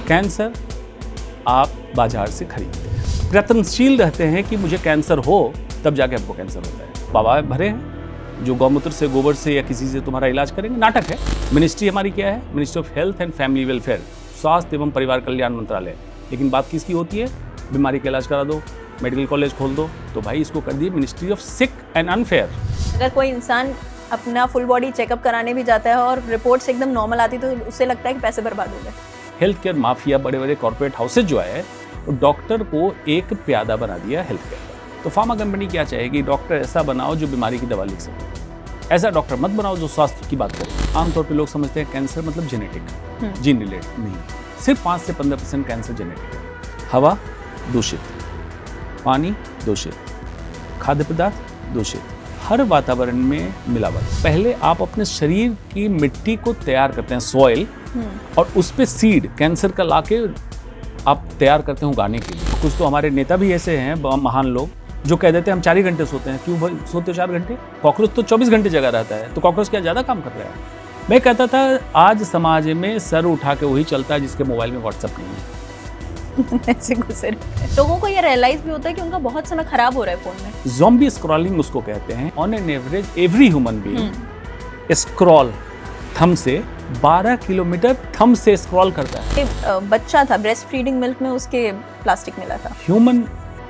Cancer आप बाजार से खरीदते हैं, प्रयत्नशील रहते हैं कि मुझे कैंसर हो, तब जाके आपको कैंसर होता है। बाबा भरे हैं जो गौमूत्र से, गोबर से या किसी से तुम्हारा इलाज करेंगे, नाटक है। मिनिस्ट्री हमारी क्या है? Ministry of health and family welfare, स्वास्थ्य एवं परिवार कल्याण मंत्रालय। लेकिन बात किसकी होती है? बीमारी का इलाज करा दो, मेडिकल कॉलेज खोल दो, तो भाई इसको कर दिए ministry of sick and unfair. अगर कोई इंसान अपना फुल बॉडी चेकअप कराने भी जाता है और रिपोर्ट्स एकदम नॉर्मल आती तो उससे लगता है कि पैसे बर्बाद हो गए। हेल्थ केयर माफिया, बड़े बड़े कॉर्पोरेट हाउसेज जो है, डॉक्टर को एक प्यादा बना दिया हेल्थ केयर का। तो फार्मा कंपनी क्या चाहेगी? डॉक्टर ऐसा बनाओ जो बीमारी की दवा लिख सके, ऐसा डॉक्टर मत बनाओ जो स्वास्थ्य की बात करे। आमतौर पे लोग समझते हैं कैंसर मतलब जेनेटिक, जीन रिलेटेड। नहीं, सिर्फ 5 से 15% कैंसर जेनेटिक है। हवा दूषित, पानी दूषित, खाद्य पदार्थ दूषित, हर वातावरण में मिलावट। पहले आप अपने शरीर की मिट्टी को तैयार करते हैं, सॉइल, और उस पे सीड कैंसर का लाके आप तैयार करते हैं उगाने के लिए। कुछ तो हमारे नेता भी ऐसे हैं, महान लोग, जो कह देते हैं हम 4 ही घंटे सोते हैं। क्यों भाई सोते हो 4 घंटे? कॉकरोच तो 24 घंटे जगा रहता है, तो कॉकरोच क्या ज़्यादा काम कर रहा है? मैं कहता था आज समाज में सर उठा के वही चलता है जिसके मोबाइल में व्हाट्सएप नहीं है। ऐसे घुसे रहते हैं। लोगों को ये रियलाइज भी होता है कि उनका बहुत समय खराब हो रहा है फोन में। ज़ॉम्बी स्क्रॉलिंग उसको कहते हैं। On an average every human being scroll thumb से 12 किलोमीटर थंब से स्क्रॉल करता है। बच्चा था, ब्रेस्ट फीडिंग मिल्क में उसके प्लास्टिक मिला था। Human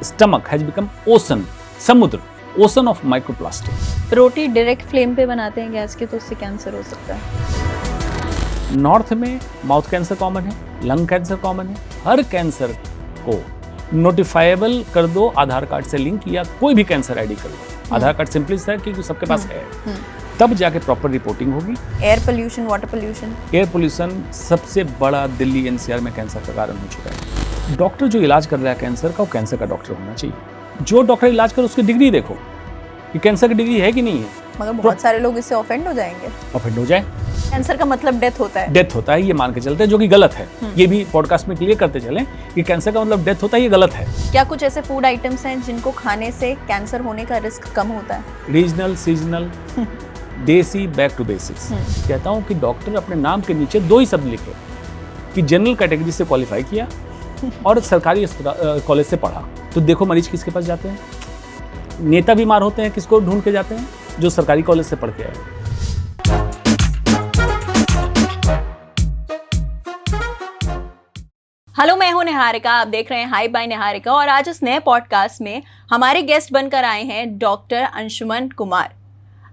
stomach has become ocean, समुद्र, ओशन ऑफ माइक्रोप्लास्टिक। रोटी डायरेक्ट फ्लेम पे बनाते हैं गैस के, तो उससे कैंसर हो सकता है। नॉर्थ में माउथ कैंसर कॉमन है, लंग कैंसर कॉमन है। हर कैंसर को नोटिफाइबल कर दो आधार कार्ड से लिंक, या कोई भी कैंसर आईडी कर दो। आधार कार्ड सिंपलिस्ट है क्योंकि सबके पास है, तब जाके प्रॉपर रिपोर्टिंग होगी। Air pollution, water pollution. Air pollution सबसे बड़ा दिल्ली एनसीआर में कैंसर का कारण हो चुका है। डॉक्टर जो इलाज कर रहा है कैंसर का, वो कैंसर का डॉक्टर होना चाहिए। जो डॉक्टर इलाज कर उसकी डिग्री देखो कि कैंसर की डिग्री है कि नहीं है। मगर बहुत सारे लोग इससे ऑफेंड हो जाएंगे। ऑफेंड हो जाए, कैंसर का मतलब डेथ होता है। डेथ होता है ये मान के चलते हैं, जो कि गलत है। ये भी पॉडकास्ट में क्लियर करते चलें कि कैंसर का मतलब डेथ होता है, ये गलत है। क्या कुछ ऐसे फूड आइटम्स हैं जिनको खाने से कैंसर होने का रिस्क कम होता है? रीजनल, सीजनल, देसी, बैक टू बेसिक्स। कहता हूँ कि डॉक्टर अपने नाम के नीचे 2 ही शब्द लिखे कि जनरल कैटेगरी से क्वालिफाई किया और सरकारी कॉलेज से पढ़ा। तो देखो मरीज किसके पास जाते हैं? नेता बीमार होते हैं, किसको ढूंढ के जाते हैं? जो सरकारी कॉलेज से पढ़ के आए। हेलो, मैं हूं निहारिका, आप देख रहे हैं हाई बाय निहारिका। और आज इस नए पॉडकास्ट में हमारे गेस्ट बनकर आए हैं डॉक्टर अंशुमन कुमार।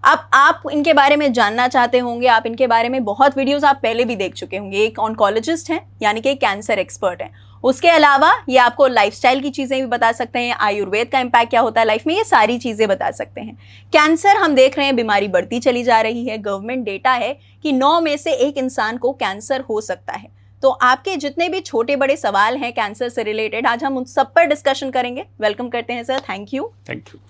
अब आप इनके बारे में जानना चाहते होंगे, आप इनके बारे में बहुत वीडियोस आप पहले भी देख चुके होंगे। एक ऑन्कोलॉजिस्ट हैं, यानी कि कैंसर एक्सपर्ट हैं। उसके अलावा ये आपको लाइफस्टाइल की चीज़ें भी बता सकते हैं, आयुर्वेद का इम्पैक्ट क्या होता है लाइफ में, ये सारी चीज़ें बता सकते हैं। कैंसर हम देख रहे हैं बीमारी बढ़ती चली जा रही है। गवर्नमेंट डेटा है कि 9 में से 1 इंसान को कैंसर हो सकता है। तो आपके जितने भी छोटे बड़े सवाल हैं कैंसर से रिलेटेड, आज हम उन सब पर डिस्कशन करेंगे। वेलकम करते हैं sir. Thank you. Thank you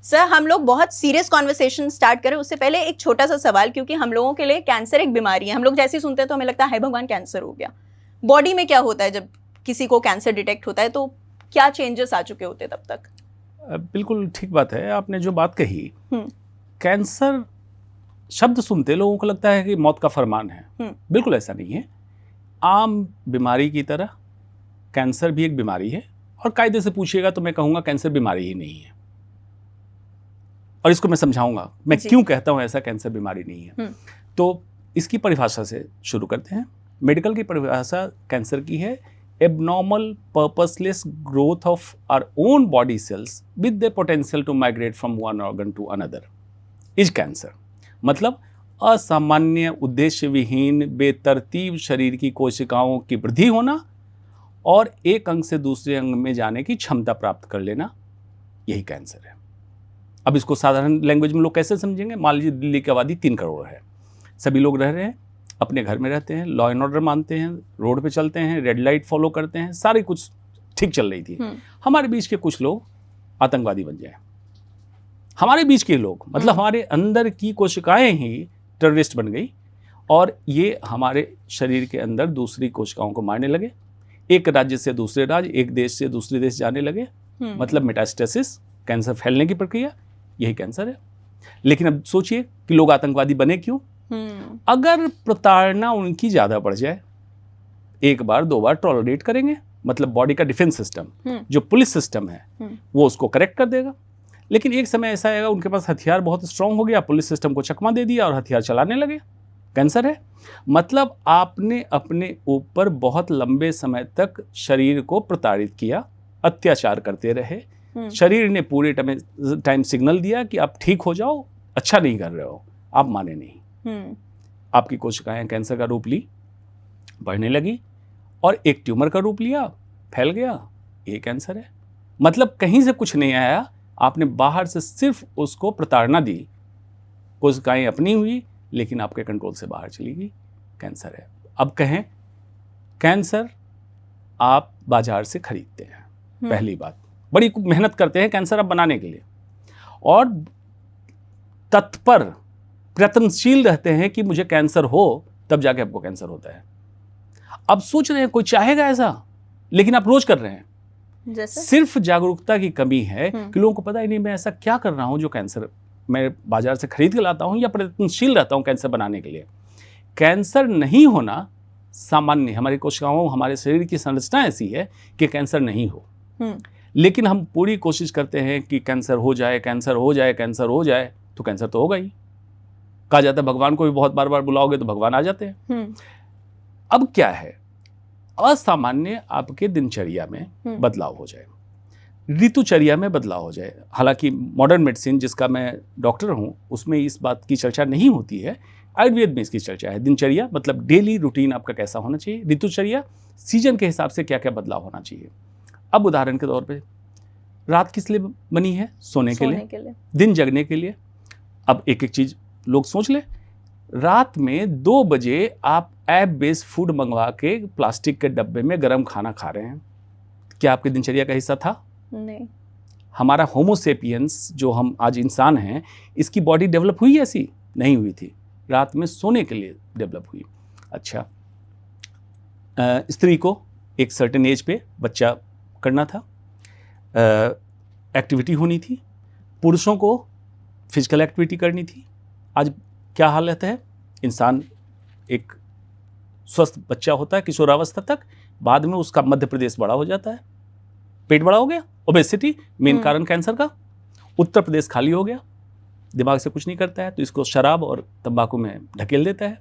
sir. हम लोग बहुत सीरियस कॉन्वर्सेशन स्टार्ट करें उससे पहले एक छोटा सा सवाल, क्योंकि हम लोगों के लिए कैंसर एक बीमारी है। हम लोग जैसे ही सुनते हैं तो हमें लगता है हाय भगवान कैंसर हो गया। बॉडी में क्या होता है जब किसी को कैंसर डिटेक्ट होता है, तो क्या चेंजेस आ चुके होते तब तक? बिल्कुल ठीक बात है आपने जो बात कही। कैंसर शब्द सुनते लोगों को लगता है कि मौत का फरमान है। बिल्कुल ऐसा नहीं है। आम बीमारी की तरह कैंसर भी एक बीमारी है, और कायदे से पूछिएगा तो मैं कहूँगा कैंसर बीमारी ही नहीं है। और इसको मैं समझाऊंगा मैं क्यों कहता हूँ ऐसा कैंसर बीमारी नहीं है। तो इसकी परिभाषा से शुरू करते हैं। मेडिकल की परिभाषा कैंसर की है, abnormal purposeless growth of our own body cells with the potential to migrate from one organ to another is cancer। मतलब असामान्य, उद्देश्य विहीन, बेतरतीब शरीर की कोशिकाओं की वृद्धि होना और एक अंग से दूसरे अंग में जाने की क्षमता प्राप्त कर लेना, यही कैंसर है। अब इसको साधारण लैंग्वेज में लोग कैसे समझेंगे? मान लीजिए दिल्ली की आबादी 3 करोड़ है, सभी लोग रह रहे हैं, अपने घर में रहते हैं, लॉ एंड ऑर्डर मानते हैं, रोड पे चलते हैं, रेड लाइट फॉलो करते हैं, सारी कुछ ठीक चल रही थी। हमारे बीच के कुछ लोग आतंकवादी बन जाए। हमारे बीच के लोग मतलब हमारे अंदर की कोशिकाएं ही टेररिस्ट बन गई, और ये हमारे शरीर के अंदर दूसरी कोशिकाओं को मारने लगे। एक राज्य से दूसरे राज्य, एक देश से दूसरे देश जाने लगे। मतलब मेटास्टेसिस, कैंसर फैलने की प्रक्रिया, यही कैंसर है। लेकिन अब सोचिए कि लोग आतंकवादी बने क्यों? अगर प्रताड़ना उनकी ज़्यादा बढ़ जाए, एक बार 2 बार टॉलरेट करेंगे, मतलब बॉडी का डिफेंस सिस्टम जो पुलिस सिस्टम है वो उसको करेक्ट कर देगा। लेकिन एक समय ऐसा आएगा उनके पास हथियार बहुत स्ट्रांग हो गया, पुलिस सिस्टम को चकमा दे दिया और हथियार चलाने लगे, कैंसर है। मतलब आपने अपने ऊपर बहुत लंबे समय तक शरीर को प्रताड़ित किया, अत्याचार करते रहे, शरीर ने पूरे टाइम सिग्नल दिया कि आप ठीक हो जाओ, अच्छा नहीं कर रहे हो, आप माने नहीं। आपकी कोशिकाएं कैंसर का रूप ली, बढ़ने लगी और एक ट्यूमर का रूप लिया, फैल गया, ये कैंसर है। मतलब कहीं से कुछ नहीं आया, आपने बाहर से सिर्फ उसको प्रताड़ना दी, कोशिकाएं अपनी हुई लेकिन आपके कंट्रोल से बाहर चली गई, कैंसर है। अब कहें कैंसर आप बाजार से खरीदते हैं, पहली बात, बड़ी मेहनत करते हैं कैंसर आप बनाने के लिए और तत्पर प्रयत्नशील रहते हैं कि मुझे कैंसर हो, तब जाके आपको कैंसर होता है। अब सोच रहे हैं कोई चाहेगा ऐसा, लेकिन आप रोज कर रहे हैं। जैसे? सिर्फ जागरूकता की कमी है कि लोगों को पता ही नहीं मैं ऐसा क्या कर रहा हूं जो कैंसर मैं बाजार से खरीद के लाता हूं या प्रयत्नशील रहता हूं कैंसर बनाने के लिए। कैंसर नहीं होना सामान्य, हमारी कोशिकाओं, हमारे शरीर की संरचना ऐसी है कि कैंसर नहीं हो, लेकिन हम पूरी कोशिश करते हैं कि कैंसर हो जाए, कैंसर हो जाए, कैंसर हो जाए, तो कैंसर तो होगा ही। कहा जाता है भगवान को भी बहुत बार बार बुलाओगे तो भगवान आ जाते हैं। अब क्या है, असामान्य आपके दिनचर्या में बदलाव हो जाए, ऋतुचर्या में बदलाव हो जाए। हालांकि मॉडर्न मेडिसिन जिसका मैं डॉक्टर हूं उसमें इस बात की चर्चा नहीं होती है, आयुर्वेद में इसकी चर्चा है। दिनचर्या मतलब डेली रूटीन आपका कैसा होना चाहिए, ऋतुचर्या सीजन के हिसाब से क्या क्या बदलाव होना चाहिए। अब उदाहरण के तौर पे रात किस लिए बनी है, सोने के लिए, दिन जगने के लिए। अब एक एक चीज लोग सोच ले, रात में 2 बजे आप ऐप बेस्ड फूड मंगवा के प्लास्टिक के डब्बे में गर्म खाना खा रहे हैं, क्या आपके दिनचर्या का हिस्सा था? नहीं। हमारा होमोसेपियंस जो हम आज इंसान हैं, इसकी बॉडी डेवलप हुई ऐसी नहीं हुई थी, रात में सोने के लिए डेवलप हुई। अच्छा, स्त्री को एक सर्टेन एज पे बच्चा करना था, एक्टिविटी होनी थी, पुरुषों को फिजिकल एक्टिविटी करनी थी। आज क्या हालत है, इंसान एक स्वस्थ बच्चा होता है किशोरावस्था तक, बाद में उसका मध्य प्रदेश बड़ा हो जाता है, पेट बड़ा हो गया, ओबेसिटी मेन कारण कैंसर का, उत्तर प्रदेश खाली हो गया, दिमाग से कुछ नहीं करता है तो इसको शराब और तंबाकू में ढकेल देता है,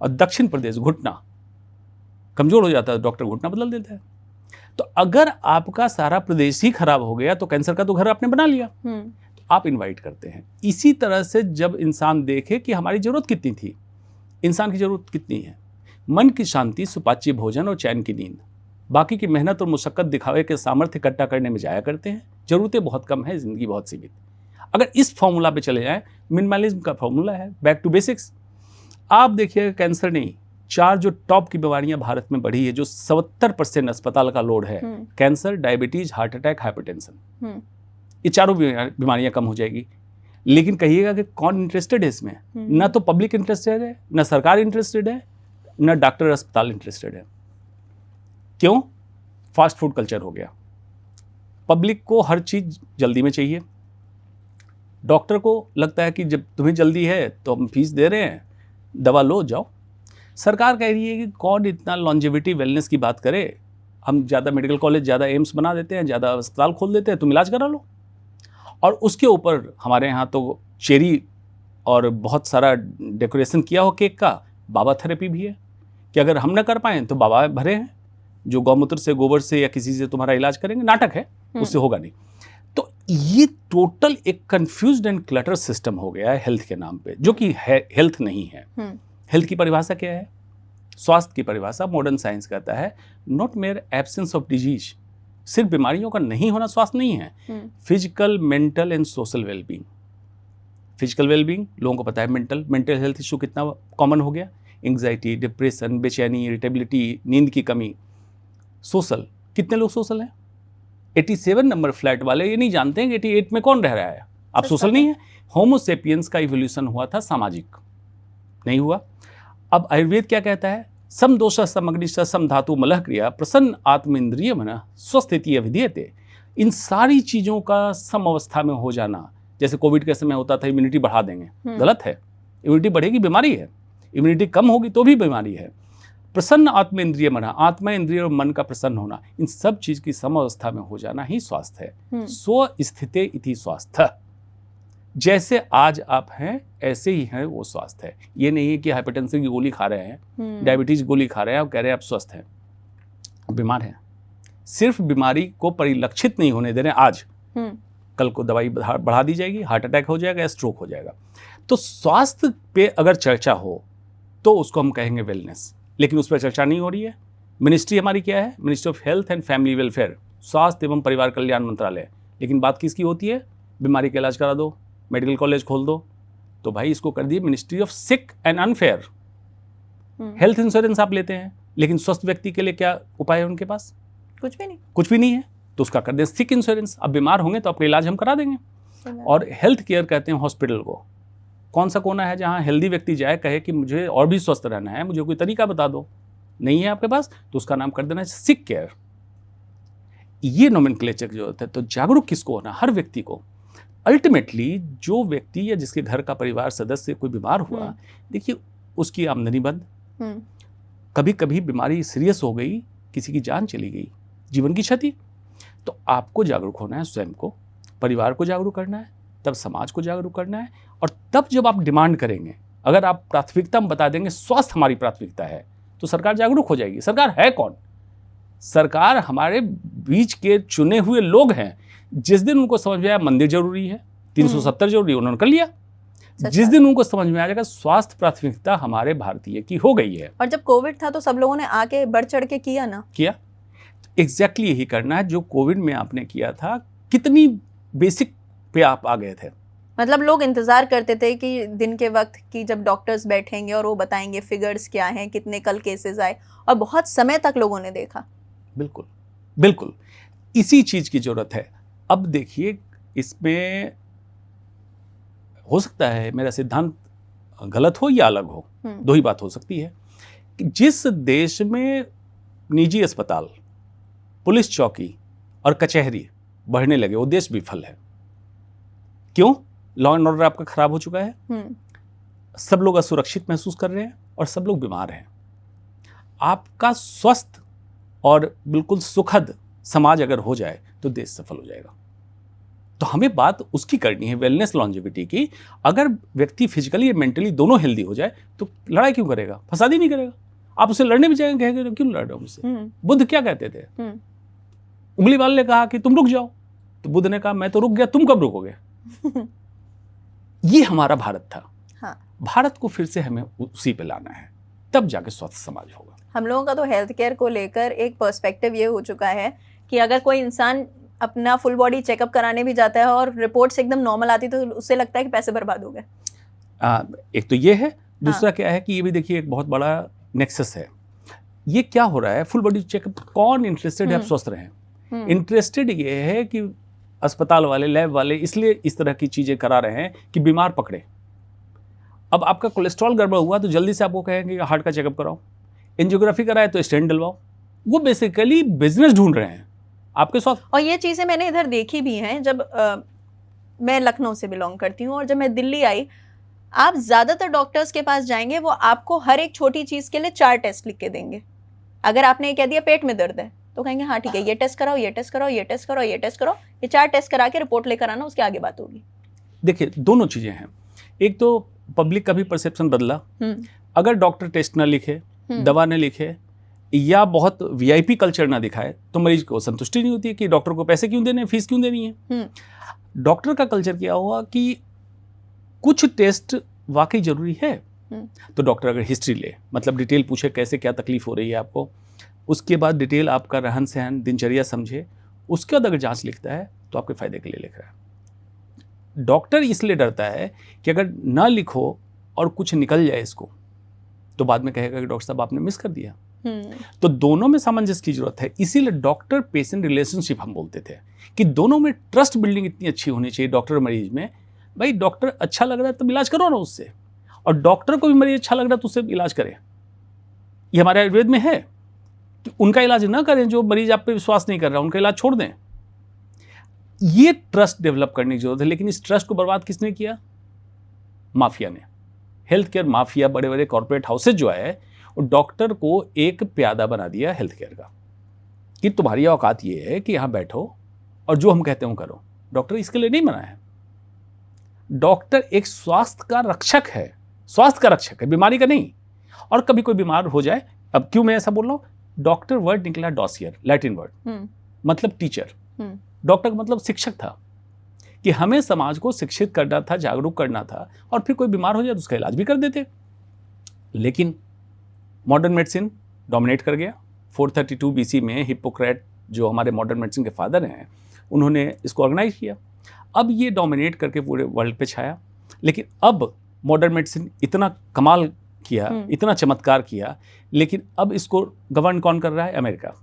और दक्षिण प्रदेश घुटना कमजोर हो जाता है, डॉक्टर घुटना बदल देता है। तो अगर आपका सारा प्रदेश ही खराब हो गया तो कैंसर का तो घर आपने बना लिया, तो आप इनवाइट करते हैं। इसी तरह से जब इंसान देखे कि हमारी जरूरत कितनी थी, इंसान की जरूरत कितनी है, मन की शांति, सुपाच्य भोजन और चैन की नींद, बाकी की मेहनत और मुशक्कत दिखावे के सामर्थ्य इकट्ठा करने में जाया करते हैं। जरूरतें बहुत कम है, जिंदगी बहुत सीमित। अगर इस फॉर्मूला पे चले जाएं, मिनिमलिज्म का फॉर्मूला है, बैक टू बेसिक्स। आप देखिएगा कैंसर नहीं, 4 जो टॉप की बीमारियां भारत में बढ़ी है, जो 70% अस्पताल का लोड है, cancer, diabetes, heart attack, hypertension, ये चारों बीमारियां कम हो जाएगी। लेकिन कहिएगा कि कौन इंटरेस्टेड है इसमें? ना तो पब्लिक इंटरेस्टेड है, ना सरकार इंटरेस्टेड है, ना डॉक्टर अस्पताल इंटरेस्टेड है। क्यों? फास्ट फूड कल्चर हो गया। पब्लिक को हर चीज जल्दी में चाहिए, डॉक्टर को लगता है कि जब तुम्हें जल्दी है तो हम फीस दे रहे हैं, दवा लो जाओ। सरकार कह रही है कि कौन इतना लॉन्जेविटी वेलनेस की बात करे, हम ज़्यादा मेडिकल कॉलेज, ज़्यादा एम्स बना देते हैं, ज़्यादा अस्पताल खोल देते हैं, तुम इलाज करा लो। और उसके ऊपर हमारे यहाँ तो चेरी और बहुत सारा डेकोरेशन किया हो केक का, बाबा थेरेपी भी है कि अगर हम ना कर पाएँ तो बाबा भरे हैं जो गौमूत्र से, गोबर से या किसी से तुम्हारा इलाज करेंगे। नाटक है, उससे होगा नहीं। तो ये टोटल एक कंफ्यूज्ड एंड क्लटर सिस्टम हो गया है हेल्थ के नाम पे, जो कि हेल्थ नहीं है। हेल्थ की परिभाषा क्या है? स्वास्थ्य की परिभाषा मॉडर्न साइंस कहता है not mayor absence of disease, सिर्फ बीमारियों का नहीं होना स्वास्थ्य नहीं है। Physical, mental and social wellbeing. Physical wellbeing लोगों को पता है, मेंटल हेल्थ इशू कितना कॉमन हो गया, एंग्जाइटी, डिप्रेशन, बेचैनी, इरिटेबिलिटी, नींद की कमी। सोशल, कितने लोग सोशल हैं? 87 नंबर फ्लैट वाले ये नहीं जानते हैं कि 88 में कौन रह रहा है। आप सोशल नहीं है। होमोसेपियंस का इवोल्यूशन हुआ था सामाजिक, नहीं हुआ। अब आयुर्वेद क्या कहता है? सम दोष समग्निश सम धातु मलह क्रिया प्रसन्न आत्म इंद्रिय मन स्वस्थिति अविधीयते। इन सारी चीज़ों का सम अवस्था में हो जाना, जैसे कोविड के समय होता था इम्यूनिटी बढ़ा देंगे, गलत है। इम्यूनिटी बढ़ेगी बीमारी है, इम्यूनिटी कम होगी तो भी बीमारी है। प्रसन्न आत्म इंद्रिय मन, आत्मा इंद्रिय और मन का प्रसन्न होना, इन सब चीज की समावस्था में हो जाना ही स्वास्थ्य है। स्व स्थिते इति स्वास्थ्य। जैसे आज आप हैं ऐसे ही हैं वो स्वास्थ्य है। ये नहीं है कि हाइपरटेंशन की गोली खा रहे हैं, डायबिटीज गोली खा रहे हैं और कह रहे हैं आप स्वस्थ हैं, बीमार हैं। सिर्फ बीमारी को परिलक्षित नहीं होने दे रहे हैं आज, कल को दवाई बढ़ा दी जाएगी, हार्ट अटैक हो जाएगा या स्ट्रोक हो जाएगा। तो स्वास्थ्य पे अगर चर्चा हो तो उसको हम कहेंगे वेलनेस, लेकिन उस पर चर्चा नहीं हो रही है। मिनिस्ट्री हमारी क्या है? Ministry of health and family welfare, स्वास्थ्य एवं परिवार कल्याण मंत्रालय। लेकिन बात किसकी होती है? बीमारी का इलाज करा दो, मेडिकल कॉलेज खोल दो। तो भाई इसको कर दिए ministry of sick and unfair. Health insurance आप लेते हैं, लेकिन स्वस्थ व्यक्ति के लिए क्या उपाय है उनके पास? कुछ भी नहीं, कुछ भी नहीं है। तो उसका कर दें सिक इंश्योरेंस। अब बीमार होंगे तो आपका इलाज हम करा देंगे। और हेल्थ केयर कहते हैं हॉस्पिटल को। कौन सा कोना है जहां हेल्दी व्यक्ति जाए, कहे कि मुझे और भी स्वस्थ रहना है, मुझे कोई तरीका बता दो, नहीं है आपके पास, तो उसका नाम कर देना है सिक केयर। ये नोमेनक्लेचर की जरूरत है। तो जागरूक किसको होना? हर व्यक्ति को। अल्टीमेटली जो व्यक्ति या जिसके घर का परिवार सदस्य कोई बीमार हुआ, देखिए उसकी आमदनी बंद, कभी कभी बीमारी सीरियस हो गई, किसी की जान चली गई, जीवन की क्षति। तो आपको जागरूक होना है, स्वयं को, परिवार को जागरूक करना है, तब समाज को जागरूक करना है। और तब जब आप डिमांड करेंगे, अगर आप प्राथमिकता में बता देंगे स्वास्थ्य हमारी प्राथमिकता है, तो सरकार जागरूक हो जाएगी। सरकार है कौन? सरकार हमारे बीच के चुने हुए लोग हैं। जिस दिन उनको समझ में आया मंदिर जरूरी है, 370 जरूरी है, उन्होंने कर लिया। जिस दिन उनको समझ में आ जाएगा स्वास्थ्य प्राथमिकता हमारे भारतीय की हो गई है। और जब कोविड था तो सब लोगों ने आके बढ़ चढ़ के किया ना, किया। एग्जैक्टली यही करना है जो कोविड में आपने किया था। कितनी बेसिक पे आप आ गए थे। मतलब लोग इंतजार करते थे कि दिन के वक्त की जब डॉक्टर्स बैठेंगे और वो बताएंगे फिगर्स क्या हैं, कितने कल केसेस आए, और बहुत समय तक लोगों ने देखा। बिल्कुल बिल्कुल, इसी चीज की जरूरत है। अब देखिए, इसमें हो सकता है मेरा सिद्धांत गलत हो या अलग हो, दो ही बात हो सकती है। कि जिस देश में निजी अस्पताल, पुलिस चौकी और कचहरी बढ़ने लगे, वो देश विफल है। क्यों? लॉ एंड ऑर्डर आपका खराब हो चुका है, सब लोग असुरक्षित महसूस कर रहे हैं और सब लोग बीमार हैं। आपका स्वस्थ और बिल्कुल सुखद समाज अगर हो जाए तो देश सफल हो जाएगा। तो हमें बात उसकी करनी है, वेलनेस लॉन्जेविटी की। अगर व्यक्ति फिजिकली या मेंटली दोनों हेल्दी हो जाए तो लड़ाई क्यों करेगा? फसादी नहीं करेगा। आप उसे लड़ने भी जाएंगे, कहेंगे क्यों लड़ रहे हो मुझसे? बुद्ध क्या कहते थे? उंगली वाले ने कहा कि तुम रुक जाओ, तो बुद्ध ने कहा मैं तो रुक गया, तुम कब रुकोगे? ये हमारा भारत था। हाँ। भारत को फिर से हमें उसी पे लाना है, तब जाके स्वस्थ समाज होगा। हम लोगों का तो हेल्थ केयर को लेकर एक पर्सपेक्टिव ये हो चुका है कि अगर कोई इंसान अपना फुल बॉडी चेकअप कराने भी जाता है और रिपोर्ट्स एकदम नॉर्मल आती तो उससे लगता है कि पैसे बर्बाद हो गए। एक तो ये है, दूसरा क्या है कि ये भी देखिए एक बहुत बड़ा नेक्सस है। ये क्या हो रहा है, फुल बॉडी चेकअप कौन इंटरेस्टेड है आप स्वस्थ रहें? इंटरेस्टेड ये है कि अस्पताल वाले, लैब वाले इसलिए इस तरह की चीजें करा रहे हैं कि बीमार पकड़े। अब आपका कोलेस्ट्रॉल गड़बड़ हुआ तो जल्दी से आपको कहेंगे हार्ट का चेकअप कराओ, एंजियोग्राफी कराए तो स्टेंट डलवाओ। वो बेसिकली बिजनेस ढूंढ रहे हैं आपके साथ। और ये चीजें मैंने इधर देखी भी हैं। जब मैं लखनऊ से बिलोंग करती हूँ और जब मैं दिल्ली आई, आप ज्यादातर डॉक्टर्स के पास जाएंगे, वो आपको हर एक छोटी चीज के लिए 4 टेस्ट लिख के देंगे। अगर आपने ये कह दिया पेट में दर्द है तो कहेंगे हाँ ठीक है, ये टेस्ट कराओ, ये टेस्ट कराओ, ये टेस्ट कराओ, ये टेस्ट कराओ, ये 4 टेस्ट करा के रिपोर्ट लेकर आना, उसके आगे बात होगी। देखिए दोनों चीजें हैं। एक तो पब्लिक का भी परसेप्शन बदला। अगर डॉक्टर टेस्ट ना लिखे, दवा न लिखे या बहुत वीआईपी कल्चर ना दिखाए तो मरीज को संतुष्टि नहीं होती है कि डॉक्टर को पैसे क्यों देने, फीस क्यों देनी है। डॉक्टर का कल्चर क्या हुआ कि कुछ टेस्ट वाकई जरूरी है तो डॉक्टर अगर हिस्ट्री ले, मतलब डिटेल पूछे कैसे क्या तकलीफ हो रही है आपको, उसके बाद डिटेल आपका रहन सहन, दिनचर्या समझे, उसके बाद अगर जांच लिखता है तो आपके फायदे के लिए लिख रहा है। डॉक्टर इसलिए डरता है कि अगर ना लिखो और कुछ निकल जाए इसको तो बाद में कहेगा कि डॉक्टर साहब आपने मिस कर दिया। तो दोनों में सामंजस्य की जरूरत है। इसीलिए डॉक्टर पेशेंट रिलेशनशिप हम बोलते थे कि दोनों में ट्रस्ट बिल्डिंग इतनी अच्छी होनी चाहिए डॉक्टर और मरीज में। भाई डॉक्टर अच्छा लग रहा है तब इलाज करो ना उससे, और डॉक्टर को भी मरीज अच्छा लग रहा है तो उससे इलाज करें। ये हमारे आयुर्वेद में है कि उनका इलाज ना करें जो मरीज आप पे विश्वास नहीं कर रहा, उनका इलाज छोड़ दें। ये ट्रस्ट डेवलप करने की जरूरत है। लेकिन इस ट्रस्ट को बर्बाद किसने किया? माफिया ने। हेल्थ केयर माफिया, बड़े बड़े कॉर्पोरेट हाउसेज जो है और डॉक्टर को एक प्यादा बना दिया हेल्थ केयर का कि तुम्हारी औकात ये है कि यहाँ बैठो और जो हम कहते हैं वो करो। डॉक्टर इसके लिए नहीं बना है। डॉक्टर एक स्वास्थ्य का रक्षक है, स्वास्थ्य का रक्षक है, बीमारी का नहीं। और कभी कोई बीमार हो जाए, अब क्यों मैं ऐसा बोल रहा हूँ, डॉक्टर वर्ड निकला डॉसियर, लैटिन वर्ड, मतलब टीचर। डॉक्टर का मतलब शिक्षक था कि हमें समाज को शिक्षित करना था, जागरूक करना था, और फिर कोई बीमार हो जाए तो उसका इलाज भी कर देते। लेकिन मॉडर्न मेडिसिन डोमिनेट कर गया। 432 BC में हिप्पोक्रेट जो हमारे मॉडर्न मेडिसिन के फादर हैं, उन्होंने इसको ऑर्गेनाइज किया। अब ये डोमिनेट करके पूरे वर्ल्ड पे छाया। लेकिन अब मॉडर्न मेडिसिन इतना कमाल किया, इतना चमत्कार किया, लेकिन अब इसको गवर्न कौन कर रहा है? अमेरिका।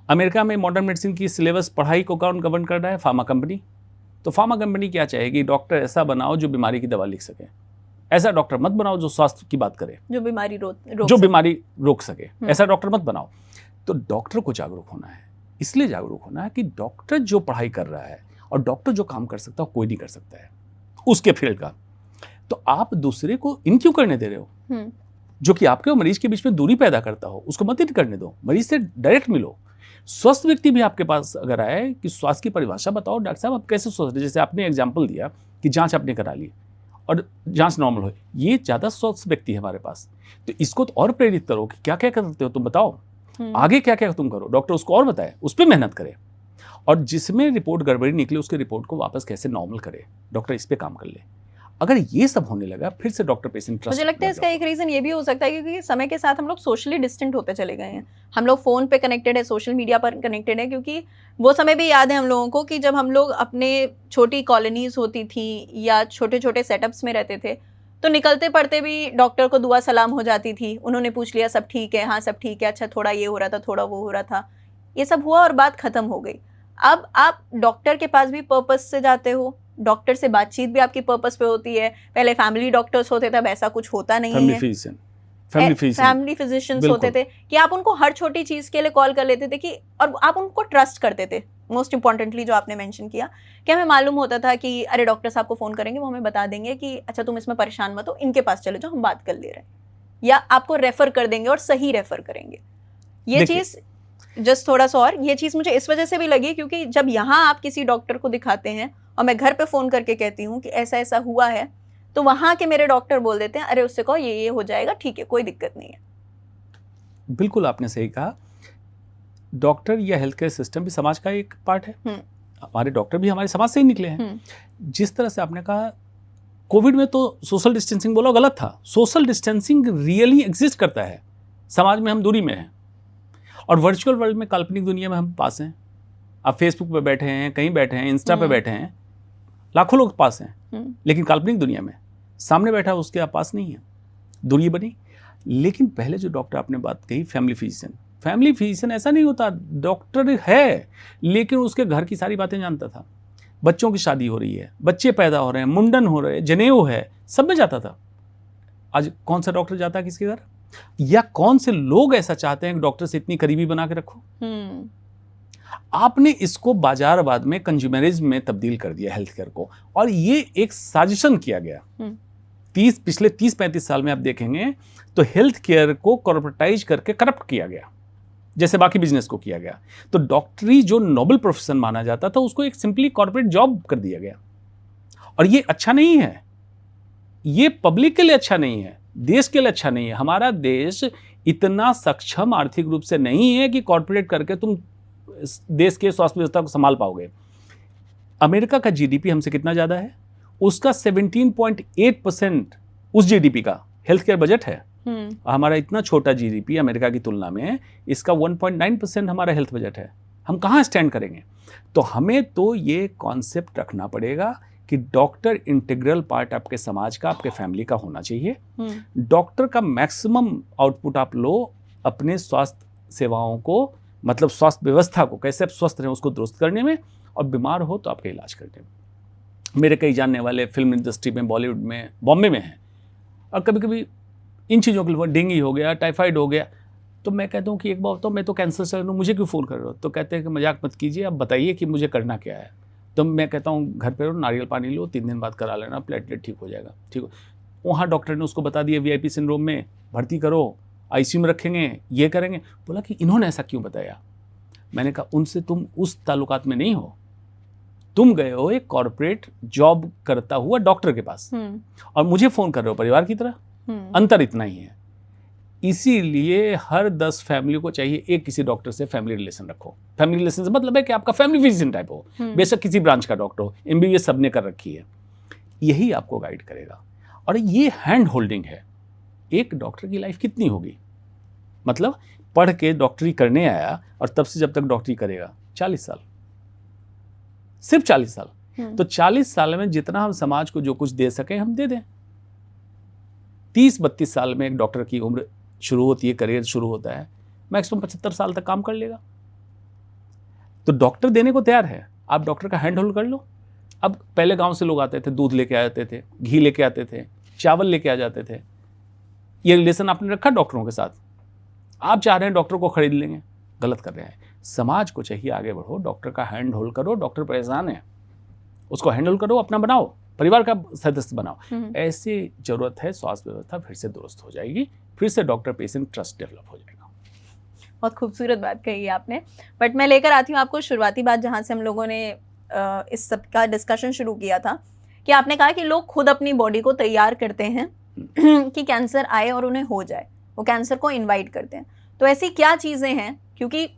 अमेरिका में मॉडर्न मेडिसिन की सिलेबस पढ़ाई को कौन गवर्न कर रहा है? Pharma company. तो फार्मा कंपनी क्या चाहेगी? डॉक्टर ऐसा बनाओ जो बीमारी की दवा लिख सके, ऐसा डॉक्टर मत बनाओ जो स्वास्थ्य की बात करे, जो बीमारी रोक सके, ऐसा डॉक्टर मत बनाओ। तो डॉक्टर को जागरूक होना है। इसलिए जागरूक होना है कि डॉक्टर जो पढ़ाई कर रहा है और डॉक्टर जो काम कर सकता है कोई नहीं कर सकता है उसके फील्ड का। तो आप दूसरे को इन क्यों करने दे रहे हो? जो कि आपके और मरीज के बीच में दूरी पैदा करता हो, उसको मत इन करने दो। मरीज से डायरेक्ट मिलो। स्वस्थ व्यक्ति भी आपके पास अगर आए कि स्वास्थ्य की परिभाषा बताओ, डॉक्टर साहब आप कैसे स्वस्थ, जैसे आपने एग्जाम्पल दिया कि जांच आपने करा ली और जांच नॉर्मल हो, ये ज़्यादा स्वस्थ व्यक्ति है हमारे पास। तो इसको तो और प्रेरित करो कि क्या क्या कर सकते हो तुम, बताओ आगे क्या क्या तुम करो। डॉक्टर उसको और बताए, उस पर मेहनत करे, और जिसमें रिपोर्ट गड़बड़ी निकले उसके रिपोर्ट को वापस कैसे नॉर्मल करे, डॉक्टर इस पे काम कर ले। अगर ये सब होने लगा फिर से डॉक्टर पेशेंट ट्रस्ट। मुझे लगता है इसका एक रीज़न ये भी हो सकता है क्योंकि समय के साथ हम लोग सोशली डिस्टेंट होते चले गए हैं। हम लोग फ़ोन पे कनेक्टेड है, सोशल मीडिया पर कनेक्टेड है, क्योंकि वो समय भी याद है हम लोगों को कि जब हम लोग अपने छोटी कॉलोनीज़ होती थी या छोटे छोटे सेटअप्स में रहते थे, तो निकलते पड़ते भी डॉक्टर को दुआ सलाम हो जाती थी। उन्होंने पूछ लिया सब ठीक है, हाँ सब ठीक है, अच्छा थोड़ा ये हो रहा था, थोड़ा वो हो रहा था, ये सब हुआ और बात ख़त्म हो गई। अब आप डॉक्टर के पास भी पर्पस से जाते हो, डॉक्टर से बातचीत भी आपकी पर्पस पे होती है। पहले फैमिली डॉक्टर्स होते थे, अब ऐसा कुछ होता नहीं है। फैमिली फिजिशियंस होते थे कि आप उनको हर छोटी चीज़ के लिए कॉल कर लेते थे कि, और आप उनको ट्रस्ट करते थे। मोस्ट इंपॉर्टेंटली जो आपने मेंशन किया कि हमें मालूम होता था कि अरे डॉक्टर साहब को फ़ोन करेंगे, वो हमें बता देंगे कि अच्छा तुम इसमें परेशान मत हो, इनके पास चले जाओ, हम बात कर ले रहे हैं, या आपको रेफ़र कर देंगे और सही रेफ़र करेंगे। ये चीज़ जस्ट थोड़ा सा, और ये चीज़ मुझे इस वजह से भी लगी क्योंकि जब यहाँ आप किसी डॉक्टर को दिखाते हैं और मैं घर पे फ़ोन करके कहती हूँ कि ऐसा ऐसा हुआ है, तो वहाँ के मेरे डॉक्टर बोल देते हैं अरे उससे कहो ये हो जाएगा, ठीक है, कोई दिक्कत नहीं है। बिल्कुल आपने सही कहा। डॉक्टर या हेल्थ केयर सिस्टम भी समाज का एक पार्ट है। हमारे डॉक्टर भी हमारे समाज से ही निकले हैं। जिस तरह से आपने कहा कोविड में तो सोशल डिस्टेंसिंग बोला गलत था। सोशल डिस्टेंसिंग रियली एग्जिस्ट करता है। समाज में हम दूरी में हैं और वर्चुअल वर्ल्ड में, काल्पनिक दुनिया में हम पास हैं। आप फेसबुक पे बैठे हैं, कहीं बैठे हैं, इंस्टा पे बैठे हैं, लाखों लोग पास हैं, लेकिन काल्पनिक दुनिया में सामने बैठा उसके आप पास नहीं है, दूरी बनी। लेकिन पहले जो डॉक्टर आपने बात कही, फैमिली फिजिशियन ऐसा नहीं होता। डॉक्टर है लेकिन उसके घर की सारी बातें जानता था। बच्चों की शादी हो रही है, बच्चे पैदा हो रहे हैं, मुंडन हो रहे हैं, जनेऊ है, सब में जाता था। आज कौन सा डॉक्टर जाता है किसके घर? या कौन से लोग ऐसा चाहते हैं कि डॉक्टर से इतनी करीबी बना के रखो? आपने इसको बाजारवाद में, कंज्यूमरिज्म में तब्दील कर दिया हेल्थ केयर को, और ये एक साजिशन किया गया। पिछले 30-35 साल में आप देखेंगे तो हेल्थ केयर को कॉर्पोरेटाइज करके करप्ट किया गया, जैसे बाकी बिजनेस को किया गया। तो डॉक्टरी जो नोबल प्रोफेशन माना जाता था उसको एक सिंपली कॉर्पोरेट जॉब कर दिया गया, और ये अच्छा नहीं है। ये पब्लिक के लिए अच्छा नहीं है, देश के लिए अच्छा नहीं है। हमारा देश इतना सक्षम आर्थिक रूप से नहीं है कि कॉर्पोरेट करके तुम देश के स्वास्थ्य व्यवस्था को संभाल पाओगे। अमेरिका का जीडीपी हमसे कितना ज़्यादा है? उसका 17.8% उस जीडीपी का हेल्थ केयर बजट है। हमारा इतना छोटा जीडीपी अमेरिका की तुलना में, इसका 1.9% हमारा हेल्थ बजट है। हम कहाँ स्टैंड करेंगे? तो हमें तो ये कॉन्सेप्ट रखना पड़ेगा कि डॉक्टर इंटीग्रल पार्ट आपके समाज का, आपके फैमिली का होना चाहिए। डॉक्टर का मैक्सिमम आउटपुट आप लो अपने स्वास्थ्य सेवाओं को, मतलब स्वास्थ्य व्यवस्था को कैसे आप स्वस्थ रहें उसको दुरुस्त करने में, और बीमार हो तो आपका इलाज करने में। मेरे कई जानने वाले फिल्म इंडस्ट्री में, बॉलीवुड में, बॉम्बे में हैं, और कभी कभी इन चीज़ों के लिए डेंगू हो गया, टाइफाइड हो गया, तो मैं कहता हूँ कि एक बार तो मैं तो कैंसर से हूँ, मुझे क्यों फ़ोन कर रहे हो? तो कहते हैं कि मजाक मत कीजिए, आप बताइए कि मुझे करना क्या है। तो मैं कहता हूँ घर पे रहो, नारियल पानी लो, 3 दिन बाद करा लेना, प्लेटलेट ठीक हो जाएगा। ठीक हो, वहाँ डॉक्टर ने उसको बता दिया VIP सिंड्रोम में भर्ती करो, आईसीयू में रखेंगे, ये करेंगे। बोला कि इन्होंने ऐसा क्यों बताया? मैंने कहा उनसे तुम उस ताल्लुकात में नहीं हो, तुम गए हो एक कॉर्पोरेट जॉब करता हुआ डॉक्टर के पास और मुझे फोन कर रहे हो परिवार की तरह। अंतर इतना ही है। इसीलिए हर 10 फैमिली को चाहिए एक किसी डॉक्टर से फैमिली रिलेशन रखो। फैमिली रिलेशन से मतलब है कि आपका फैमिली फिजिशियन टाइप हो, बेशक किसी ब्रांच का डॉक्टर हो, MBBS सबने कर रखी है, यही आपको गाइड करेगा। और ये हैंड होल्डिंग है। एक डॉक्टर की लाइफ कितनी होगी? मतलब पढ़ के डॉक्टरी करने आया और तब से जब तक डॉक्टरी करेगा 40 साल, सिर्फ 40 साल। तो 40 साल में जितना हम समाज को जो कुछ दे सके हम दे दें। 30-32 साल में एक डॉक्टर की उम्र शुरू होती है, करियर शुरू होता है, मैक्सिमम 75 साल तक काम कर लेगा। तो डॉक्टर देने को तैयार है, आप डॉक्टर का हैंड होल्ड कर लो। अब पहले गांव से लोग आते थे, दूध लेके आते थे, घी लेके आते थे, चावल लेके आ जाते थे। ये रिलेशन आपने रखा डॉक्टरों के साथ। आप चाह रहे हैं डॉक्टर को खरीद लेंगे, गलत कर रहे हैं। समाज को चाहिए आगे बढ़ो, डॉक्टर का हैंड होल्ड करो। डॉक्टर परेशान है, उसको हैंडल करो, अपना बनाओ, परिवार का सदस्य बनाओ। ऐसी जरूरत है, स्वास्थ्य व्यवस्था फिर से दुरुस्त हो जाएगी, फिर से डॉक्टर पेशेंट ट्रस्ट डेवलप हो जाएगा। बहुत खूबसूरत बात कही है आपने। बट मैं लेकर आती हूँ आपको शुरुआती बात जहाँ से हम लोगों ने इस सब का डिस्कशन शुरू किया था, कि आपने कहा कि लोग खुद अपनी बॉडी को तैयार करते हैं कि कैंसर आए और उन्हें हो जाए, वो कैंसर को इनवाइट करते हैं। तो ऐसी क्या चीज़ें हैं, क्योंकि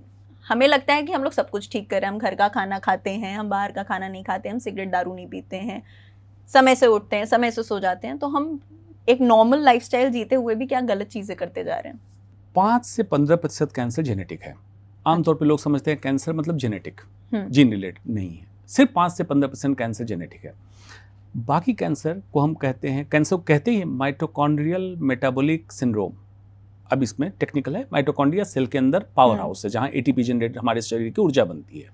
हमें लगता है कि हम लोग सब कुछ ठीक कर रहे हैं, हम घर का खाना खाते हैं, हम बाहर का खाना नहीं खाते, हम सिगरेट दारू नहीं पीते हैं, समय से उठते हैं, समय से सो जाते हैं, तो हम एक नॉर्मल लाइफस्टाइल जीते हुए भी क्या गलत चीज़ें करते जा रहे हैं? 5 से 15% कैंसर जेनेटिक है। आमतौर पे लोग समझते हैं कैंसर मतलब जेनेटिक, जीन रिलेटेड नहीं है। सिर्फ 5 से 15% कैंसर जेनेटिक है। बाकी कैंसर को हम कहते हैं, कैंसर को कहते हैं माइटोकॉन्ड्रियल मेटाबॉलिक सिंड्रोम। अब इसमें टेक्निकल है, माइटोकॉन्ड्रिया सेल के अंदर पावर हाउस है जहाँ ATP जनरेट हमारे शरीर की ऊर्जा बनती है।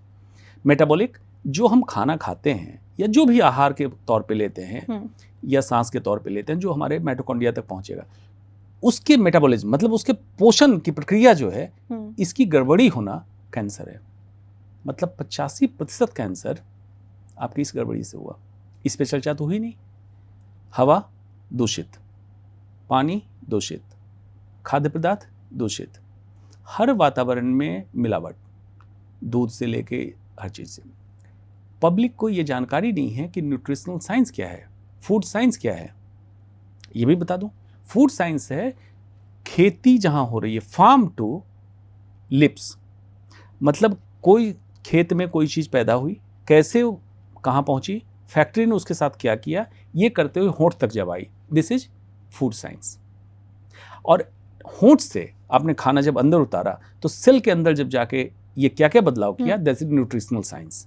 मेटाबॉलिक जो हम खाना खाते हैं या जो भी आहार के तौर पे लेते हैं या सांस के तौर पे लेते हैं, जो हमारे माइटोकॉन्ड्रिया तक पहुंचेगा, उसके मेटाबॉलिज्म मतलब उसके पोषण की प्रक्रिया जो है, इसकी गड़बड़ी होना कैंसर है। मतलब 85% कैंसर आपकी इस गड़बड़ी से हुआ। इस पर चर्चा तो हुई नहीं। हवा दूषित, पानी दूषित, खाद्य पदार्थ दूषित, हर वातावरण में मिलावट, दूध से लेके हर चीज़ से। पब्लिक को ये जानकारी नहीं है कि न्यूट्रिशनल साइंस क्या है, फूड साइंस क्या है। ये भी बता दूं, फूड साइंस है खेती जहां हो रही है, फार्म टू लिप्स। मतलब कोई खेत में कोई चीज़ पैदा हुई, कैसे कहाँ पहुंची, फैक्ट्री ने उसके साथ क्या किया, ये करते हुए होंठ तक जब आई, दिस इज फूड साइंस। और होंठ से आपने खाना जब अंदर उतारा तो सेल के अंदर जब जाके ये क्या क्या बदलाव किया, दैट्स न्यूट्रिशनल साइंस।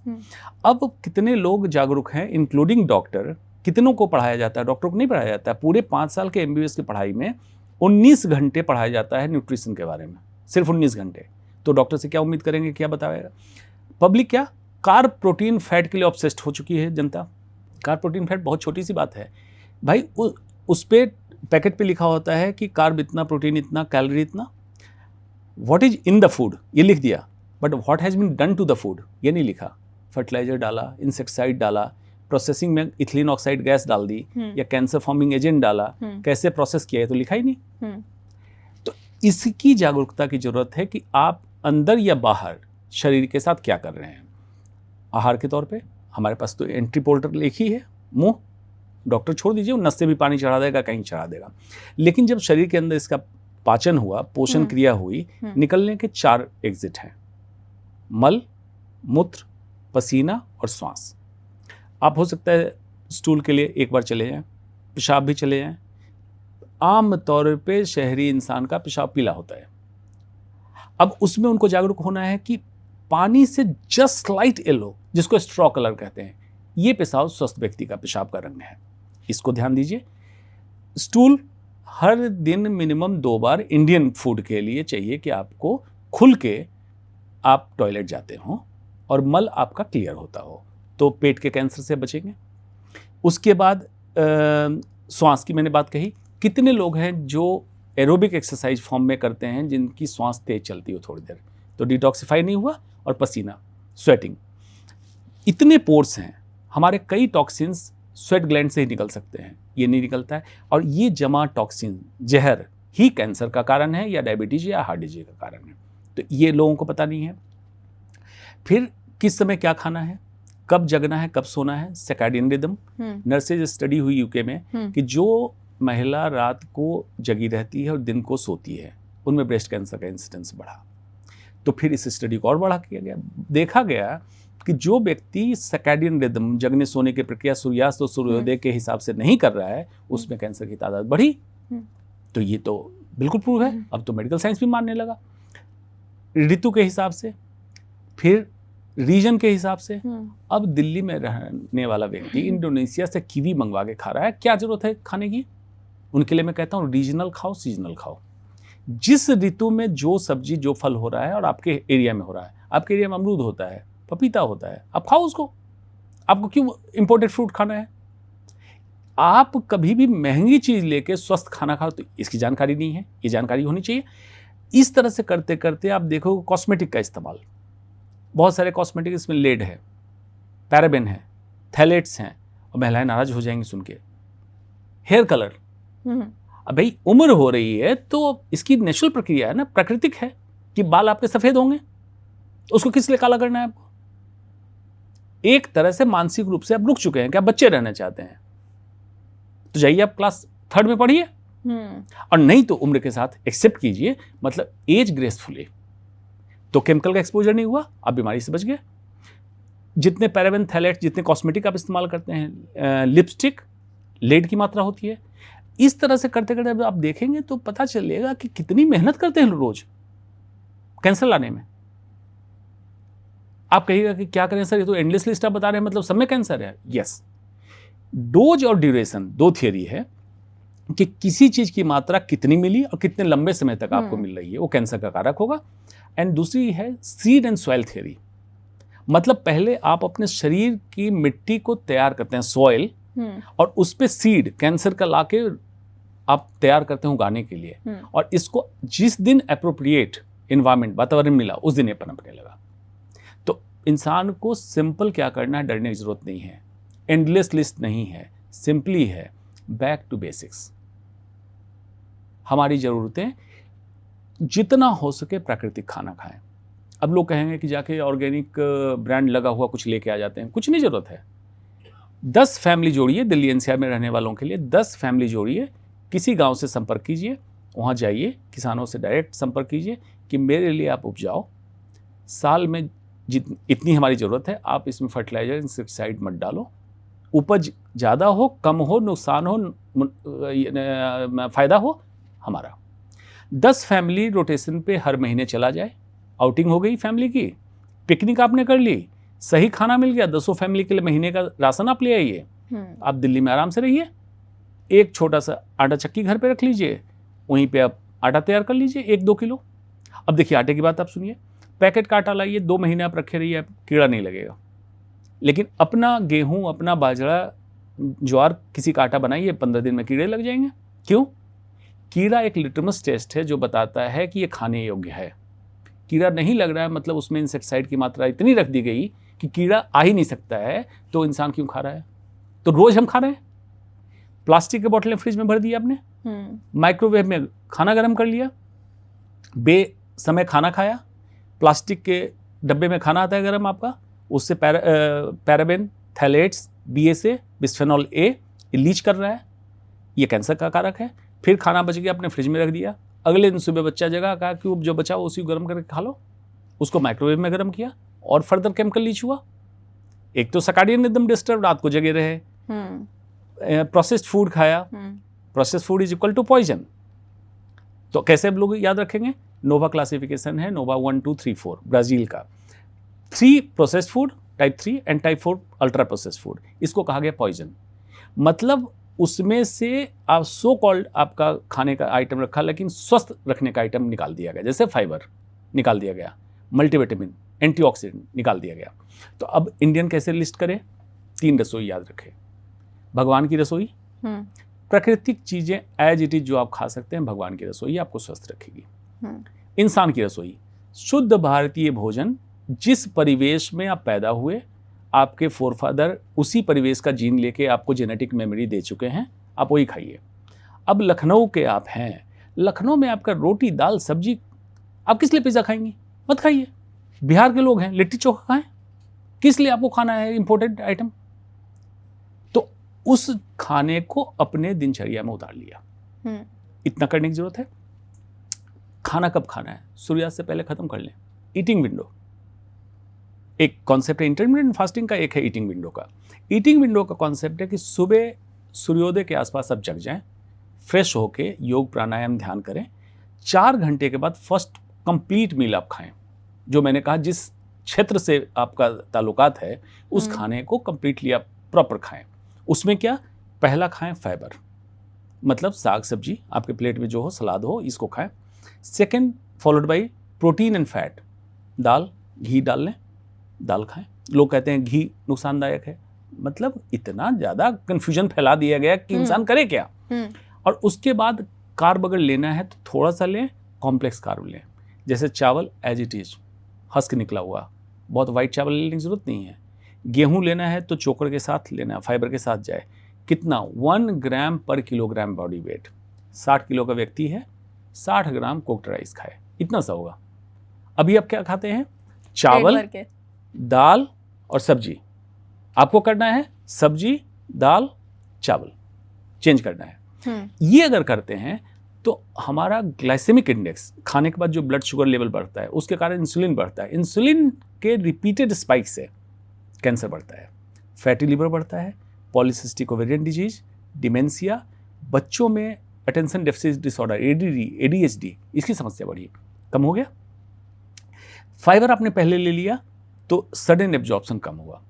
अब कितने लोग जागरूक हैं, इंक्लूडिंग डॉक्टर। कितनों को पढ़ाया जाता है? डॉक्टर को नहीं पढ़ाया जाता है। पूरे 5 साल के MBBS की पढ़ाई में 19 घंटे पढ़ाया जाता है न्यूट्रिशन के बारे में, सिर्फ 19 घंटे। तो डॉक्टर से क्या उम्मीद करेंगे, क्या बताएगा? पब्लिक क्या कार्ब प्रोटीन फैट के लिए ऑब्सेस्ड हो चुकी है जनता। कार्ब प्रोटीन फैट बहुत छोटी सी बात है भाई, उस पे पैकेट पे लिखा होता है कि कार्ब इतना, प्रोटीन इतना, कैलोरी इतना। What is in the food ये लिख दिया, but what has been done to the food ये नहीं लिखा। फर्टिलाइजर डाला, इंसेक्टिसाइड डाला, प्रोसेसिंग में इथिलीन ऑक्साइड गैस डाल दी या कैंसर फॉर्मिंग एजेंट डाला, कैसे प्रोसेस किया है तो लिखा ही नहीं। तो इसकी जागरूकता की जरूरत है कि आप अंदर या बाहर शरीर के साथ क्या कर रहे हैं। आहार के तौर पे हमारे पास तो एंट्री पोर्टल एक ही है, मुंह। डॉक्टर छोड़ दीजिए, वो नस से भी पानी चढ़ा देगा, कहीं चढ़ा देगा। लेकिन जब शरीर के अंदर इसका पाचन हुआ, पोषण क्रिया हुई, निकलने के 4 एग्जिट हैं, मल, मूत्र, पसीना और श्वास। आप हो सकता है स्टूल के लिए एक बार चले जाएं, पेशाब भी चले जाएं। आम तौर पे शहरी इंसान का पेशाब पीला होता है। अब उसमें उनको जागरूक होना है कि पानी से जस्ट स्लाइट येलो, जिसको स्ट्रॉ कलर कहते हैं, ये पेशाब स्वस्थ व्यक्ति का पेशाब का रंग है। इसको ध्यान दीजिए। स्टूल हर दिन मिनिमम 2 बार इंडियन फूड के लिए चाहिए कि आपको खुल के आप टॉयलेट जाते हो और मल आपका क्लियर होता हो, तो पेट के कैंसर से बचेंगे। उसके बाद श्वास की मैंने बात कही। कितने लोग हैं जो एरोबिक एक्सरसाइज फॉर्म में करते हैं जिनकी श्वास तेज चलती हो थोड़ी देर, तो डिटॉक्सिफाई नहीं हुआ। और पसीना, स्वेटिंग, इतने पोर्स हैं हमारे, कई टॉक्सिन्स स्वेट ग्लैंड से ही निकल सकते हैं, ये नहीं निकलता है। और ये जमा टॉक्सिन, जहर ही कैंसर का कारण है या डायबिटीज या हार्ट डिजीज का कारण है। तो ये लोगों को पता नहीं है। फिर किस समय क्या खाना है, कब जगना है, कब सोना है, सर्कैडियन रिदम। नर्सेज स्टडी हुई यूके में कि जो महिला रात को जगी रहती है और दिन को सोती है, उनमें ब्रेस्ट कैंसर का इंसिडेंस बढ़ा। तो फिर इस स्टडी को और बढ़ा किया गया, देखा गया कि जो व्यक्ति सर्कैडियन रिदम, जगने सोने की प्रक्रिया सूर्यास्त और सूर्योदय के हिसाब से नहीं कर रहा है, उसमें कैंसर की तादाद बढ़ी। तो ये तो बिल्कुल प्रूव है, अब तो मेडिकल साइंस भी मानने लगा। ऋतु के हिसाब से, फिर रीजन के हिसाब से। अब दिल्ली में रहने वाला व्यक्ति इंडोनेशिया से कीवी मंगवा के खा रहा है, क्या जरूरत है खाने की? उनके लिए मैं कहता हूँ रीजनल खाओ, सीजनल खाओ। जिस ऋतु में जो सब्जी जो फल हो रहा है और आपके एरिया में हो रहा है, आपके एरिया में अमरूद होता है, पपीता होता है, आप खाओ उसको। आपको क्यों इंपोर्टेड फ्रूट खाना है? आप कभी भी महंगी चीज लेके स्वस्थ खाना खाओ तो इसकी जानकारी नहीं है, ये जानकारी होनी चाहिए। इस तरह से करते करते आप देखो कॉस्मेटिक का इस्तेमाल, बहुत सारे कॉस्मेटिक इसमें लेड है, पैराबेन है, थैलेट्स हैं, और महिलाएं नाराज हो जाएंगी सुन के। हेयर कलर, अब भाई उम्र हो रही है तो इसकी नेचुरल प्रक्रिया है ना, प्राकृतिक है कि बाल आपके सफेद होंगे, उसको किस लिए काला करना है आपको? एक तरह से मानसिक रूप से आप रुक चुके हैं कि आप बच्चे रहना चाहते हैं, तो जाइए आप क्लास 3rd में पढ़िए, और नहीं तो उम्र के साथ एक्सेप्ट कीजिए, मतलब एज ग्रेसफुली। तो केमिकल का एक्सपोजर नहीं हुआ, आप बीमारी से बच गए। जितने पैराबेन, थैलेट, जितने कॉस्मेटिक आप इस्तेमाल करते हैं, लिपस्टिक, लेड की मात्रा होती है। इस तरह से करते करते आप देखेंगे तो पता चलेगा कि कितनी मेहनत करते हैं रोज कैंसर लाने में। आप कहिएगा कि क्या करें सर, ये तो एंडलेस लिस्ट आप बता रहे हैं, मतलब सब में कैंसर है। यस, डोज और ड्यूरेशन दो थियरी है कि किसी चीज की मात्रा कितनी मिली और कितने लंबे समय तक आपको मिल रही है, वो कैंसर का कारक होगा। एंड दूसरी है सीड एंड सॉइल थियरी, मतलब पहले आप अपने शरीर की मिट्टी को तैयार करते हैं, सॉइल, और उस पे सीड कैंसर का लाके आप तैयार करते हैं उगाने के लिए, और इसको जिस दिन एप्रोप्रिएट एनवायरमेंट, वातावरण मिला, उस दिन ये पनपने लगा। तो इंसान को सिंपल क्या करना है, डरने की जरूरत नहीं है, एंडलेस लिस्ट नहीं है, सिंपली है बैक टू बेसिक्स। हमारी ज़रूरतें जितना हो सके प्राकृतिक खाना खाएं। अब लोग कहेंगे कि जाके ऑर्गेनिक ब्रांड लगा हुआ कुछ लेके आ जाते हैं, कुछ नहीं ज़रूरत है। 10 फैमिली जोड़िए, दिल्ली एनसीआर में रहने वालों के लिए 10 फैमिली जोड़िए, किसी गांव से संपर्क कीजिए, वहाँ जाइए, किसानों से डायरेक्ट संपर्क कीजिए कि मेरे लिए आप उपजाओ, साल में इतनी हमारी ज़रूरत है, आप इसमें फर्टिलाइजर, इंसेक्टिसाइड मत डालो, उपज ज़्यादा हो, कम हो, नुकसान हो, फ़ायदा हो हमारा। 10 फैमिली रोटेशन पे हर महीने चला जाए, आउटिंग हो गई फैमिली की, पिकनिक आपने कर ली, सही खाना मिल गया, 200 फैमिली के लिए महीने का राशन आप ले आइए, आप दिल्ली में आराम से रहिए। एक छोटा सा आटा चक्की घर पे रख लीजिए, वहीं पे आप आटा तैयार कर लीजिए 1-2 किलो। अब देखिए आटे की बात आप सुनिए, पैकेट का आटा लाइए, 2 महीने आप रखे रहिए, कीड़ा नहीं लगेगा। लेकिन अपना गेहूं, अपना बाजरा, ज्वार, किसी का आटा बनाइए, 15 दिन में कीड़े लग जाएंगे। क्यों? कीड़ा एक लिटमस टेस्ट है जो बताता है कि ये खाने योग्य है। कीड़ा नहीं लग रहा है, मतलब उसमें इंसेक्टिसाइड की मात्रा इतनी रख दी गई कि कीड़ा आ ही नहीं सकता है, तो इंसान क्यों खा रहा है? तो रोज हम खा रहे हैं। प्लास्टिक के बोतलें फ्रिज में भर दी आपने, माइक्रोवेव में खाना गर्म कर लिया, बेसमय खाना खाया, प्लास्टिक के डब्बे में खाना आता है गर्म आपका, उससे paraben, phthalates, BSA, bisphenol A leach कर रहा है, ये कैंसर का कारक है। फिर खाना बच गया, आपने फ्रिज में रख दिया, अगले दिन सुबह बच्चा जगह, कहा कि जो बचा हो उसी को गर्म करके खा लो, उसको माइक्रोवेव में गर्म किया और फर्दर केमिकल लीच हुआ। एक तो सर्कैडियन रिदम डिस्टर्ब, रात को जगे रहे, प्रोसेस्ड फूड खाया, processed food is equal to poison. तो कैसे अब लोग याद रखेंगे? नोवा क्लासिफिकेशन है, नोवा 1, 2, 3, 4 ब्राजील का। 3 processed food, type 3 and type 4 ultra processed food, इसको कहा गया पॉइजन। मतलब उसमें से आप सो कॉल्ड आपका खाने का आइटम रखा, लेकिन स्वस्थ रखने का आइटम निकाल दिया गया, जैसे फाइबर निकाल दिया गया, मल्टीविटामिन, एंटीऑक्सीडेंट निकाल दिया गया। तो अब इंडियन कैसे लिस्ट करें? 3 रसोई याद रखें। भगवान की रसोई, प्राकृतिक चीजें एज इट इज जो आप खा सकते हैं, भगवान की रसोई आपको स्वस्थ रखेगी। इंसान की रसोई, शुद्ध भारतीय भोजन, जिस परिवेश में आप पैदा हुए, आपके फोरफादर उसी परिवेश का जीन लेके आपको जेनेटिक मेमोरी दे चुके हैं, आप वही खाइए। अब लखनऊ के आप हैं, लखनऊ में आपका रोटी दाल सब्जी, आप किस लिए पिज़्ज़ा खाएंगी? मत खाइए। बिहार के लोग हैं, लिट्टी चोखा खाएं, किस लिए आपको खाना है इंपोर्टेड आइटम? तो उस खाने को अपने दिनचर्या में उतार लिया। इतना करने की जरूरत है। खाना कब खाना है? सूर्यास्त से पहले खत्म कर लें। ईटिंग विंडो एक कॉन्सेप्ट है इंटरमिटेंट फास्टिंग का, एक है ईटिंग विंडो का। ईटिंग विंडो का कॉन्सेप्ट है कि सुबह सूर्योदय के आसपास आप जग जाएं, फ्रेश होके योग प्राणायाम ध्यान करें, 4 घंटे के बाद फर्स्ट कंप्लीट मील आप खाएं। जो मैंने कहा जिस क्षेत्र से आपका ताल्लुकात है उस खाने को कंप्लीटली आप प्रॉपर खाएं। उसमें क्या, पहला खाएं फाइबर, मतलब साग सब्जी आपके प्लेट में जो हो, सलाद हो, इसको खाएं। Second followed by protein and fat, दाल घी डाल लें, दाल खाएं। लोग कहते हैं घी नुकसानदायक है, मतलब इतना ज़्यादा कन्फ्यूजन फैला दिया गया कि इंसान करे क्या। और उसके बाद कार्ब अगर लेना है तो थोड़ा सा लें, कॉम्प्लेक्स कार्ब लें, जैसे चावल एज इट इज हस्क निकला हुआ, बहुत वाइट चावल लेने की जरूरत नहीं है। गेहूं लेना है तो चोकर के साथ लेना, फाइबर के साथ जाए। कितना, 1 ग्राम पर किलोग्राम बॉडी वेट। 60 किलो का व्यक्ति है, 60 ग्राम कुक्ड राइस खाए, इतना सा होगा। अभी आप क्या खाते हैं? चावल, दाल और सब्जी। आपको करना है सब्जी दाल चावल, चेंज करना है। ये अगर करते हैं तो हमारा ग्लाइसेमिक इंडेक्स, खाने के बाद जो ब्लड शुगर लेवल बढ़ता है उसके कारण इंसुलिन बढ़ता है, इंसुलिन के रिपीटेड स्पाइक से कैंसर बढ़ता है, फैटी लिवर बढ़ता है, पॉलीसिस्टिक ओवेरियन डिजीज, डिमेंशिया, बच्चों में अटेंशन डेफिसिट डिसऑर्डर ADHD, इसकी समस्या बढ़ी, कम हो गया। फाइबर आपने पहले ले लिया तो सडन एब्जॉर्प्शन कम हुआ।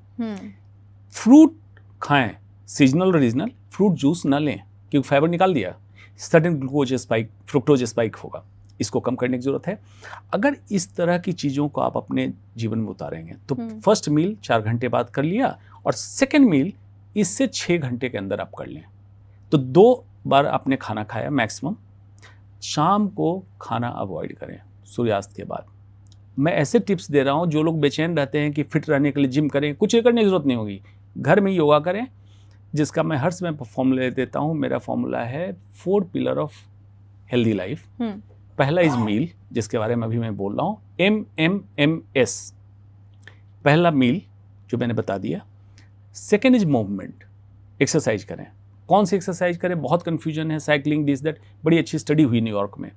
फ्रूट खाएं, सीजनल और रीजनल, फ्रूट जूस ना लें क्योंकि फाइबर निकाल दिया, sudden glucose spike, fructose spike होगा, इसको कम करने की जरूरत है। अगर इस तरह की चीज़ों को आप अपने जीवन में उतारेंगे तो फर्स्ट मील 4 घंटे बाद कर लिया और सेकेंड मील इससे 6 घंटे के अंदर आप कर लें तो 2 बार आपने खाना खाया मैक्सिमम। शाम को खाना अवॉइड करें सूर्यास्त के बाद। मैं ऐसे टिप्स दे रहा हूँ, जो लोग बेचैन रहते हैं कि फिट रहने के लिए जिम करें, कुछ करने की जरूरत नहीं होगी, घर में योगा करें, जिसका मैं हर समय फॉर्मूला देता हूँ। मेरा फॉर्मूला है 4 पिलर ऑफ हेल्दी लाइफ। पहला इज मील, जिसके बारे में अभी मैं बोल रहा हूँ, MMMS, पहला मील जो मैंने बता दिया। सेकेंड इज मूवमेंट, एक्सरसाइज करें। कौन सी एक्सरसाइज करें, बहुत कन्फ्यूजन है, साइकिलिंग दिस दैट, बड़ी अच्छी स्टडी हुई न्यूयॉर्क में,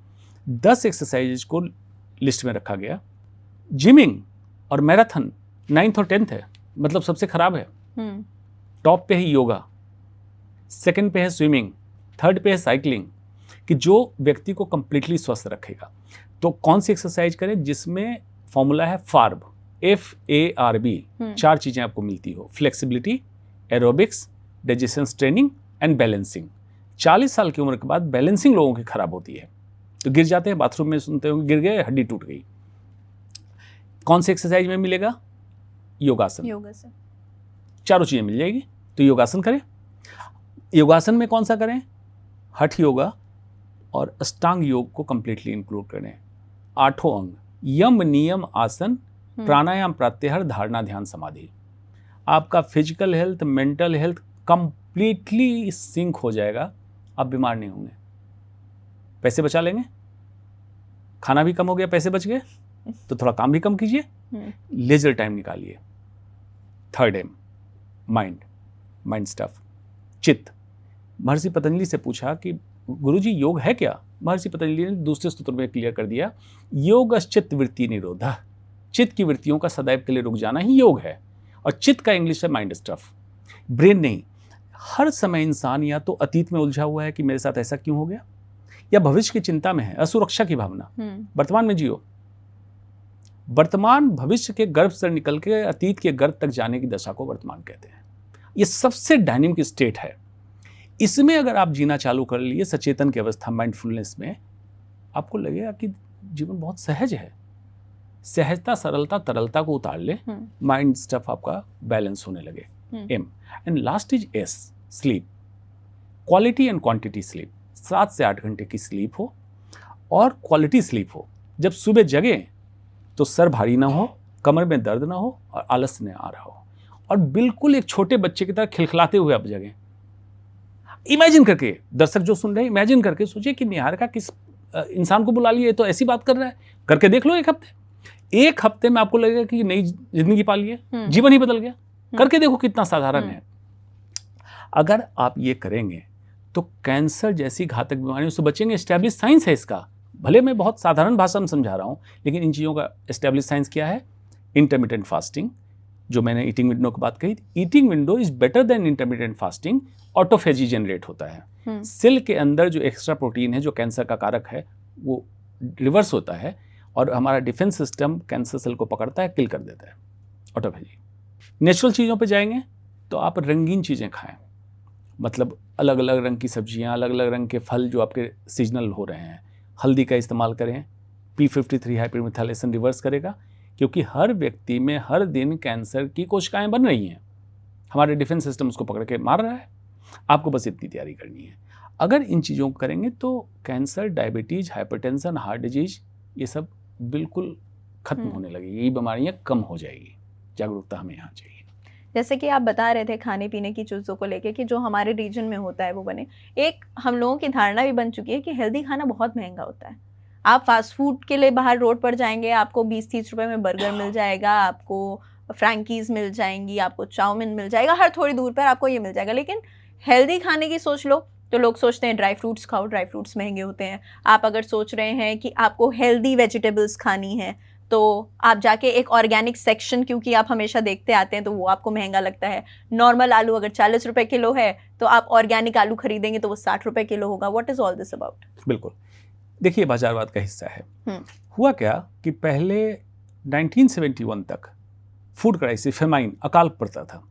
10 एक्सरसाइज को लिस्ट में रखा गया। जिमिंग और मैराथन 9th और 10th है, मतलब सबसे खराब है। टॉप पे है योगा, सेकंड पे है स्विमिंग, थर्ड पे है साइकिलिंग, कि जो व्यक्ति को कंप्लीटली स्वस्थ रखेगा। तो कौन सी एक्सरसाइज करें जिसमें फॉर्मूला है FARB, FARB, 4 चीजें आपको मिलती हो, flexibility, aerobics, digestion training and balancing. 40 साल की उम्र के बाद बैलेंसिंग लोगों की खराब होती है, तो गिर जाते हैं, बाथरूम में सुनते होंगे गिर गए, हड्डी टूट गई। कौन सी एक्सरसाइज में मिलेगा? योगासन। चारों चीजें मिल जाएगी, तो योगासन करें। योगासन में कौन सा करें? हठ योगा और अष्टांग योग को कंप्लीटली इंक्लूड करें। 8 अंग, यम नियम आसन, प्राणायाम प्रत्याहार धारणा ध्यान समाधि। आपका physical health, mental health completely sync हो जाएगा, आप बीमार नहीं होंगे, पैसे बचा लेंगे, खाना भी कम हो गया, पैसे बच गए, तो थोड़ा काम भी कम कीजिए, लेजर टाइम निकालिए। थर्ड एम, माइंड स्टफ, चित्त। महर्षि पतंजलि से पूछा कि गुरुजी योग है क्या? महर्षि पतंजलि ने दूसरे सूत्र में क्लियर कर दिया, योगश्चित्त वृत्ति निरोधः, चित्त की वृत्तियों का सदैव के लिए रुक जाना ही योग है। और चित्त का इंग्लिश है माइंड स्टफ, ब्रेन नहीं। हर समय इंसान या तो अतीत में उलझा हुआ है कि मेरे साथ ऐसा क्यों हो गया, या भविष्य की चिंता में है, असुरक्षा की भावना। वर्तमान में जियो। वर्तमान भविष्य के गर्भ से निकल के अतीत के गर्भ तक जाने की दशा को वर्तमान कहते हैं। ये सबसे डायनेमिक स्टेट है। इसमें अगर आप जीना चालू कर लिए सचेतन की अवस्था, माइंडफुलनेस में, आपको लगेगा कि जीवन बहुत सहज है। सहजता, सरलता, तरलता को उतार ले, माइंड स्टफ आपका बैलेंस होने लगे। M and last is S, sleep. Quality and quantity sleep. 7 से 8 घंटे की स्लीप हो और क्वालिटी स्लीप हो। जब सुबह जगे तो सर भारी ना हो, कमर में दर्द ना हो और आलस न आ रहा हो, और बिल्कुल एक छोटे बच्चे की तरह खिलखिलाते हुए आप जगें। इमेजिन करके, दर्शक जो सुन रहे हैं, इमेजिन करके सोचिए कि निहारिका किस इंसान को बुला लिए तो ऐसी बात कर रहा है, करके देख लो एक हफ्ते में आपको लगेगा कि नई जिंदगी पा ली है, जीवन ही बदल गया। करके देखो कितना साधारण है। अगर आप ये करेंगे तो कैंसर जैसी घातक बीमारियों से बचेंगे। एस्टैब्लिश साइंस है इसका, भले मैं बहुत साधारण भाषा में समझा रहा हूँ, लेकिन इन चीज़ों का एस्टैब्लिश साइंस क्या है? इंटरमिटेंट फास्टिंग, जो मैंने ईटिंग विंडो की बात कही, eating window is better than intermittent fasting. Autophagy generate होता है, सेल के अंदर जो एक्स्ट्रा प्रोटीन है जो कैंसर का कारक है वो रिवर्स होता है और हमारा डिफेंस सिस्टम कैंसर सेल को पकड़ता है, किल कर देता है। ऑटोफेजी। नेचुरल चीज़ों पे जाएंगे तो आप रंगीन चीज़ें खाएं, मतलब अलग अलग रंग की सब्जियां, अलग अलग रंग के फल जो आपके सीजनल हो रहे हैं। हल्दी का इस्तेमाल करें, P53 हाइपरमिथाइलेशन रिवर्स करेगा, क्योंकि हर व्यक्ति में हर दिन कैंसर की कोशिकाएं बन रही हैं, हमारे डिफेंस सिस्टम उसको पकड़ के मार रहा है। आपको बस इतनी तैयारी करनी है। अगर इन चीज़ों को करेंगे तो cancer, diabetes, hypertension, heart disease ये सब बिल्कुल खत्म होने लगेगी, ये बीमारियाँ कम हो जाएगी। जागरूकता हमें यहाँ चाहिए। जैसे कि आप बता रहे थे खाने पीने की चीज़ों को लेके कि जो हमारे रीजन में होता है वो बने। एक हम लोगों की धारणा भी बन चुकी है कि हेल्दी खाना बहुत महंगा होता है। आप फास्ट फूड के लिए बाहर रोड पर जाएंगे, आपको 20-30 रुपए में बर्गर मिल जाएगा, आपको फ्रैंकीज़ मिल जाएंगी, आपको चाउमीन मिल जाएगा, हर थोड़ी दूर पर आपको ये मिल जाएगा। लेकिन हेल्दी खाने की सोच लो तो लोग सोचते हैं ड्राई फ्रूट्स खाओ, ड्राई फ्रूट्स महंगे होते हैं। आप अगर सोच रहे हैं कि आपको हेल्दी वेजिटेबल्स खानी है तो आप जाके एक ऑर्गेनिक सेक्शन, क्योंकि आप हमेशा देखते आते हैं, तो वो आपको महंगा लगता है। नॉर्मल आलू अगर 40 रुपए किलो है तो आप ऑर्गेनिक आलू खरीदेंगे तो वो 60 रुपए किलो होगा। What is all this about? बिल्कुल, देखिए बाजारवाद का हिस्सा है। हुआ क्या कि पहले 1971 तक फूड क्राइसिस, फेमाइन, अकाल पड़ता था,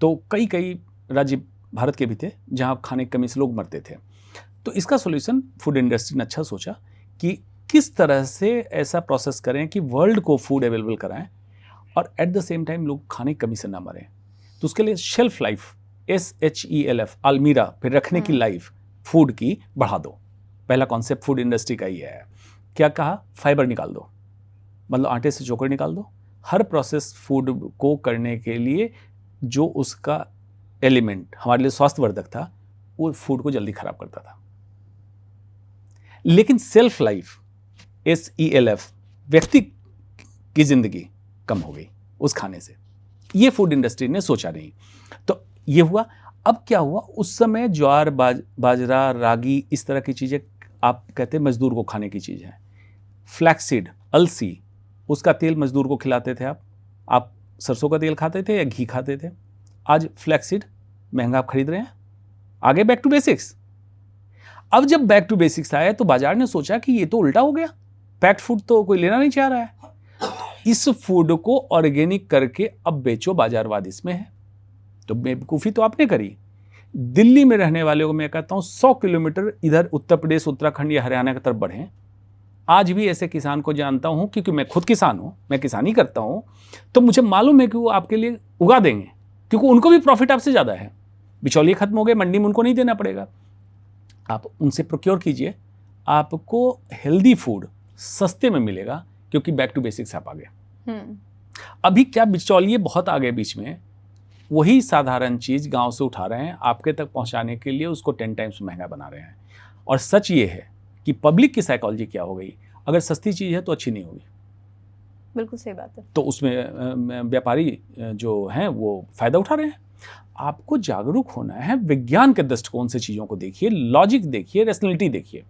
तो कई राज्य भारत के भी थे जहाँ खाने की कमी से लोग मरते थे। तो इसका सोल्यूशन फूड इंडस्ट्री ने अच्छा सोचा कि किस तरह से ऐसा प्रोसेस करें कि वर्ल्ड को फूड अवेलेबल कराएं और एट द सेम टाइम लोग खाने की कमी से ना मरें। तो उसके लिए शेल्फ लाइफ, SHELF, अलमीरा पे रखने की लाइफ फूड की बढ़ा दो। पहला कॉन्सेप्ट फूड इंडस्ट्री का ही है। क्या कहा? फाइबर निकाल दो, मतलब आटे से चोकर निकाल दो। हर प्रोसेस फूड को करने के लिए जो उसका एलिमेंट हमारे लिए स्वास्थ्यवर्धक था वो फूड को जल्दी खराब करता था। लेकिन सेल्फ लाइफ, SELF, व्यक्ति की जिंदगी कम हो गई उस खाने से। ये फूड इंडस्ट्री ने सोचा नहीं, तो ये हुआ। अब क्या हुआ, उस समय ज्वार, बाजरा, रागी, इस तरह की चीजें आप कहते हैं मजदूर को खाने की चीज है। फ्लैक्सीड, अलसी, उसका तेल मजदूर को खिलाते थे आप सरसों का तेल खाते थे या घी खाते थे। आज फ्लैक्सीड महंगा आप खरीद रहे हैं। आगे बैक टू बेसिक्स। अब जब बैक टू बेसिक्स आया तो बाजार ने सोचा कि ये तो उल्टा हो गया, पैक्ड फूड तो कोई लेना नहीं चाह रहा है, इस फूड को ऑर्गेनिक करके अब बेचो, बाजारवाद इसमें है। तो बेवकूफ़ी तो आपने करी। दिल्ली में रहने वाले को मैं कहता हूँ 100 किलोमीटर इधर उत्तर प्रदेश, उत्तराखंड या हरियाणा की तरफ बढ़ें। आज भी ऐसे किसान को जानता हूँ, क्योंकि मैं खुद किसान हूँ, मैं किसानी करता हूँ, तो मुझे मालूम है कि वो आपके लिए उगा देंगे, क्योंकि उनको भी प्रॉफिट आपसे ज़्यादा है। बिचौलिए खत्म हो गए, मंडी में उनको नहीं देना पड़ेगा। आप उनसे प्रोक्योर कीजिए, आपको हेल्दी फूड सस्ते में मिलेगा, क्योंकि बैक टू बेसिक्स आप आ गए। अभी क्या बिचौलिए बहुत आ गए बीच में, वही साधारण चीज़ गांव से उठा रहे हैं, आपके तक पहुंचाने के लिए उसको 10 टाइम्स महंगा बना रहे हैं। और सच ये है कि पब्लिक की साइकोलॉजी क्या हो गई, अगर सस्ती चीज़ है तो अच्छी नहीं होगी। बिल्कुल सही बात है। तो उसमें व्यापारी जो हैं वो फ़ायदा उठा रहे हैं। आपको जागरूक होना है, विज्ञान के दृष्टिकोण से चीज़ों को देखिए, लॉजिक देखिए, रैशनैलिटी देखिए,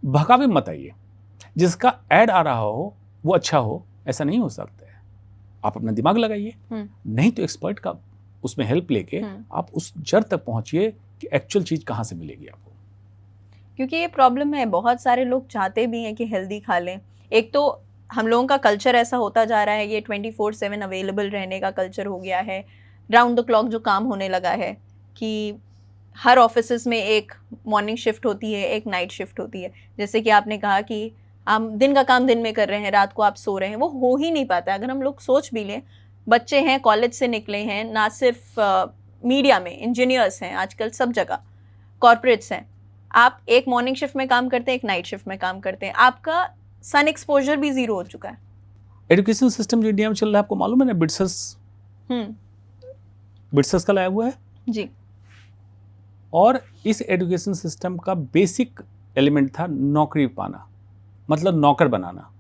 भगावे मत आइए। जिसका ऐड आ रहा हो वो अच्छा हो, ऐसा नहीं हो सकता है। आप अपना दिमाग लगाइए, नहीं तो एक्सपर्ट का उसमें हेल्प लेके आप उस जड़ तक पहुंचिए कि एक्चुअल चीज़ कहाँ से मिलेगी आपको। क्योंकि ये प्रॉब्लम है, बहुत सारे लोग चाहते भी हैं कि हेल्दी खा लें। एक तो हम लोगों का कल्चर ऐसा होता जा रहा है, ये 24/7 अवेलेबल रहने का कल्चर हो गया है। राउंड द क्लॉक जो काम होने लगा है कि हर ऑफिस में एक मॉर्निंग शिफ्ट होती है, एक नाइट शिफ्ट होती है। जैसे कि आपने कहा कि हम दिन का काम दिन में कर रहे हैं, रात को आप सो रहे हैं, वो हो ही नहीं पाता। अगर हम लोग सोच भी लें, बच्चे हैं, कॉलेज से निकले हैं, ना सिर्फ मीडिया में इंजीनियर्स हैं आजकल, सब जगह कॉर्पोरेट्स हैं। आप एक मॉर्निंग शिफ्ट में काम करते हैं, एक नाइट शिफ्ट में काम करते हैं, आपका सन एक्सपोजर भी जीरो हो चुका है। एजुकेशन सिस्टम जो इंडिया में चल रहा है, आपको मालूम है ना, बिट्सस का लाया हुआ है जी। और इस एजुकेशन सिस्टम का बेसिक एलिमेंट था नौकरी पाना, मतलब नौकर बनाना।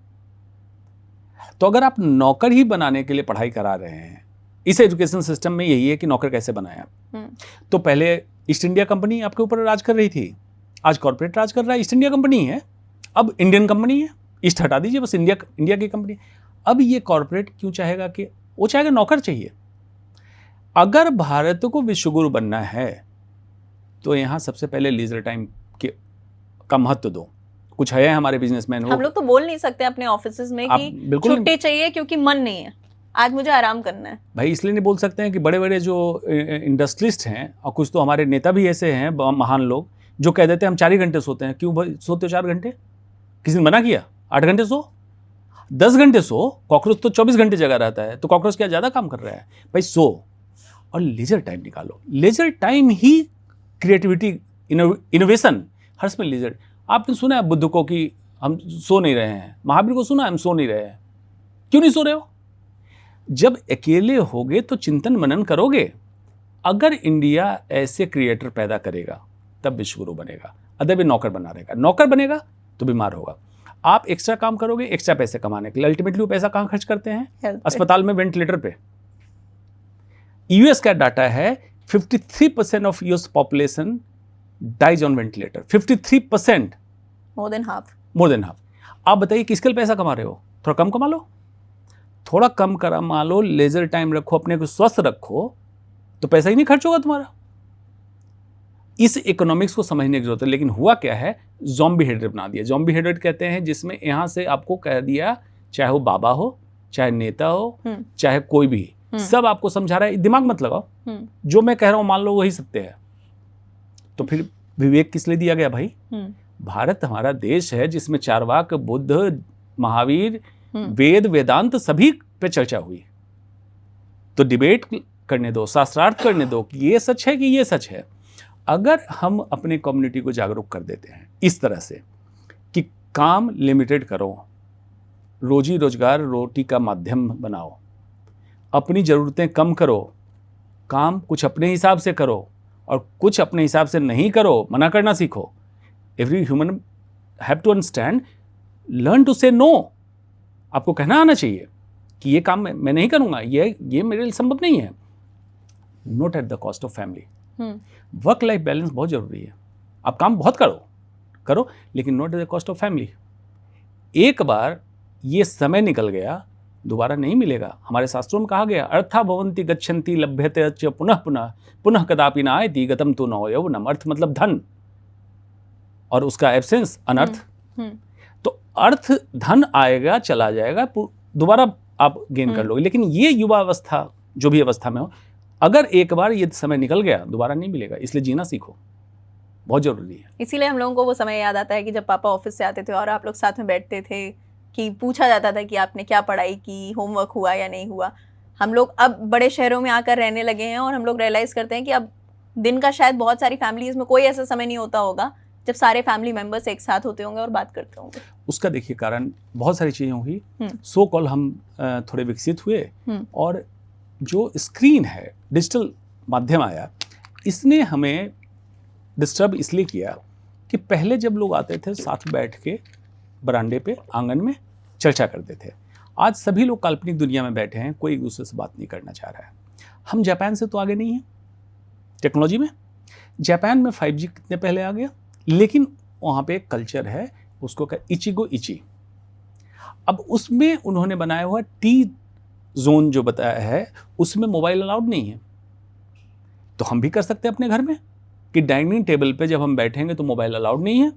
तो अगर आप नौकर ही बनाने के लिए पढ़ाई करा रहे हैं, इस एजुकेशन सिस्टम में यही है कि नौकर कैसे बनाए आप। तो पहले ईस्ट इंडिया कंपनी आपके ऊपर राज कर रही थी, आज कॉर्पोरेट राज कर रहा है। ईस्ट इंडिया कंपनी है, अब इंडियन कंपनी है, ईस्ट हटा दीजिए, बस इंडिया की कंपनी। अब ये कॉर्पोरेट क्यों चाहेगा कि वो चाहेगा नौकर चाहिए। अगर भारत को विश्वगुरु बनना है तो यहाँ सबसे पहले लीजर टाइम का महत्व दो। कुछ है हमारे बिजनेसमैन, हम लोग तो बोल नहीं सकते अपने ऑफिसेज में कि छुट्टी चाहिए क्योंकि मन नहीं है, आज मुझे आराम करना है भाई। इसलिए नहीं बोल सकते हैं कि बड़े बड़े जो इंडस्ट्रिस्ट हैं, और कुछ तो हमारे नेता भी ऐसे हैं महान लोग, जो कह देते हैं हम 4 ही घंटे सोते हैं। क्यों भाई सोते हो 4 घंटे? किसी ने मना किया? 8 घंटे सो, 10 घंटे सो। कॉकरोच तो 24 घंटे जगह रहता है, तो कॉकरोच क्या ज़्यादा काम कर रहा है? भाई सो और लेजर टाइम निकालो। लेजर टाइम ही क्रिएटिविटी, इनोवेशन, हर समय लेजर। आपने सुना है बुद्ध को कि हम सो नहीं रहे हैं, महावीर को सुना है हम सो नहीं रहे हैं। क्यों नहीं सो रहे हो? जब अकेले होगे तो चिंतन मनन करोगे। अगर इंडिया ऐसे क्रिएटर पैदा करेगा तब विश्वगुरु बनेगा, अदर भी नौकर बना रहेगा। नौकर बनेगा तो बीमार होगा। आप एक्स्ट्रा काम करोगे एक्स्ट्रा पैसे कमाने के लिए, अल्टीमेटली वो पैसा कहाँ खर्च करते हैं? अस्पताल में, वेंटिलेटर पे। यूएस का डाटा है 53% of US population dies on ventilator. 53%, more than half. आप बताइए किसके लिए पैसा कमा रहे हो? थोड़ा कम कमा लो, थोड़ा कम कमा लो, लेजर टाइम रखो, अपने को स्वस्थ रखो, तो पैसा ही नहीं खर्च होगा तुम्हारा। इस इकोनॉमिक्स को समझने की जरूरत है। लेकिन हुआ क्या है, ज़ॉम्बी हेडेड बना दिया। ज़ॉम्बी हेडेड कहते हैं जिसमें यहाँ से आपको कह दिया, चाहे वो बाबा हो, चाहे नेता हो, चाहे कोई भी, सब आपको समझा रहा है, दिमाग मत लगाओ, जो मैं कह रहा हूं मान लो वही सत्य है। तो फिर विवेक किस लिए दिया गया भाई? भारत हमारा देश है जिसमें चारवाक, बुद्ध, महावीर, वेद, वेदांत सभी पे चर्चा हुई। तो डिबेट करने दो, शास्त्रार्थ करने दो कि ये सच है कि ये सच है। अगर हम अपने कम्युनिटी को जागरूक कर देते हैं इस तरह से कि काम लिमिटेड करो, रोजी रोजगार रोटी का माध्यम बनाओ, अपनी ज़रूरतें कम करो, काम कुछ अपने हिसाब से करो और कुछ अपने हिसाब से नहीं करो, मना करना सीखो। Every human have to understand, learn to say no. आपको कहना आना चाहिए कि ये काम मैं नहीं करूँगा, ये मेरे लिए संभव नहीं है। Not at the cost of family. Work life balance बहुत ज़रूरी है। आप काम बहुत करो लेकिन not at the cost of family. एक बार ये समय निकल गया, दोबारा नहीं मिलेगा। हमारे शास्त्रों में कहा गया, अर्थाः भवन्ति गच्छन्ति लभ्यते च पुनः पुनः पुनः कदापि न आयति गतम तु न यौवनम। अर्थ मतलब धन, और उसका एब्सेंस अनर्थ। तो अर्थ धन आएगा चला जाएगा, दोबारा आप गेन कर लोगे। लेकिन ये युवा अवस्था, जो भी अवस्था में हो, अगर एक बार ये समय निकल गया दोबारा नहीं मिलेगा। इसलिए जीना सीखो, बहुत जरूरी है। इसीलिए हम लोगों को वो समय याद आता है कि जब पापा ऑफिस से आते थे और आप लोग साथ में बैठते थे, कि पूछा जाता था कि आपने क्या पढ़ाई की, होमवर्क हुआ या नहीं हुआ। हम लोग अब बड़े शहरों में आकर रहने लगे हैं और हम लोग रियलाइज़ करते हैं कि अब दिन का शायद बहुत सारी फैमिलीज़ में कोई ऐसा समय नहीं होता होगा जब सारे फैमिली मेम्बर्स एक साथ होते होंगे और बात करते होंगे। उसका देखिए कारण बहुत सारी चीज़ें हुई। सो कॉल हम थोड़े विकसित हुए, और जो स्क्रीन है, डिजिटल माध्यम आया, इसने हमें डिस्टर्ब इसलिए किया कि पहले जब लोग आते थे साथ बैठ के बरामदे पे, आंगन में चर्चा करते थे। आज सभी लोग काल्पनिक दुनिया में बैठे हैं, कोई एक दूसरे से बात नहीं करना चाह रहा है। हम जापान से तो आगे नहीं हैं टेक्नोलॉजी में। जापान में 5G कितने पहले आ गया, लेकिन वहाँ पे एक कल्चर है, उसको क्या, इचिगो इची। अब उसमें उन्होंने बनाया हुआ टी जोन जो बताया है, उसमें मोबाइल अलाउड नहीं है। तो हम भी कर सकते हैं अपने घर में कि डाइनिंग टेबल पे जब हम बैठेंगे तो मोबाइल अलाउड नहीं है।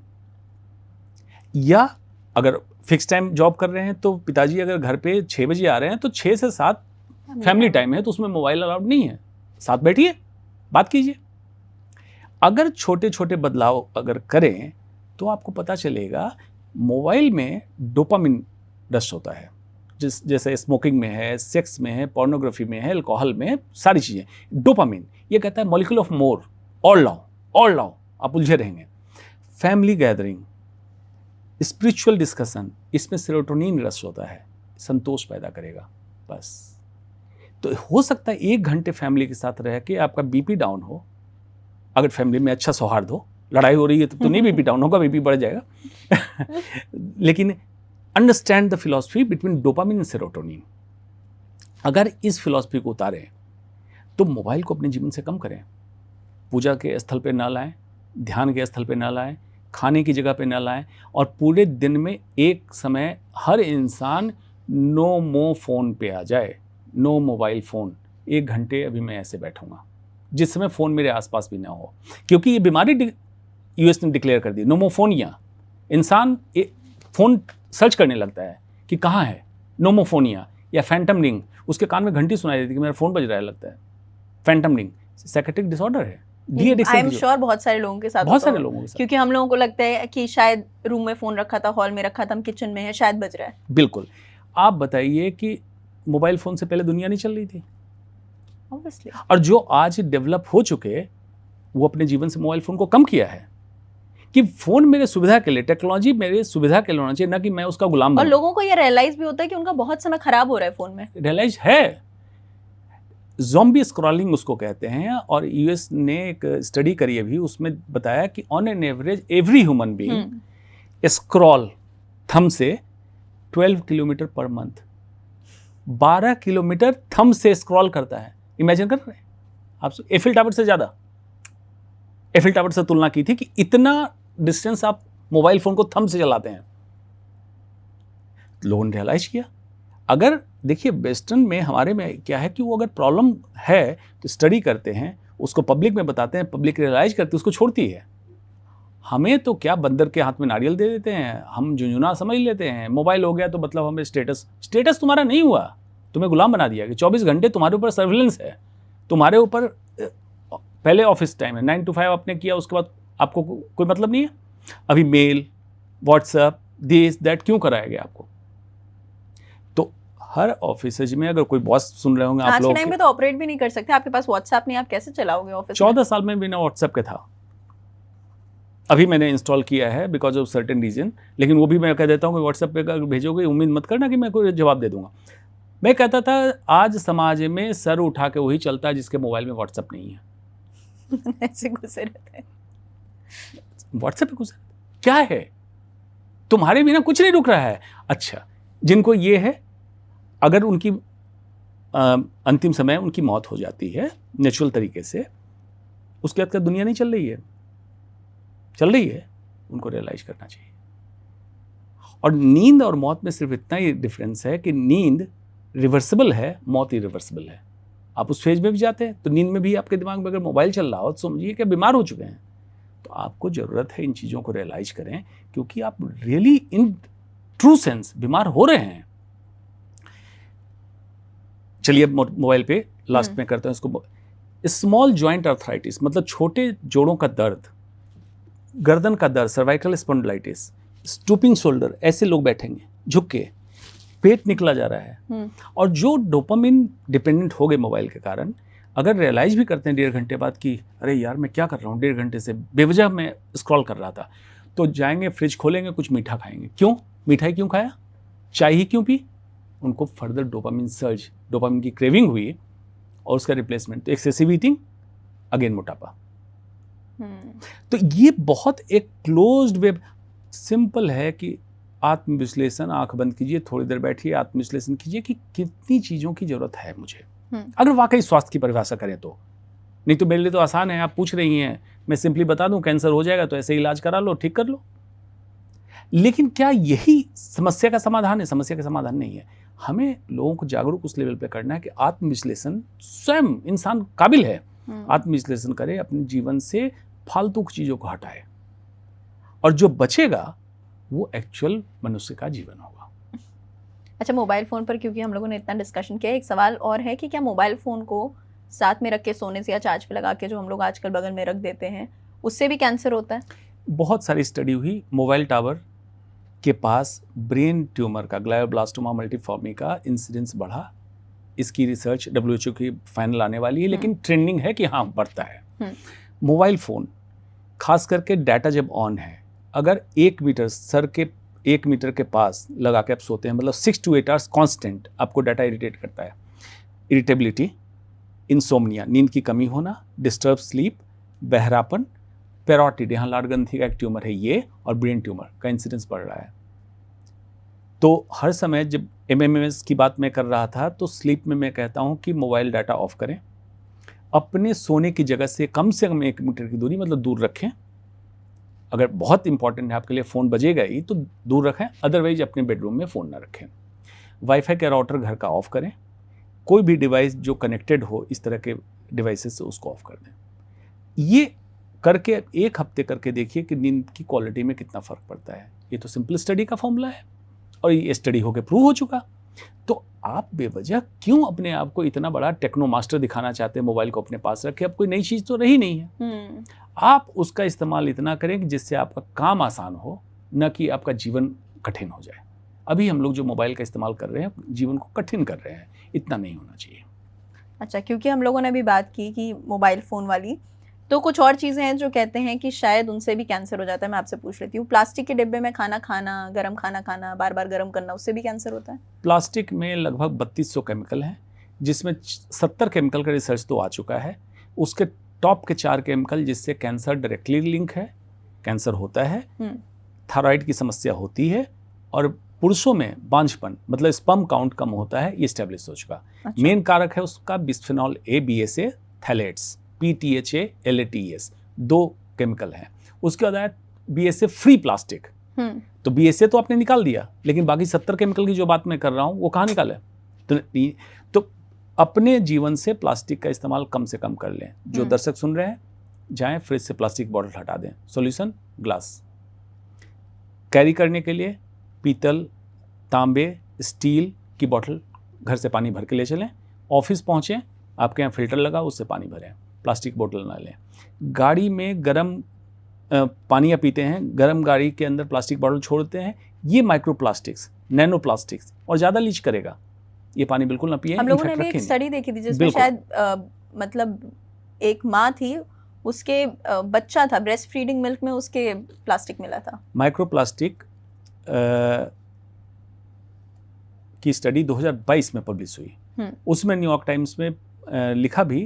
या अगर फिक्स टाइम जॉब कर रहे हैं तो पिताजी अगर घर पे 6 बजे आ रहे हैं तो 6 से 7 फैमिली टाइम है, तो उसमें मोबाइल अलाउड नहीं है। साथ बैठिए, बात कीजिए। अगर छोटे छोटे बदलाव अगर करें तो आपको पता चलेगा मोबाइल में डोपामिन रश होता है, जैसे स्मोकिंग में है, सेक्स में है, पोर्नोग्राफी में है, अल्कोहल में है, सारी चीज़ें। डोपामिन ये कहता है मॉलिक्यूल ऑफ मोर, और लाओ, आप उलझे रहेंगे। फैमिली गैदरिंग, स्पिरिचुअल डिस्कशन, इसमें सेरोटोनिन रस होता है, संतोष पैदा करेगा। बस तो हो सकता है 1 घंटे फैमिली के साथ रह के आपका बीपी डाउन हो, अगर फैमिली में अच्छा सौहार्द हो, लड़ाई हो रही है तो नहीं बीपी डाउन होगा, बीपी बढ़ जाएगा। लेकिन understand the philosophy between dopamine and serotonin. अगर इस फिलॉसफी को उतारें तो मोबाइल को अपने जीवन से कम करें, पूजा के स्थल पे ना लाएं, ध्यान के स्थल पे ना लाएं, खाने की जगह पे ना लाएं, और पूरे दिन में एक समय हर इंसान नो मो फ़ोन पे आ जाए, नो मोबाइल फ़ोन। 1 घंटे अभी मैं ऐसे बैठूंगा जिस समय फ़ोन मेरे आसपास भी ना हो, क्योंकि ये बीमारी यूएस ने डिक्लेयर कर दी, नोमोफोनिया। इंसान फ़ोन सर्च करने लगता है कि कहाँ है नोमोफोनिया या फैंटम रिंग, उसके कान में घंटी सुनाई देती है कि मेरा फ़ोन बज रहा है, लगता है फैंटम रिंग। साइकेट्रिक डिसऑर्डर है, आई एम श्योर बहुत सारे लोगों के साथ, बहुत सारे लोगों के साथ, क्योंकि हम लोगों को लगता है कि शायद रूम में फ़ोन रखा था, हॉल में रखा था, हम किचन में है, शायद बज रहा है। बिल्कुल। आप बताइए कि मोबाइल फ़ोन से पहले दुनिया नहीं चल रही थी? Obviously. और जो आज डेवलप हो चुके, वो अपने जीवन से मोबाइल फ़ोन को कम किया है कि फ़ोन मेरे सुविधा के लिए, टेक्नोलॉजी मेरे सुविधा के लिए होना चाहिए, ना कि मैं उसका गुलाम बनूं। और लोगों को ये रियलाइज भी होता है कि उनका बहुत समय खराब हो रहा है फ़ोन में। रियलाइज है, ज़ॉम्बी स्क्रॉलिंग उसको कहते हैं। और यूएस ने एक स्टडी करी अभी, उसमें बताया कि on an average every human being scroll thumb से 12 kilometre per month. 12 kilometre thumb से स्क्रॉल करता है। इमेजिन कर रहे हैं आप? एफिल टावर से ज़्यादा, एफिल टावर से तुलना की थी कि इतना डिस्टेंस आप मोबाइल फ़ोन को थंब से चलाते हैं। लोगों ने रियलाइज किया। अगर देखिए वेस्टर्न में, हमारे में क्या है कि वो अगर प्रॉब्लम है तो स्टडी करते हैं, उसको पब्लिक में बताते हैं, पब्लिक रियलाइज करती है, उसको छोड़ती है। हमें तो क्या, बंदर के हाथ में नारियल दे देते हैं, हम झुंझुना समझ लेते हैं। मोबाइल हो गया तो मतलब हमें स्टेटस तुम्हारा नहीं हुआ, तुम्हें गुलाम बना दिया कि 24 घंटे तुम्हारे ऊपर सर्विलेंस है, तुम्हारे ऊपर। पहले ऑफिस टाइम है 9 to 5 आपने किया, उसके बाद आपको कोई मतलब नहीं है। अभी मेल, व्हाट्सएप, दिस दैट क्यों कराया गया आपको? तो हर ऑफिस में अगर कोई बॉस सुन रहे होंगे, आप लोग आज के टाइम पे तो ऑपरेट भी नहीं कर सकते, आपके पास व्हाट्सएप नहीं, आप कैसे चलाओगे ऑफिस? 14 साल में बिना व्हाट्सएप के था, अभी मैंने इंस्टॉल किया है बिकॉज ऑफ सर्टेन रीजन। लेकिन वो भी मैं कह देता हूँ कि व्हाट्सएप पे अगर भेजोगे उम्मीद मत करना कि मैं कोई जवाब दे दूंगा। मैं कहता था आज समाज में सर उठा के वही चलता है जिसके मोबाइल में व्हाट्सएप नहीं है। ऐसे घुसे रहते हैं, व्हाट्सएप पे घुसे, क्या है? तुम्हारे बिना कुछ नहीं रुक रहा है। अच्छा, जिनको ये है, अगर उनकी अंतिम समय उनकी मौत हो जाती है नेचुरल तरीके से, उसके बाद क्या दुनिया नहीं चल रही है? चल रही है। उनको रियलाइज करना चाहिए। और नींद और मौत में सिर्फ इतना ही डिफरेंस है कि नींद रिवर्सिबल है, मौत इरिवर्सिबल है। आप उस फेज में भी जाते हैं तो नींद में भी आपके दिमाग में अगर मोबाइल चल रहा हो तो समझिए कि बीमार हो चुके हैं। तो आपको ज़रूरत है इन चीज़ों को रियलाइज करें, क्योंकि आप रियली इन ट्रू सेंस बीमार हो रहे हैं। चलिए अब मोबाइल पे लास्ट में करते हैं इसको। स्मॉल जॉइंट आर्थराइटिस मतलब छोटे जोड़ों का दर्द, गर्दन का दर्द, सर्वाइकल स्पॉन्डिलाइटिस, स्टूपिंग शोल्डर, ऐसे लोग बैठेंगे झुक के, पेट निकला जा रहा है। और जो डोपामिन डिपेंडेंट हो गए मोबाइल के कारण, अगर रियलाइज भी करते हैं 1.5 घंटे बाद कि अरे यार मैं क्या कर रहा हूँ, 1.5 घंटे से बेवजह मैं स्क्रॉल कर रहा था, तो जाएंगे फ्रिज खोलेंगे, कुछ मीठा खाएंगे। क्यों मिठाई क्यों खाया, चाय ही क्यों पी? उनको फर्दर डोपामिन सर्ज, डोपामिन की क्रेविंग हुई और उसका रिप्लेसमेंट तो एक्सेसिव ईटिंग, अगेन मोटापा। तो ये बहुत एक क्लोज्ड वेब, सिंपल है कि आत्मविश्लेषण, आंख बंद कीजिए, थोड़ी देर बैठिए, आत्मविश्लेषण कीजिए कि कितनी चीज़ों की ज़रूरत है मुझे, अगर वाकई स्वास्थ्य की परिभाषा करें तो। नहीं तो मेरे लिए तो आसान है, आप पूछ रही हैं, मैं सिंपली बता दूं कैंसर हो जाएगा तो ऐसे इलाज करा लो, ठीक कर लो। लेकिन क्या यही समस्या का समाधान है? समस्या का समाधान नहीं है। हमें लोगों को जागरूक उस लेवल पे करना है कि आत्मविश्लेषण, स्वयं इंसान काबिल है, आत्मविश्लेषण करे, अपने जीवन से फालतू की चीज़ों को हटाए, और जो बचेगा वो एक्चुअल मनुष्य का जीवन होगा। अच्छा, मोबाइल फ़ोन पर क्योंकि हम लोगों ने इतना डिस्कशन किया, एक सवाल और है कि क्या मोबाइल फ़ोन को साथ में रख के सोने से या चार्ज पे लगा के जो हम लोग आजकल बगल में रख देते हैं, उससे भी कैंसर होता है? बहुत सारी स्टडी हुई, मोबाइल टावर के पास ब्रेन ट्यूमर का, ग्लायोब्लास्टोमा मल्टीफॉर्मी का इंसिडेंस बढ़ा। इसकी रिसर्च WHO की फाइनल आने वाली है, लेकिन ट्रेंडिंग है कि हाँ बढ़ता है। मोबाइल फ़ोन खास करके डाटा जब ऑन है, अगर 1 मीटर सर के 1 मीटर के पास लगा के आप सोते हैं, मतलब 6 to 8 आवर्स कांस्टेंट आपको डाटा इरिटेट करता है। इरिटेबिलिटी, इंसोम्निया, नींद की कमी होना, डिस्टर्ब स्लीप, बहरापन, पैरोटिड, यहाँ लार ग्रंथि का एक ट्यूमर है ये, और ब्रेन ट्यूमर का इंसिडेंस बढ़ रहा है। तो हर समय जब MMS की बात मैं कर रहा था तो स्लीप में मैं कहता हूँ कि मोबाइल डाटा ऑफ करें, अपने सोने की जगह से कम 1 मीटर की दूरी, मतलब दूर रखें। अगर बहुत इंपॉर्टेंट है आपके लिए, फ़ोन बजेगा ही तो दूर रखें, अदरवाइज अपने बेडरूम में फ़ोन ना रखें। वाईफाई का राउटर घर का ऑफ करें, कोई भी डिवाइस जो कनेक्टेड हो इस तरह के डिवाइसेस से उसको ऑफ कर दें। ये करके 1 हफ्ते करके देखिए कि नींद की क्वालिटी में कितना फ़र्क पड़ता है। ये तो सिंपल स्टडी का फॉर्मूला है और ये स्टडी होकर प्रूव हो चुका। तो आप बेवजह क्यों अपने आप को इतना बड़ा टेक्नो मास्टर दिखाना चाहते हैं? मोबाइल को अपने पास रखें, अब कोई नई चीज़ तो रही नहीं है। आप उसका इस्तेमाल इतना करें कि जिससे आपका काम आसान हो, न कि आपका जीवन कठिन हो जाए। अभी हम लोग जो मोबाइल का इस्तेमाल कर रहे हैं जीवन को कठिन कर रहे हैं, इतना नहीं होना चाहिए। अच्छा, क्योंकि हम लोगों ने अभी बात की कि मोबाइल फ़ोन वाली, तो कुछ और चीज़ें हैं जो कहते हैं कि शायद उनसे भी कैंसर हो जाता है। मैं आपसे पूछ लेती हूँ, प्लास्टिक के डिब्बे में खाना खाना, गर्म खाना खाना, बार बार गर्म करना, उससे भी कैंसर होता है? प्लास्टिक में लगभग 3200 केमिकल हैं, जिसमें 70 केमिकल का रिसर्च तो आ चुका है। उसके टॉप के 4 केमिकल जिससे कैंसर डायरेक्टली लिंक है, कैंसर होता है, थायराइड की समस्या होती है, और पुरुषों में बांझपन मतलब स्पर्म काउंट कम होता है, ये स्टैब्लिश हो चुका। अच्छा। मेन कारक है उसका bisphenol A, BSA, phthalates, PTHA, LATES, 2 chemical हैं। उसके बाद BSA फ्री प्लास्टिक, तो BSA तो आपने निकाल दिया, लेकिन बाकी 70 केमिकल की जो बात मैं कर रहा हूँ वो कहाँ निकाले? तो अपने जीवन से प्लास्टिक का इस्तेमाल कम से कम कर लें। जो दर्शक सुन रहे हैं, जाएं फ्रिज से प्लास्टिक बॉटल हटा दें। सॉल्यूशन ग्लास, कैरी करने के लिए पीतल, तांबे, स्टील की बॉटल घर से पानी भर के ले चलें। ऑफिस पहुँचें, आपके यहाँ फिल्टर लगा, उससे पानी भरें, प्लास्टिक बोतल ना लें। गाड़ी में गर्म पानी आप पीते हैं, गर्म गाड़ी के अंदर प्लास्टिक बॉटल छोड़ते हैं, ये माइक्रो प्लास्टिक्स, नैनो प्लास्टिक्स, और ज़्यादा लीच करेगा। ये पानी बिल्कुल ना पिए। हम लोगों ने भी एक स्टडी देखी थी जिसमें शायद मतलब एक माँ थी, उसके बच्चा था, ब्रेस्ट फीडिंग मिल्क में उसके प्लास्टिक मिला था। माइक्रो प्लास्टिक की स्टडी 2022 में पब्लिश हुई। उसमें न्यूयॉर्क टाइम्स में लिखा भी,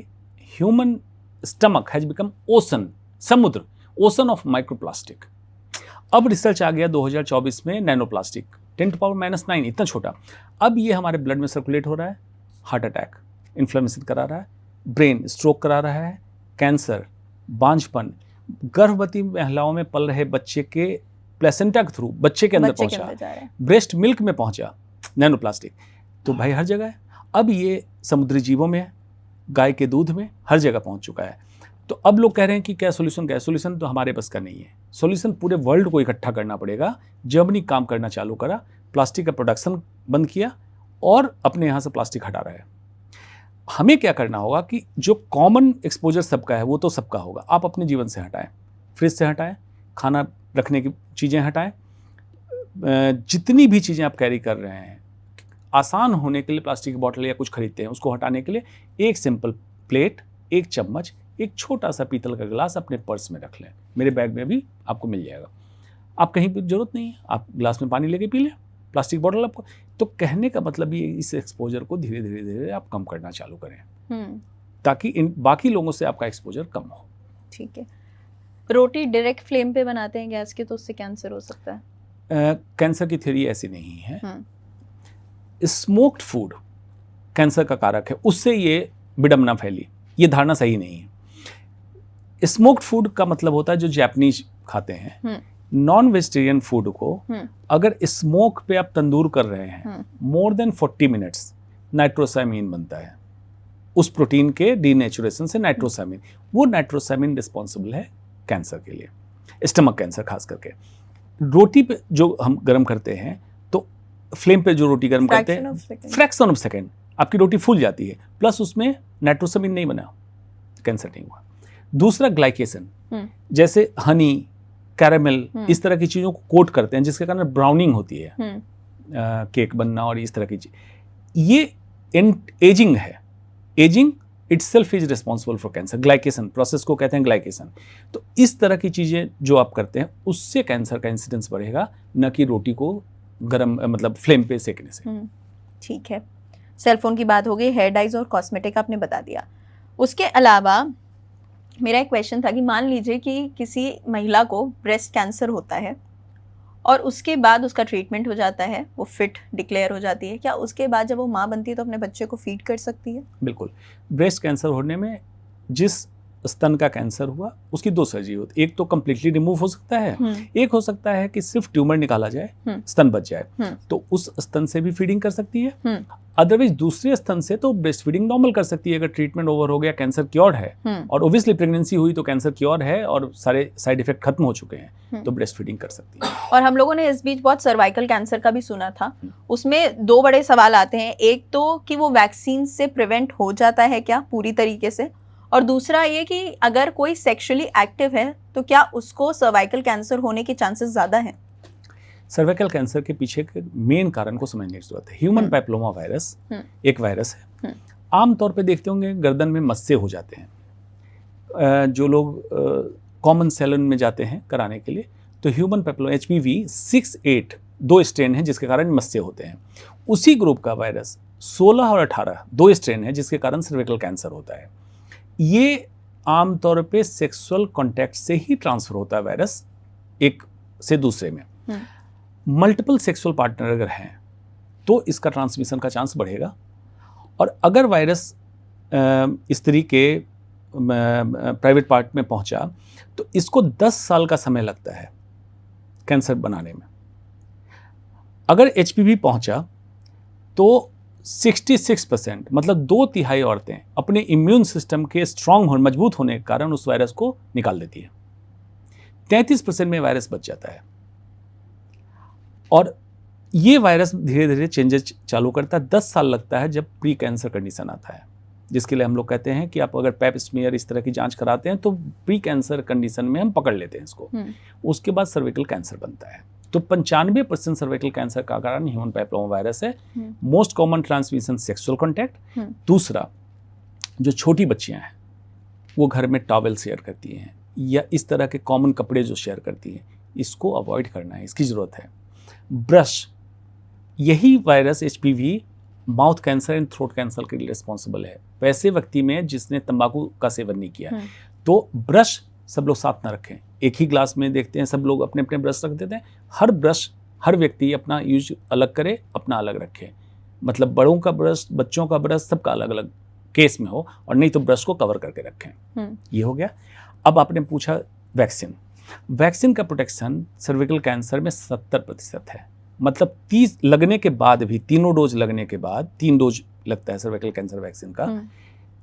human stomach has become ocean, समुद्र, ओशन ऑफ माइक्रोप्लास्टिक। अब रिसर्च आ गया 2024 में, नैनो प्लास्टिक 10⁻⁹ इतना छोटा। अब ये हमारे ब्लड में सर्कुलेट हो रहा है, हार्ट अटैक, इन्फ्लेमेशन करा रहा है, ब्रेन स्ट्रोक करा रहा है, कैंसर, बांझपन, गर्भवती महिलाओं में पल रहे बच्चे के प्लेसेंटा के थ्रू बच्चे के अंदर पहुंचा, ब्रेस्ट मिल्क में पहुंचा नैनो प्लास्टिक। तो भाई हर जगह है। अब ये समुद्री जीवों में है, गाय के दूध में, हर जगह पहुंच चुका है। तो अब लोग कह रहे हैं कि क्या सोल्यूशन, क्या सोल्यूशन? तो हमारे बस का नहीं है। सोल्यूशन पूरे वर्ल्ड को इकट्ठा करना पड़ेगा। जर्मनी काम करना चालू करा, प्लास्टिक का प्रोडक्शन बंद किया और अपने यहाँ से प्लास्टिक हटा रहा है। हमें क्या करना होगा कि जो कॉमन एक्सपोजर सबका है वो तो सबका होगा, आप अपने जीवन से हटाएं, फ्रिज से हटाएं, खाना रखने की चीज़ें हटाएं, जितनी भी चीज़ें आप कैरी कर रहे हैं, आसान होने के लिए प्लास्टिक की बोतल या कुछ खरीदते हैं, उसको हटाने के लिए एक सिंपल प्लेट, एक चम्मच, एक छोटा सा पीतल का गिलास अपने पर्स में रख लें। मेरे बैग में भी आपको मिल जाएगा। आप कहीं पर जरूरत नहीं है, आप गिलास में पानी लेके पी लें, प्लास्टिक बोतल आपको। तो कहने का मतलब ये, इस एक्सपोजर को धीरे धीरे धीरे आप कम करना चालू करें, ताकि इन बाकी लोगों से आपका एक्सपोजर कम हो। ठीक है। रोटी डायरेक्ट फ्लेम पे बनाते हैं गैस के, तो उससे कैंसर हो सकता है? कैंसर की थ्योरी ऐसी नहीं है। स्मोक्ड फूड कैंसर का कारक है, उससे ये विडंबना फैली, ये धारणा सही नहीं है। स्मोक्ड फूड का मतलब होता है जो जापानीज खाते हैं। नॉन वेजिटेरियन फूड को अगर स्मोक पे आप तंदूर कर रहे हैं, मोर देन 40 मिनट्स नाइट्रोसामिन बनता है। उस प्रोटीन के डीनेचुरेशन से नाइट्रोसामिन, वो नाइट्रोसामिन रिस्पॉन्सिबल है कैंसर के लिए, स्टमक कैंसर खास करके। रोटी पे जो हम गर्म करते हैं, तो फ्लेम पे जो रोटी गर्म करते हैं, फ्रैक्शन ऑफ सेकेंड आपकी रोटी फूल जाती है, प्लस उसमें नाइट्रोसामिन नहीं बना, कैंसर नहीं हुआ। दूसरा ग्लाइकेशन, जैसे हनी, कैरामेल, इस तरह की चीज़ों को कोट करते हैं, जिसके कारण ब्राउनिंग होती है, केक बनना और इस तरह की चीज। ये एजिंग है, ageing itself is responsible for cancer. Glycation process को कहते हैं ग्लाइकेशन। तो इस तरह की चीज़ें जो आप करते हैं, उससे कैंसर का इंसिडेंस बढ़ेगा, न कि रोटी को गर्म मतलब फ्लेम पे सेकने से। ठीक है। सेलफोन की बात हो गई, हेयर डाइज और कॉस्मेटिक आपने बता दिया। उसके अलावा मेरा एक क्वेश्चन था कि मान लीजिए कि किसी महिला को ब्रेस्ट कैंसर होता है और उसके बाद उसका ट्रीटमेंट हो जाता है, वो फिट डिक्लेयर हो जाती है, क्या उसके बाद जब वो माँ बनती है तो अपने बच्चे को फीड कर सकती है? बिल्कुल। ब्रेस्ट कैंसर होने में जिस स्तन का कैंसर हुआ उसकी दो सर्जरी होती है। एक तो कम्प्लीटली रिमूव हो सकता है, एक हो सकता है कि सिर्फ ट्यूमर निकाला जाए, स्तन बच जाए, तो उस स्तन से भी फीडिंग कर सकती है। अदरवाइज दूसरे स्तन से तो ब्रेस्ट फीडिंग नॉर्मल कर सकती है अगर ट्रीटमेंट ओवर हो गया, कैंसर क्योर्ड है, और ओब्वियसली प्रेगनेंसी हुई तो कैंसर क्योर है और सारे साइड इफेक्ट खत्म हो चुके हैं, तो ब्रेस्ट फीडिंग कर सकती है। और हम लोगों ने इस बीच बहुत सर्वाइकल कैंसर का भी सुना था, उसमें दो बड़े सवाल आते हैं। एक तो कि वो वैक्सीन से प्रिवेंट हो जाता है क्या पूरी तरीके से, और दूसरा ये कि अगर कोई सेक्सुअली एक्टिव है तो क्या उसको सर्वाइकल कैंसर होने के चांसेस ज़्यादा हैं? सर्वाइकल कैंसर के पीछे के मेन कारण को समझने की जरूरत है। ह्यूमन पैपिलोमा वायरस एक वायरस है। आमतौर पे देखते होंगे गर्दन में मस्से हो जाते हैं। जो लोग कॉमन सैलून में जाते हैं कराने के लिए, तो ह्यूमन पैपिलोमा HPV 6-8 दो स्ट्रेन है जिसके कारण मस्से होते हैं। उसी ग्रुप का वायरस 16 और 18 दो स्ट्रेन है जिसके कारण सर्वाइकल कैंसर होता है। ये आमतौर पे सेक्सुअल कॉन्टैक्ट से ही ट्रांसफर होता है वायरस एक से दूसरे में। मल्टीपल सेक्सुअल पार्टनर अगर हैं तो इसका ट्रांसमिशन का चांस बढ़ेगा, और अगर वायरस स्त्री के प्राइवेट पार्ट में पहुंचा तो इसको 10 साल का समय लगता है कैंसर बनाने में। अगर HPV पहुंचा तो 66% मतलब 2/3 औरतें अपने इम्यून सिस्टम के स्ट्रांग और मजबूत होने के कारण उस वायरस को निकाल देती है। 33% में वायरस बच जाता है, और ये वायरस धीरे धीरे चेंजेस चालू करता है। 10 साल लगता है जब प्री कैंसर कंडीशन आता है, जिसके लिए हम लोग कहते हैं कि आप अगर पैप स्मीयर इस तरह की जांच कराते हैं तो प्री कैंसर कंडीशन में हम पकड़ लेते हैं इसको। उसके बाद सर्वाइकल कैंसर बनता है। तो 95% सर्वाइकल कैंसर का कारण ह्यूमन पैपिलोमा वायरस है। Most common transmission sexual contact. दूसरा, जो छोटी बच्चियां हैं वो घर में टॉवेल शेयर करती हैं या इस तरह के कॉमन कपड़े जो शेयर करती हैं, इसको अवॉइड करना है, इसकी ज़रूरत है। ब्रश, यही virus HPV mouth cancer and throat cancer के लिए रिस्पॉन्सिबल है वैसे व्यक्ति में जिसने तंबाकू का सेवन नहीं किया। तो ब्रश सब लोग साथ ना रखें। एक ही ग्लास में देखते हैं सब लोग अपने अपने ब्रश रख देते हैं। हर ब्रश हर व्यक्ति अपना यूज अलग करे, अपना अलग रखे। मतलब बड़ों का ब्रश, बच्चों का ब्रश, सबका अलग अलग केस में हो, और नहीं तो ब्रश को कवर करके रखें। ये हो गया। अब आपने पूछा वैक्सीन। वैक्सीन का प्रोटेक्शन सर्वाइकल कैंसर में 70% है। मतलब 30 लगने के बाद भी, तीनों डोज लगने के बाद, 3 डोज लगता है सर्वाइकल कैंसर वैक्सीन का,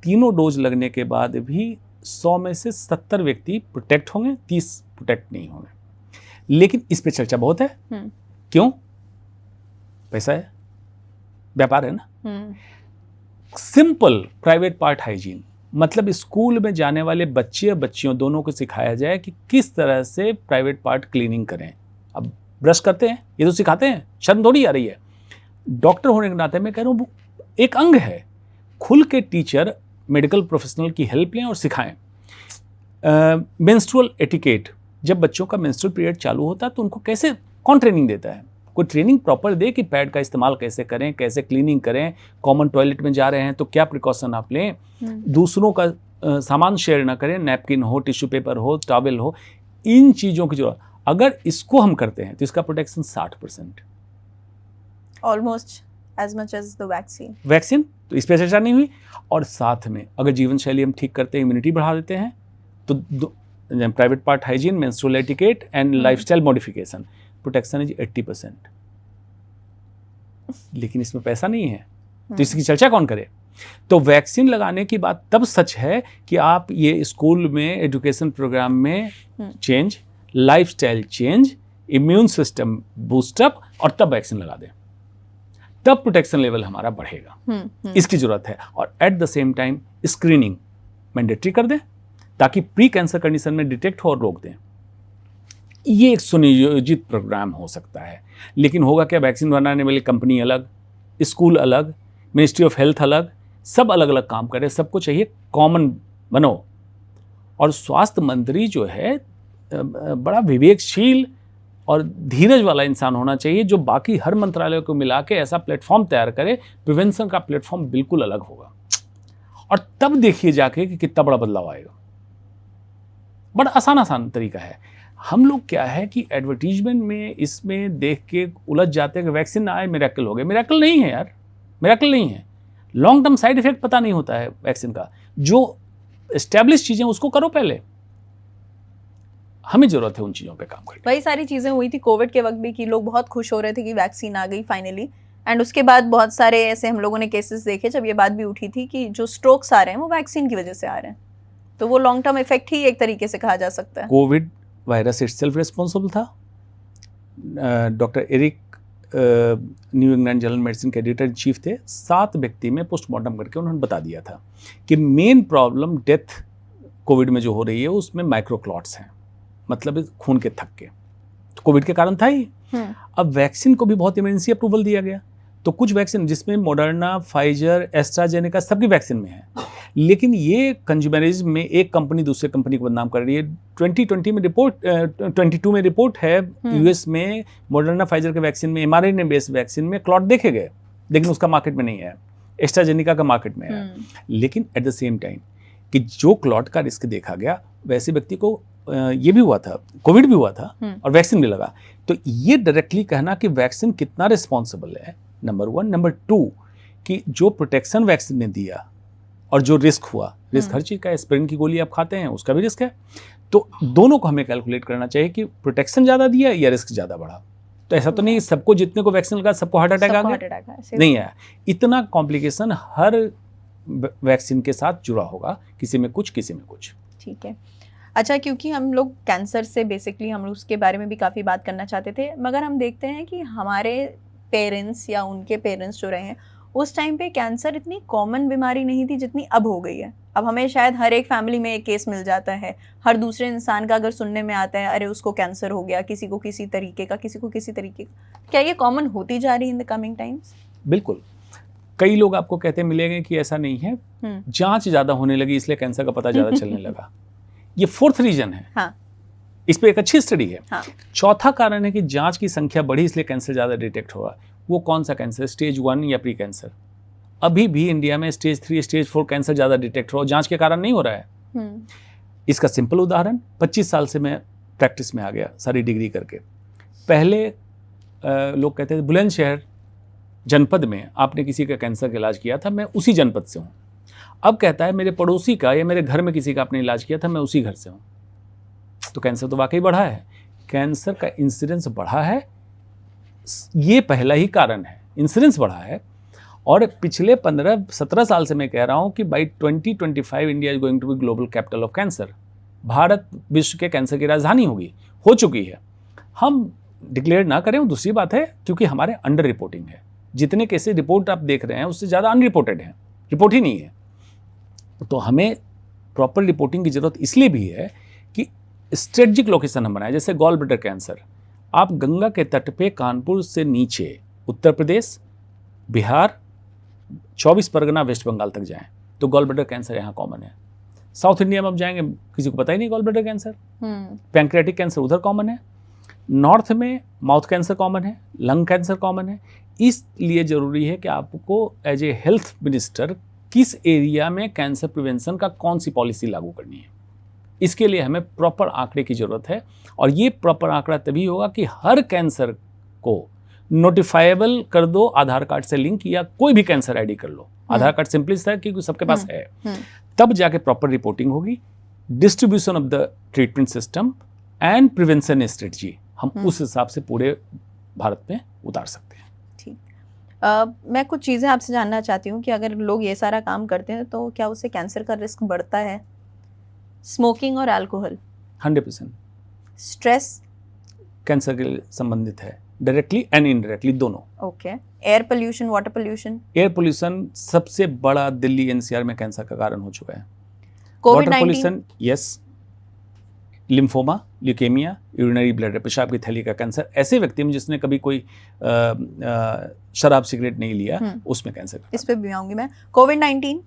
तीनों डोज लगने के बाद भी 100 में से 70 व्यक्ति प्रोटेक्ट होंगे, 30 प्रोटेक्ट नहीं होंगे। लेकिन इस पे चर्चा बहुत है। क्यों? पैसा है, व्यापार है ना। सिंपल प्राइवेट पार्ट हाइजीन, मतलब स्कूल में जाने वाले बच्चे और बच्चियों दोनों को सिखाया जाए कि किस तरह से प्राइवेट पार्ट क्लीनिंग करें। अब ब्रश करते हैं, ये तो सिखाते हैं, शर्म थोड़ी आ रही है। डॉक्टर होने के नाते मैं कह रहा हूँ एक अंग है। खुल के टीचर मेडिकल प्रोफेशनल की हेल्प लें और सिखाएं। मेंस्ट्रुअल एटिकेट, जब बच्चों का मेंस्ट्रुअल पीरियड चालू होता है तो उनको कैसे, कौन ट्रेनिंग देता है? कोई ट्रेनिंग प्रॉपर दे कि पैड का इस्तेमाल कैसे करें, कैसे क्लीनिंग करें, कॉमन टॉयलेट में जा रहे हैं तो क्या प्रिकॉशन आप लें, दूसरों का सामान शेयर ना करें, नैपकिन हो, टिश्यू पेपर हो, टॉवेल हो, इन चीज़ों की जरूरत। अगर इसको हम करते हैं तो इसका protection 60%, almost as much as the vaccine. तो इस पर चर्चा नहीं हुई। और साथ में अगर जीवन शैली हम ठीक करते हैं, इम्यूनिटी बढ़ा देते हैं, तो private part hygiene, menstrual etiquette and lifestyle modification, protection is 80%। लेकिन इसमें पैसा नहीं है, तो इसकी चर्चा कौन करे? तो वैक्सीन लगाने की बात तब सच है कि आप ये स्कूल में, एजुकेशन प्रोग्राम में change, lifestyle change, immune system boost up, और तब वैक्सीन लगा दें, तब प्रोटेक्शन लेवल हमारा बढ़ेगा। इसकी जरूरत है। और at the same time screening mandatory कर दें ताकि प्री कैंसर कंडीशन में डिटेक्ट हो और रोक दें। ये एक सुनियोजित प्रोग्राम हो सकता है। लेकिन होगा क्या? वैक्सीन बनाने वाली कंपनी अलग, स्कूल अलग, मिनिस्ट्री ऑफ हेल्थ अलग, सब अलग अलग काम करें। सबको चाहिए कॉमन बनो। और स्वास्थ्य मंत्री जो है बड़ा विवेकशील और धीरज वाला इंसान होना चाहिए, जो बाकी हर मंत्रालय को मिला के ऐसा प्लेटफॉर्म तैयार करे। प्रिवेंशन का प्लेटफॉर्म बिल्कुल अलग होगा, और तब देखिए जाके कि कितना बड़ा बदलाव आएगा। बड़ा आसान तरीका है। हम लोग क्या है कि एडवर्टीजमेंट में इसमें देख के उलझ जाते हैं कि वैक्सीन आए मिरेकल हो गए। मिरेकल नहीं है यार, मिरेकल नहीं है। लॉन्ग टर्म साइड इफेक्ट पता नहीं होता है वैक्सीन का। जो एस्टैब्लिश चीज़ें उसको करो पहले, हमें जरूरत है उन चीज़ों पे काम करने। वही सारी चीज़ें हुई थी कोविड के वक्त भी कि लोग बहुत खुश हो रहे थे कि वैक्सीन आ गई फाइनली, एंड उसके बाद बहुत सारे ऐसे हम लोगों ने केसेस देखे जब ये बात भी उठी थी कि जो स्ट्रोक्स आ रहे हैं वो वैक्सीन की वजह से आ रहे हैं। तो वो लॉन्ग टर्म इफेक्ट ही एक तरीके से कहा जा सकता है। कोविड वायरस इटसेल्फ रिस्पॉन्सिबल था। Doctor Eric New England journal medicine के एडिटर इन चीफ थे। 7 व्यक्ति में पोस्टमार्टम करके उन्होंने बता दिया था कि मेन प्रॉब्लम डेथ कोविड में जो हो रही है उसमें माइक्रोक्लॉट्स हैं, मतलब खून के थक्के। तो कोविड के कारण था ही। अब वैक्सीन को भी बहुत इमरजेंसी अप्रूवल दिया गया। तो कुछ वैक्सीन जिसमें मॉडर्ना, फाइजर, एस्ट्राजेनेका सबकी वैक्सीन में है, लेकिन ये कंज्यूमरिज्म में एक कंपनी दूसरे कंपनी को बदनाम कर रही है। 2020 में रिपोर्ट 22 में रिपोर्ट है यूएस में मॉडर्ना, फाइजर के वैक्सीन में, mRNA बेस्ड वैक्सीन में क्लॉट देखे गए, लेकिन उसका मार्केट में नहीं है। एस्ट्राजेनेका का मार्केट में है। लेकिन एट द सेम टाइम कि जो क्लॉट का रिस्क देखा गया वैसे व्यक्ति को ये भी हुआ था, कोविड भी हुआ था और वैक्सीन भी लगा। तो ये डायरेक्टली कहना कि वैक्सीन कितना रिस्पॉन्सिबल है, नंबर 1। नंबर 2 कि जो प्रोटेक्शन वैक्सीन ने दिया और जो रिस्क हुआ, रिस्क हर चीज़ का है। एस्पिरिन की गोली आप खाते हैं उसका भी रिस्क है। तो दोनों को हमें कैलकुलेट करना चाहिए कि प्रोटेक्शन ज़्यादा दिया या रिस्क ज़्यादा बढ़ा। तो ऐसा तो नहीं सबको जितने को वैक्सीन लगा सबको हार्ट अटैक आ गया, नहीं आया। इतना कॉम्प्लिकेशन हर वैक्सीन के साथ जुड़ा होगा, किसी में कुछ किसी में कुछ। ठीक है। अच्छा, क्योंकि हम लोग कैंसर से बेसिकली हम लोग उसके बारे में भी काफ़ी बात करना चाहते थे, मगर हम देखते हैं कि हमारे पेरेंट्स या उनके पेरेंट्स जो रहे हैं उस टाइम पे कैंसर इतनी कॉमन बीमारी नहीं थी जितनी अब हो गई है। अब हमें शायद हर एक फैमिली में एक केस मिल जाता है, हर दूसरे इंसान का अगर सुनने में आता है अरे उसको कैंसर हो गया, किसी को किसी तरीके का, किसी को किसी तरीके का। क्या ये कॉमन होती जा रही है इन द कमिंग टाइम्स? बिल्कुल। कई लोग आपको कहते मिलेंगे कि ऐसा नहीं है, जांच ज़्यादा होने लगी इसलिए कैंसर का पता ज़्यादा चलने लगा। ये 4th रीजन है। हाँ। इस पे एक अच्छी स्टडी है। हाँ। 4था कारण है कि जांच की संख्या बढ़ी इसलिए कैंसर ज़्यादा डिटेक्ट हुआ। वो कौन सा कैंसर, स्टेज 1 या प्री कैंसर? अभी भी इंडिया में स्टेज 3, स्टेज 4 कैंसर ज़्यादा डिटेक्ट हो, जांच के कारण नहीं हो रहा है। इसका सिंपल उदाहरण, 25 साल से मैं प्रैक्टिस में आ गया सारी डिग्री करके। पहले लोग कहते थे बुलंदशहर जनपद में आपने किसी का कैंसर का इलाज किया था, मैं उसी जनपद से हूँ। अब कहता है मेरे पड़ोसी का या मेरे घर में किसी का आपने इलाज किया था, मैं उसी घर से हूँ। तो कैंसर तो वाकई बढ़ा है, कैंसर का इंसिडेंस बढ़ा है, ये पहला ही कारण है, इंसिडेंस बढ़ा है। और पिछले 15-17 साल से मैं कह रहा हूँ कि by 2025 India is going to be global capital of cancer. भारत विश्व के कैंसर की राजधानी होगी, हो चुकी है। हम डिक्लेयर ना करें वो दूसरी बात है, क्योंकि हमारे अंडर रिपोर्टिंग है। जितने केसेस रिपोर्ट आप देख रहे हैं उससे ज़्यादा अनरिपोर्टेड हैं, रिपोर्ट ही नहीं है। तो हमें प्रॉपर रिपोर्टिंग की ज़रूरत इसलिए भी है कि स्ट्रेटजिक लोकेशन हम बनाए। जैसे गॉल ब्लैडर कैंसर, आप गंगा के तट पे कानपुर से नीचे उत्तर प्रदेश, बिहार, 24 परगना, वेस्ट बंगाल तक जाएं तो गॉल ब्लैडर कैंसर यहाँ कॉमन है। साउथ इंडिया में आप जाएंगे किसी को पता ही नहीं gall bladder cancer. Pancreatic cancer उधर कॉमन है, नॉर्थ में माउथ कैंसर कॉमन है, लंग कैंसर कॉमन है। इसलिए ज़रूरी है कि आपको एज ए हेल्थ मिनिस्टर किस एरिया में कैंसर प्रिवेंशन का कौन सी पॉलिसी लागू करनी है, इसके लिए हमें प्रॉपर आंकड़े की ज़रूरत है। और ये प्रॉपर आंकड़ा तभी होगा कि हर कैंसर को नोटिफाइबल कर दो आधार कार्ड से लिंक, या कोई भी कैंसर आईडी कर लो। आधार कार्ड सिंपलिस्ट है क्योंकि सबके पास है, तब जाके प्रॉपर रिपोर्टिंग होगी, distribution of the treatment system and prevention strategy हम उस हिसाब से पूरे भारत में उतार सकते हैं। ठीक, मैं कुछ चीज़ें आपसे जानना चाहती हूँ कि अगर लोग ये सारा काम करते हैं तो क्या उससे कैंसर का रिस्क बढ़ता है? स्मोकिंग और अल्कोहल 100%। स्ट्रेस कैंसर के संबंधित है, डायरेक्टली एंड इनडायरेक्टली दोनों। Okay. Air pollution, water pollution? Air pollution सबसे बड़ा दिल्ली एनसीआर में कैंसर का कारण हो चुका है। कोविड-19? Water pollution, yes. Lymphoma, leukemia, urinary bladder, पेशाब की थैली का कैंसर, ऐसे व्यक्ति में जिसने कभी कोई शराब सिगरेट नहीं लिया, उसमें कैंसर। इस पे भी आऊंगी मैं। कोविड-19?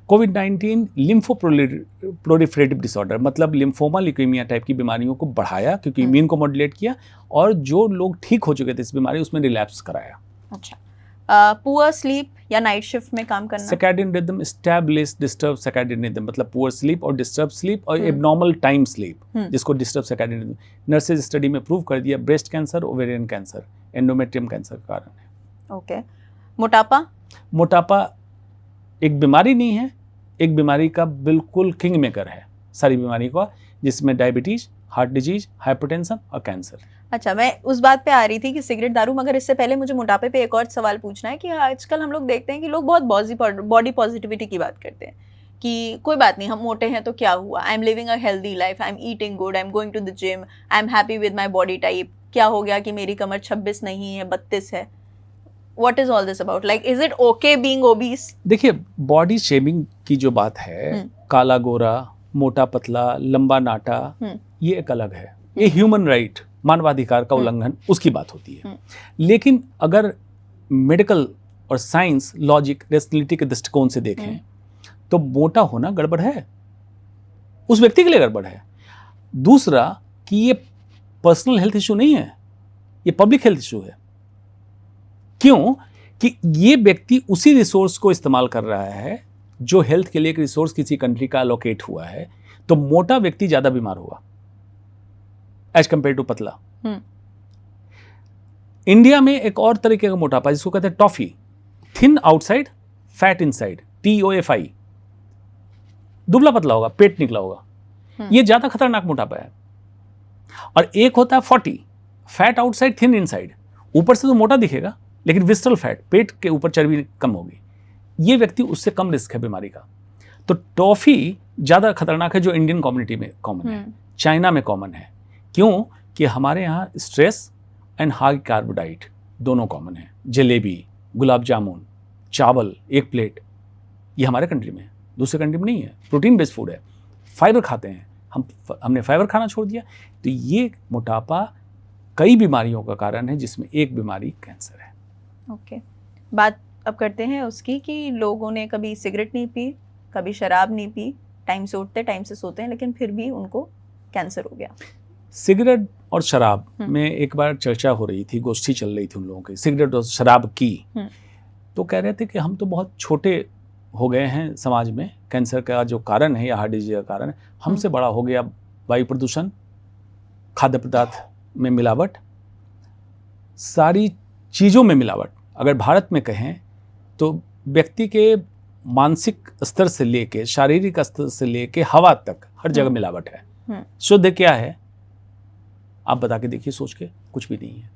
कोविड-19 लिम्फोप्रोलिफरेटिव डिसऑर्डर, मतलब लिम्फोमा, ल्यूकेमिया टाइप की बीमारियों को बढ़ाया क्योंकि इम्यून को मॉड्यूलेट किया, और जो लोग ठीक हो चुके थे इस बीमारी उसमें रिलैप्स कराया। अच्छा, पुअर स्लीप या नाइट शिफ्ट में काम करना? Circadian rhythm establish disturb circadian rhythm, मतलब पुअर स्लीप और डिस्टर्ब स्लीप और एबनॉर्मल टाइम स्लीप, जिसको disturb circadian rhythm. Nurses study में प्रूव कर दिया breast cancer, ovarian cancer, endometrium cancer का कारण है। ओके। मोटापा? मोटापा एक बीमारी नहीं है, एक बीमारी का बिल्कुल किंग मेकर है सारी बीमारी का, जिसमें डायबिटीज, हार्ट डिजीज, हाइपरटेंशन और कैंसर। अच्छा, मैं उस बात पे आ रही थी कि सिगरेट, दारू, मगर इससे पहले मुझे मोटापे पे एक और सवाल पूछना है कि आजकल हम लोग देखते हैं कि लोग बहुत बॉडी पॉजिटिविटी की बात करते हैं कि कोई बात नहीं, हम मोटे हैं तो क्या हुआ, I am living a healthy life, I am eating good, I am going to the gym, I am happy with my body type, क्या हो गया कि मेरी कमर 26 नहीं है 32 है। What is all this about? Like, is it okay being obese? देखिए, body shaming की जो बात है, काला गोरा, मोटा पतला, लंबा नाटा, ये एक अलग है। ये ह्यूमन राइट, मानवाधिकार का उल्लंघन, उसकी बात होती है। लेकिन अगर मेडिकल और साइंस, लॉजिक, रेशनलिटी के दृष्टिकोण से देखें तो मोटा होना गड़बड़ है, उस व्यक्ति के लिए गड़बड़ है। दूसरा कि ये पर्सनल हेल्थ इशू नहीं है, ये पब्लिक हेल्थ इशू है। क्यों? कि ये व्यक्ति उसी रिसोर्स को इस्तेमाल कर रहा है जो हेल्थ के लिए एक रिसोर्स किसी कंट्री का अलोकेट हुआ है, तो मोटा व्यक्ति ज्यादा बीमार होगा एज कंपेयर टू पतला। इंडिया में एक और तरीके का मोटापा जिसको कहते हैं toffee, thin outside fat inside, TOFI, दुबला पतला होगा, पेट निकला होगा, ये ज्यादा खतरनाक मोटापा है। और एक होता है 40, फैट आउटसाइड थिन इनसाइड, ऊपर से तो मोटा दिखेगा लेकिन विस्ट्रल फैट, पेट के ऊपर चर्बी कम होगी, ये व्यक्ति उससे कम रिस्क है बीमारी का। तो टॉफी ज़्यादा खतरनाक है जो इंडियन कम्युनिटी में कॉमन है, चाइना में कॉमन है। क्यों? कि हमारे यहाँ स्ट्रेस एंड हाई कार्बोहाइड्रेट दोनों कॉमन है। जलेबी, गुलाब जामुन, चावल एक प्लेट, ये हमारे कंट्री में है, दूसरे कंट्री में नहीं है। प्रोटीन बेस्ड फूड है, फाइबर खाते हैं, हमने फाइबर खाना छोड़ दिया। तो ये मोटापा कई बीमारियों का कारण है, जिसमें एक बीमारी कैंसर है। ओके। बात अब करते हैं उसकी कि लोगों ने कभी सिगरेट नहीं पी, कभी शराब नहीं पी, टाइम से उठते टाइम से सोते हैं, लेकिन फिर भी उनको कैंसर हो गया। सिगरेट और शराब में एक बार चर्चा हो रही थी, गोष्ठी चल रही थी उन लोगों की, सिगरेट और शराब की। तो कह रहे थे कि हम तो बहुत छोटे हो गए हैं समाज में, कैंसर का जो कारण है या हार्ट डिजीज का कारण है, हमसे बड़ा हो गया वायु प्रदूषण, खाद्य पदार्थ में मिलावट, सारी चीज़ों में मिलावट। अगर भारत में कहें तो व्यक्ति के मानसिक स्तर से लेके शारीरिक स्तर से लेके हवा तक हर जगह मिलावट है। शुद्ध क्या है आप बता के देखिए, सोच के, कुछ भी नहीं है।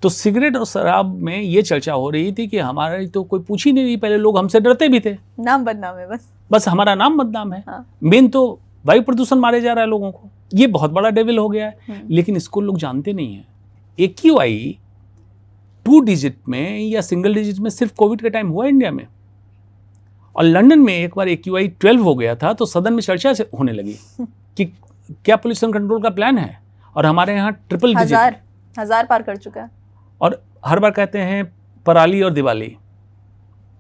तो सिगरेट और शराब में ये चर्चा हो रही थी कि हमारी तो कोई पूछ ही नहीं रही, पहले लोग हमसे डरते भी थे, नाम बदनाम है, बस हमारा नाम बदनाम है। मेन तो वायु प्रदूषण मारे जा रहा है लोगों को, ये बहुत बड़ा डेविल हो गया है। लेकिन इसको लोग जानते नहीं है। AQI 2 डिजिट में या सिंगल डिजिट में सिर्फ कोविड के टाइम हुआ इंडिया में, और लंदन में एक बार AQI 12 हो गया था, तो सदन में चर्चा होने लगी कि क्या पोल्यूशन कंट्रोल का प्लान है, और हमारे यहाँ ट्रिपल डिजिट हजार पार कर चुका है। और हर बार कहते हैं पराली और दिवाली,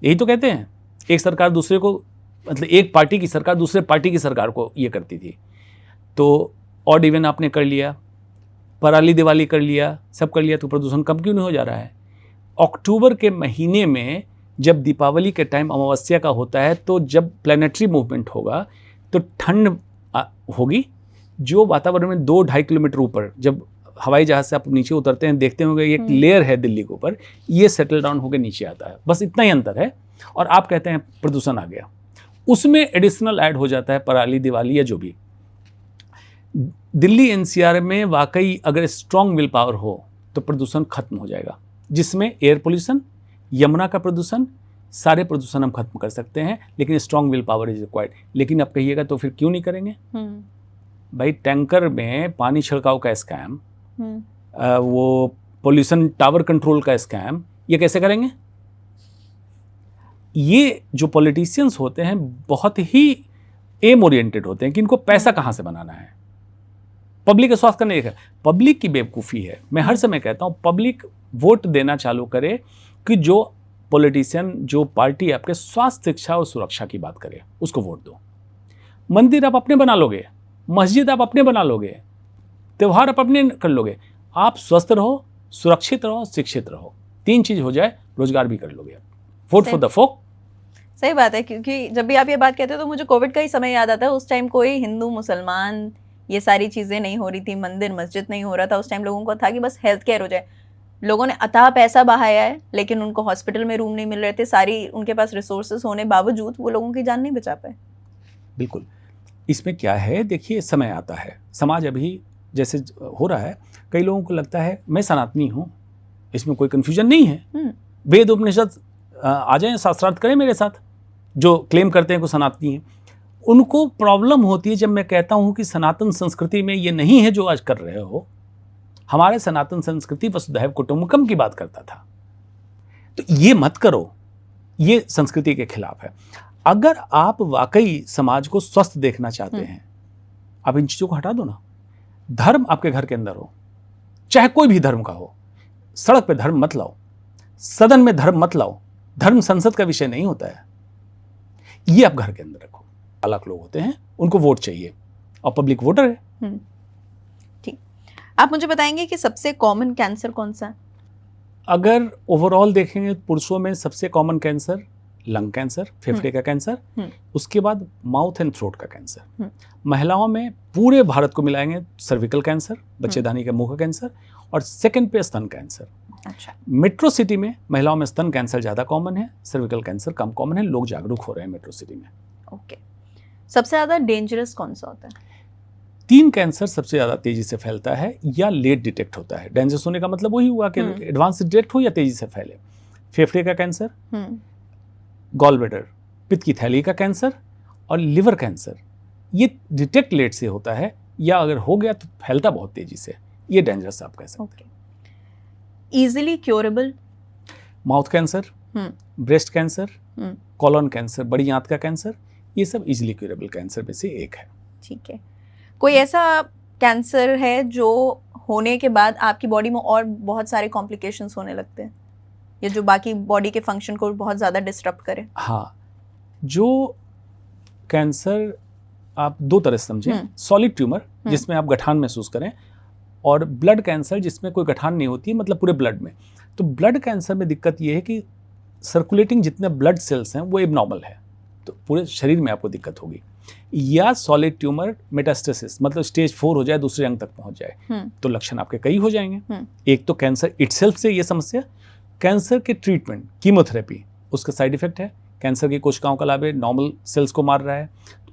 यही तो कहते हैं। एक सरकार दूसरे को, मतलब एक पार्टी की सरकार दूसरे पार्टी की सरकार को ये करती थी। तो ऑड इवन आपने कर लिया, पराली दिवाली कर लिया, सब कर लिया, तो प्रदूषण कम क्यों नहीं हो जा रहा है? अक्टूबर के महीने में जब दीपावली के टाइम अमावस्या का होता है, तो जब प्लैनेटरी मूवमेंट होगा तो ठंड होगी, जो वातावरण में 2-2.5 किलोमीटर ऊपर, जब हवाई जहाज से आप नीचे उतरते हैं देखते होंगे एक लेयर है दिल्ली के ऊपर, ये सेटल डाउन होकर नीचे आता है, बस इतना ही अंतर है। और आप कहते हैं प्रदूषण आ गया, उसमें एडिशनल ऐड हो जाता है पराली दिवाली या जो भी। दिल्ली NCR में वाकई अगर स्ट्रॉन्ग विल पावर हो तो प्रदूषण खत्म हो जाएगा, जिसमें एयर पोल्यूशन, यमुना का प्रदूषण, सारे प्रदूषण हम खत्म कर सकते हैं। लेकिन strong will power is required. लेकिन आप कहिएगा तो फिर क्यों नहीं करेंगे? भाई टैंकर में पानी छिड़काव का स्कैम, वो पोल्यूशन टावर कंट्रोल का स्कैम, ये कैसे करेंगे? ये जो पॉलिटिशियंस होते हैं बहुत ही एम ओरिएंटेड होते हैं कि इनको पैसा कहाँ से बनाना है, पब्लिक का स्वास्थ्य करने का। पब्लिक की बेवकूफ़ी है। मैं हर समय कहता हूँ पब्लिक वोट देना चालू करे कि जो पॉलिटिशियन, जो पार्टी आपके स्वास्थ्य, शिक्षा और सुरक्षा की बात करे, उसको वोट दो। मंदिर आप अपने बना लोगे, मस्जिद आप अपने बना लोगे, त्यौहार आप अपने कर लोगे। आप स्वस्थ रहो, सुरक्षित रहो, शिक्षित रहो, 3 चीज़ हो जाए, रोजगार भी कर लोगे आप। Vote for the folk. सही बात है, क्योंकि जब भी आप ये बात कहते हो तो मुझे कोविड का ही समय याद आता है। उस टाइम कोई हिंदू मुसलमान ये सारी चीज़ें नहीं हो रही थी, मंदिर मस्जिद नहीं हो रहा था। उस टाइम लोगों को था कि बस हेल्थ केयर हो जाए। लोगों ने अथाह पैसा बहाया है, लेकिन उनको हॉस्पिटल में रूम नहीं मिल रहे थे। सारी उनके पास रिसोर्सेज होने बावजूद वो लोगों की जान नहीं बचा पाए। बिल्कुल। इसमें क्या है, देखिए समय आता है, समाज अभी जैसे हो रहा है, कई लोगों को लगता है मैं सनातनी हूँ, इसमें कोई कन्फ्यूजन नहीं है। वेद उपनिषद आ जाएं, शास्त्रार्थ करें मेरे साथ, जो क्लेम करते हैं कि सनातनी हैं। उनको प्रॉब्लम होती है जब मैं कहता हूँ कि सनातन संस्कृति में ये नहीं है जो आज कर रहे हो। हमारे सनातन संस्कृति वसुधैव कुटुंबकम की बात करता था, तो ये मत करो, ये संस्कृति के खिलाफ है। अगर आप वाकई समाज को स्वस्थ देखना चाहते हैं, आप इन चीज़ों को हटा दो ना। धर्म आपके घर के अंदर हो, चाहे कोई भी धर्म का हो। सड़क पे धर्म मत लाओ, सदन में धर्म मत लाओ। धर्म संसद का विषय नहीं होता है, ये आप घर के अंदर रखो। अलग लोग होते हैं, उनको वोट चाहिए और पब्लिक वोटर है। ठीक, आप मुझे बताएंगे कि सबसे कॉमन कैंसर कौन सा है? अगर ओवरऑल देखेंगे पुरुषों में सबसे कॉमन कैंसर लंग कैंसर, फेफड़े का कैंसर, उसके बाद माउथ एंड थ्रोट का कैंसर। महिलाओं में पूरे भारत को मिलाएंगे सर्विकल कैंसर, बच्चेदानी का मुंह का कैंसर, और सेकंड पे स्तन कैंसर। अच्छा। मेट्रो सिटी में महिलाओं में स्तन कैंसर ज़्यादा कॉमन है, सर्विकल कैंसर कम कॉमन है। लोग जागरूक हो रहे हैं मेट्रो सिटी में। ओके। सबसे ज़्यादा डेंजरस कौन सा होता है? 3 कैंसर सबसे ज़्यादा तेजी से फैलता है या लेट डिटेक्ट होता है। डेंजरस होने का मतलब वही हुआ कि एडवांस डिटेक्ट हो या तेजी से फैले। फेफड़े का कैंसर, गॉल ब्लैडर पित्त की थैली का कैंसर, और लिवर कैंसर। ये डिटेक्ट लेट से होता है, या अगर हो गया तो फैलता बहुत तेजी से। ये डेंजरस आप कह सकते हैं। Easily curable? Mouth cancer, breast cancer, colon cancer, बड़ी आंत का कैंसर, ये सब इजीली क्योरेबल कैंसर में से एक है। ठीक है। कोई ऐसा कैंसर है जो होने के बाद आपकी बॉडी में और बहुत सारे कॉम्प्लिकेशंस होने लगते हैं, या जो बाकी बॉडी के फंक्शन को बहुत ज़्यादा डिस्टर्ब करे? हाँ, जो कैंसर आप 2 तरह से समझें। सॉलिड ट्यूमर जिसमें आप गठान महसूस करें, और ब्लड कैंसर जिसमें कोई गठान नहीं होती है, मतलब पूरे ब्लड में। तो ब्लड कैंसर में दिक्कत ये है कि सर्कुलेटिंग जितने ब्लड सेल्स हैं वो एबनॉर्मल है, तो पूरे शरीर में आपको दिक्कत होगी। या सॉलिड ट्यूमर मेटास्टेसिस, मतलब स्टेज 4 हो जाए, दूसरे अंग तक पहुंच जाए, तो लक्षण आपके कई हो जाएंगे। एक तो कैंसर इटसेल्फ से ये समस्या, कैंसर के ट्रीटमेंट कीमोथेरेपी उसका साइड इफेक्ट है। कैंसर की कोशिकाओं का लाभ है, नॉर्मल सेल्स को मार रहा है,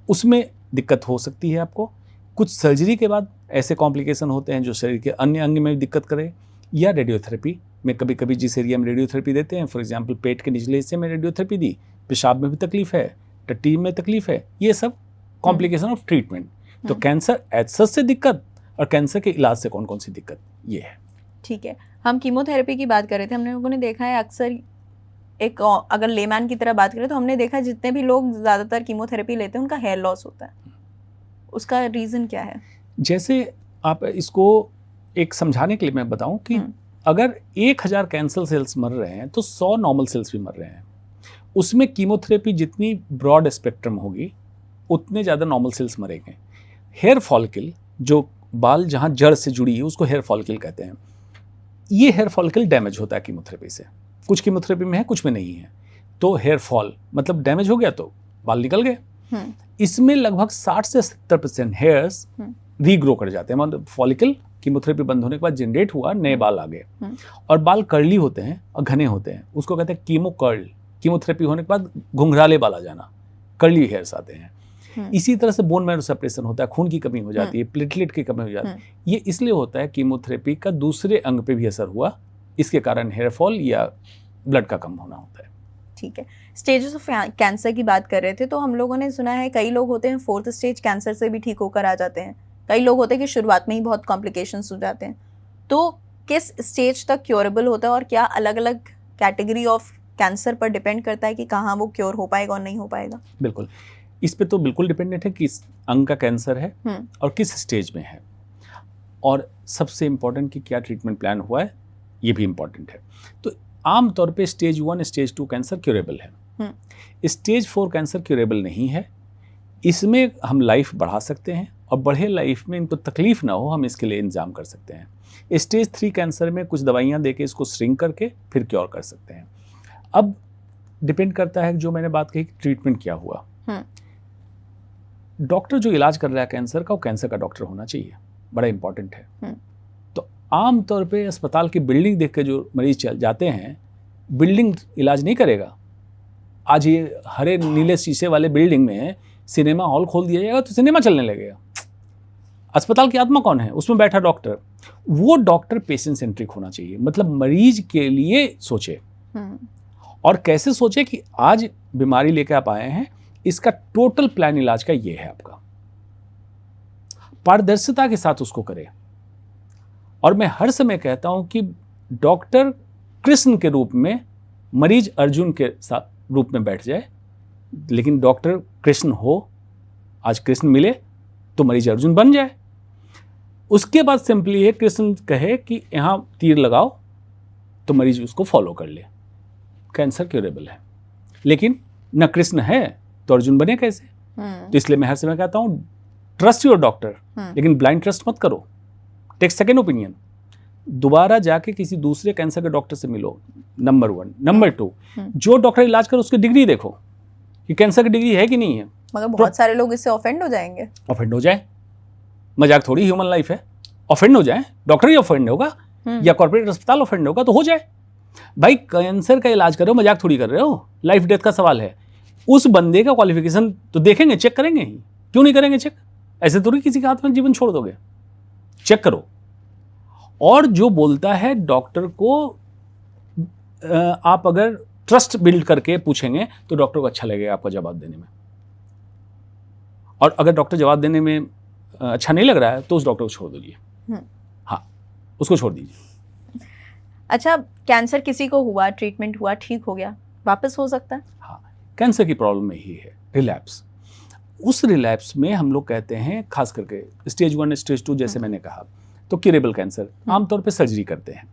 उसमें दिक्कत हो सकती है आपको। कुछ सर्जरी के बाद ऐसे कॉम्प्लिकेशन होते हैं जो शरीर के अन्य अंग में भी दिक्कत करे। या रेडियोथेरेपी में कभी कभी जिस एरिया में रेडियोथेरेपी देते हैं, फॉर एग्जांपल पेट के निचले हिस्से में रेडियोथेरेपी दी, पेशाब में भी तकलीफ है, टट्टी में तकलीफ है, ये सब कॉम्प्लिकेशन ऑफ ट्रीटमेंट। तो कैंसर एब्सेस से दिक्कत और कैंसर के इलाज से कौन कौन सी दिक्कत, ये है। ठीक है, हम कीमोथेरेपी की बात कर रहे थे। हमने लोगों ने देखा है अक्सर, एक अगर लेमैन की तरह बात करें तो हमने देखा जितने भी लोग ज़्यादातर कीमोथेरेपी लेते हैं उनका हेयर लॉस होता है। उसका रीज़न क्या है? जैसे आप इसको एक समझाने के लिए मैं बताऊं कि अगर 1000 कैंसर सेल्स मर रहे हैं तो 100 नॉर्मल सेल्स भी मर रहे हैं। उसमें कीमोथेरेपी जितनी ब्रॉड स्पेक्ट्रम होगी उतने ज़्यादा नॉर्मल सेल्स मरेंगे। हेयर फॉलिकल, जो बाल जहाँ जड़ से जुड़ी है उसको हेयर फॉलिकल कहते हैं, ये हेयर फॉलिकल डैमेज होता है कीमोथेरेपी से। कुछ कीमोथेरेपी में है, कुछ में नहीं है। तो हेयर फॉल मतलब डैमेज हो गया तो बाल निकल गए। इसमें लगभग 60 से 70% हेयर्स रीग्रो कर जाते हैं। मतलब फॉलिकल कीमोथेरेपी बंद होने के बाद जनरेट हुआ, नए बाल आ गए, और बाल कर्ली होते हैं और घने होते हैं, उसको कहते हैं कीमो कर्ल। कीमोथेरेपी होने के बाद घुंघराले बाल आ जाना, कर्ली हेयर्स आते हैं। इसी तरह से बोन मैरो सेपरेशन होता है, खून की कमी हो जाती है, प्लेटलेट की कमी हो जाती है। ये इसलिए होता है कीमोथेरेपी का दूसरे अंग पे भी असर हुआ, इसके कारण हेयर फॉल या ब्लड का कम होना होता है। ठीक है, स्टेजेस ऑफ कैंसर की बात कर रहे थे, तो हम लोगों ने सुना है कई लोग होते हैं 4th स्टेज कैंसर से भी ठीक होकर आ जाते हैं, कई लोग होते हैं कि शुरुआत में ही बहुत कॉम्प्लिकेशंस हो जाते हैं। तो किस स्टेज तक क्योरेबल होता है, और क्या अलग अलग कैटेगरी ऑफ कैंसर पर डिपेंड करता है कि कहाँ वो क्योर हो पाएगा और नहीं हो पाएगा? बिल्कुल, इस पे तो बिल्कुल डिपेंडेंट है किस अंग का कैंसर है और किस स्टेज में है, और सबसे इम्पॉर्टेंट कि क्या ट्रीटमेंट प्लान हुआ है, ये भी इम्पॉर्टेंट है। तो आमतौर पे स्टेज 1 स्टेज 2 कैंसर क्यूरेबल है। स्टेज 4 कैंसर क्यूरेबल नहीं है। इसमें हम लाइफ बढ़ा सकते हैं, और बढ़े लाइफ में इनको तकलीफ ना हो हम इसके लिए इंतजाम कर सकते हैं। स्टेज 3 कैंसर में कुछ दवाइयाँ देके इसको श्रिंक करके फिर क्योर कर सकते हैं। अब डिपेंड करता है जो मैंने बात कही, ट्रीटमेंट क्या हुआ। डॉक्टर जो इलाज कर रहा है कैंसर का, वो कैंसर का डॉक्टर होना चाहिए, बड़ा इंपॉर्टेंट है। तो आमतौर पे अस्पताल की बिल्डिंग देख के जो मरीज चल जाते हैं, बिल्डिंग इलाज नहीं करेगा। आज ये हरे नीले शीशे वाले बिल्डिंग में सिनेमा हॉल खोल दिया जाएगा तो सिनेमा चलने लगेगा। अस्पताल की आत्मा कौन है? उसमें बैठा डॉक्टर। वो डॉक्टर पेशेंट सेंट्रिक होना चाहिए, मतलब मरीज के लिए सोचे। और कैसे सोचे कि आज बीमारी लेकर आप आए हैं, इसका टोटल प्लान इलाज का ये है आपका, पारदर्शिता के साथ उसको करें। और मैं हर समय कहता हूं कि डॉक्टर कृष्ण के रूप में, मरीज अर्जुन के साथ रूप में बैठ जाए, लेकिन डॉक्टर कृष्ण हो, आज कृष्ण मिले तो मरीज अर्जुन बन जाए। उसके बाद सिंपली है, कृष्ण कहे कि यहां तीर लगाओ तो मरीज उसको फॉलो कर ले, कैंसर क्यूरेबल है। लेकिन न कृष्ण है तो अर्जुन बने कैसे? तो इसलिए मैं हर समय कहता हूं, ट्रस्ट योर डॉक्टर, लेकिन ब्लाइंड ट्रस्ट मत करो। टेक सेकेंड ओपिनियन, दोबारा जाके किसी दूसरे कैंसर के डॉक्टर से मिलो, नंबर 1। नंबर 2, जो डॉक्टर इलाज करे उसकी डिग्री देखो कि कैंसर की डिग्री है कि नहीं है। मगर बहुत सारे लोग इससे ऑफेंड हो जाएंगे। ऑफेंड हो जाए, मजाक थोड़ी, ह्यूमन लाइफ है। ऑफेंड हो जाए, डॉक्टर ही ऑफेंड होगा या कॉर्पोरेट अस्पताल ऑफेंड होगा तो हो जाए। भाई कैंसर का इलाज कर रहे हो, मजाक थोड़ी कर रहे हो, लाइफ डेथ का सवाल है। उस बंदे का क्वालिफिकेशन तो देखेंगे, चेक करेंगे ही, क्यों नहीं करेंगे चेक? ऐसे थोड़ी किसी के हाथ में जीवन छोड़ दोगे, चेक करो। और जो बोलता है डॉक्टर को, आप अगर ट्रस्ट बिल्ड करके पूछेंगे तो डॉक्टर को अच्छा लगेगा आपका जवाब देने में। और अगर डॉक्टर जवाब देने में अच्छा नहीं लग रहा है तो उस डॉक्टर को छोड़ दीजिए। हाँ, उसको छोड़ दीजिए। अच्छा, कैंसर किसी को हुआ, ट्रीटमेंट हुआ, ठीक हो गया, वापस हो सकता है? हाँ, कैंसर की प्रॉब्लम यही है, रिलैप्स। उस रिलैप्स में हम लोग कहते हैं, खास करके स्टेज 1 स्टेज 2 जैसे मैंने कहा, तो क्यूरेबल कैंसर आमतौर पे सर्जरी करते हैं।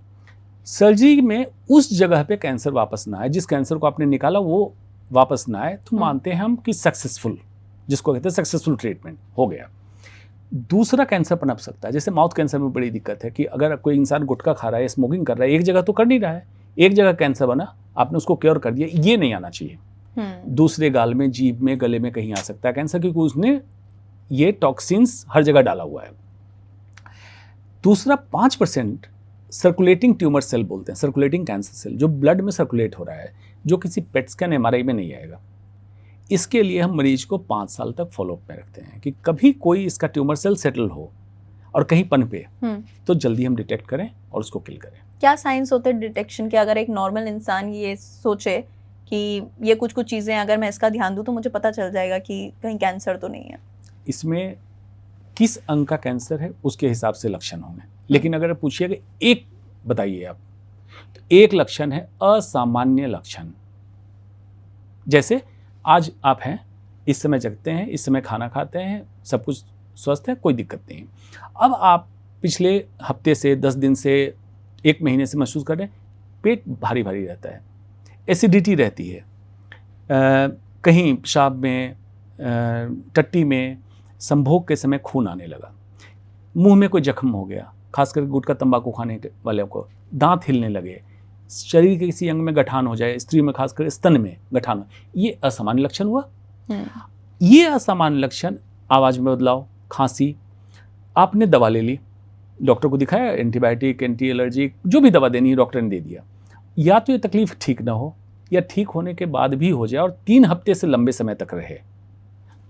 सर्जरी में उस जगह पे कैंसर वापस ना आए, जिस कैंसर को आपने निकाला वो वापस ना आए, तो मानते हैं हम कि सक्सेसफुल, जिसको कहते हैं सक्सेसफुल ट्रीटमेंट हो गया। दूसरा कैंसर पनप सकता है, जैसे माउथ कैंसर में बड़ी दिक्कत है कि अगर कोई इंसान गुटखा खा रहा है, स्मोकिंग कर रहा है, एक जगह तो कर नहीं रहा है, एक जगह कैंसर बना, आपने उसको क्योर कर दिया, ये नहीं आना चाहिए। दूसरे गाल में, जीभ में, गले में कहीं आ सकता है कैंसर, क्योंकि उसने ये टॉक्सिन्स हर जगह डाला हुआ है। दूसरा 5% सर्कुलेटिंग ट्यूमर सेल बोलते हैं, सर्कुलेटिंग कैंसर सेल, जो ब्लड में सर्कुलेट हो रहा है, जो किसी पेट स्कैन एमआरआई में नहीं आएगा। इसके लिए हम मरीज को 5 साल तक फॉलोअप में रखते हैं कि कभी कोई इसका ट्यूमर सेल सेटल हो और कहीं पनपे तो जल्दी हम डिटेक्ट करें और उसको किल करें। क्या साइंस होते हैं डिटेक्शन के? अगर एक नॉर्मल इंसान ये सोचे कि ये कुछ चीज़ें अगर मैं इसका ध्यान दूं तो मुझे पता चल जाएगा कि कहीं कैंसर तो नहीं है। इसमें किस अंग का कैंसर है उसके हिसाब से लक्षण होंगे, लेकिन अगर पूछिए कि एक बताइए आप, तो एक लक्षण है असामान्य लक्षण। जैसे आज आप हैं, इस समय जगते हैं, इस समय खाना खाते हैं, सब कुछ स्वस्थ है, कोई दिक्कत नहीं है। अब आप पिछले हफ्ते से, 10 दिन से, 1 महीने से महसूस कर रहे हैं पेट भारी भारी रहता है, एसिडिटी रहती है, कहीं पेशाब में, टट्टी में, संभोग के समय खून आने लगा, मुंह में कोई जख्म हो गया, खासकर गुटखा तंबाकू खाने वाले को, दांत हिलने लगे, शरीर के किसी अंग में गठान हो जाए, स्त्री में खासकर स्तन में गठान हो, ये असामान्य लक्षण हुआ। ये असामान्य लक्षण, आवाज़ में बदलाव, खांसी, आपने दवा ले ली, डॉक्टर को दिखाया, एंटीबायोटिक, एंटी एलर्जी, जो भी दवा देनी है डॉक्टर ने दे दिया, या तो ये तकलीफ ठीक ना हो या ठीक होने के बाद भी हो जाए और 3 हफ्ते से लंबे समय तक रहे,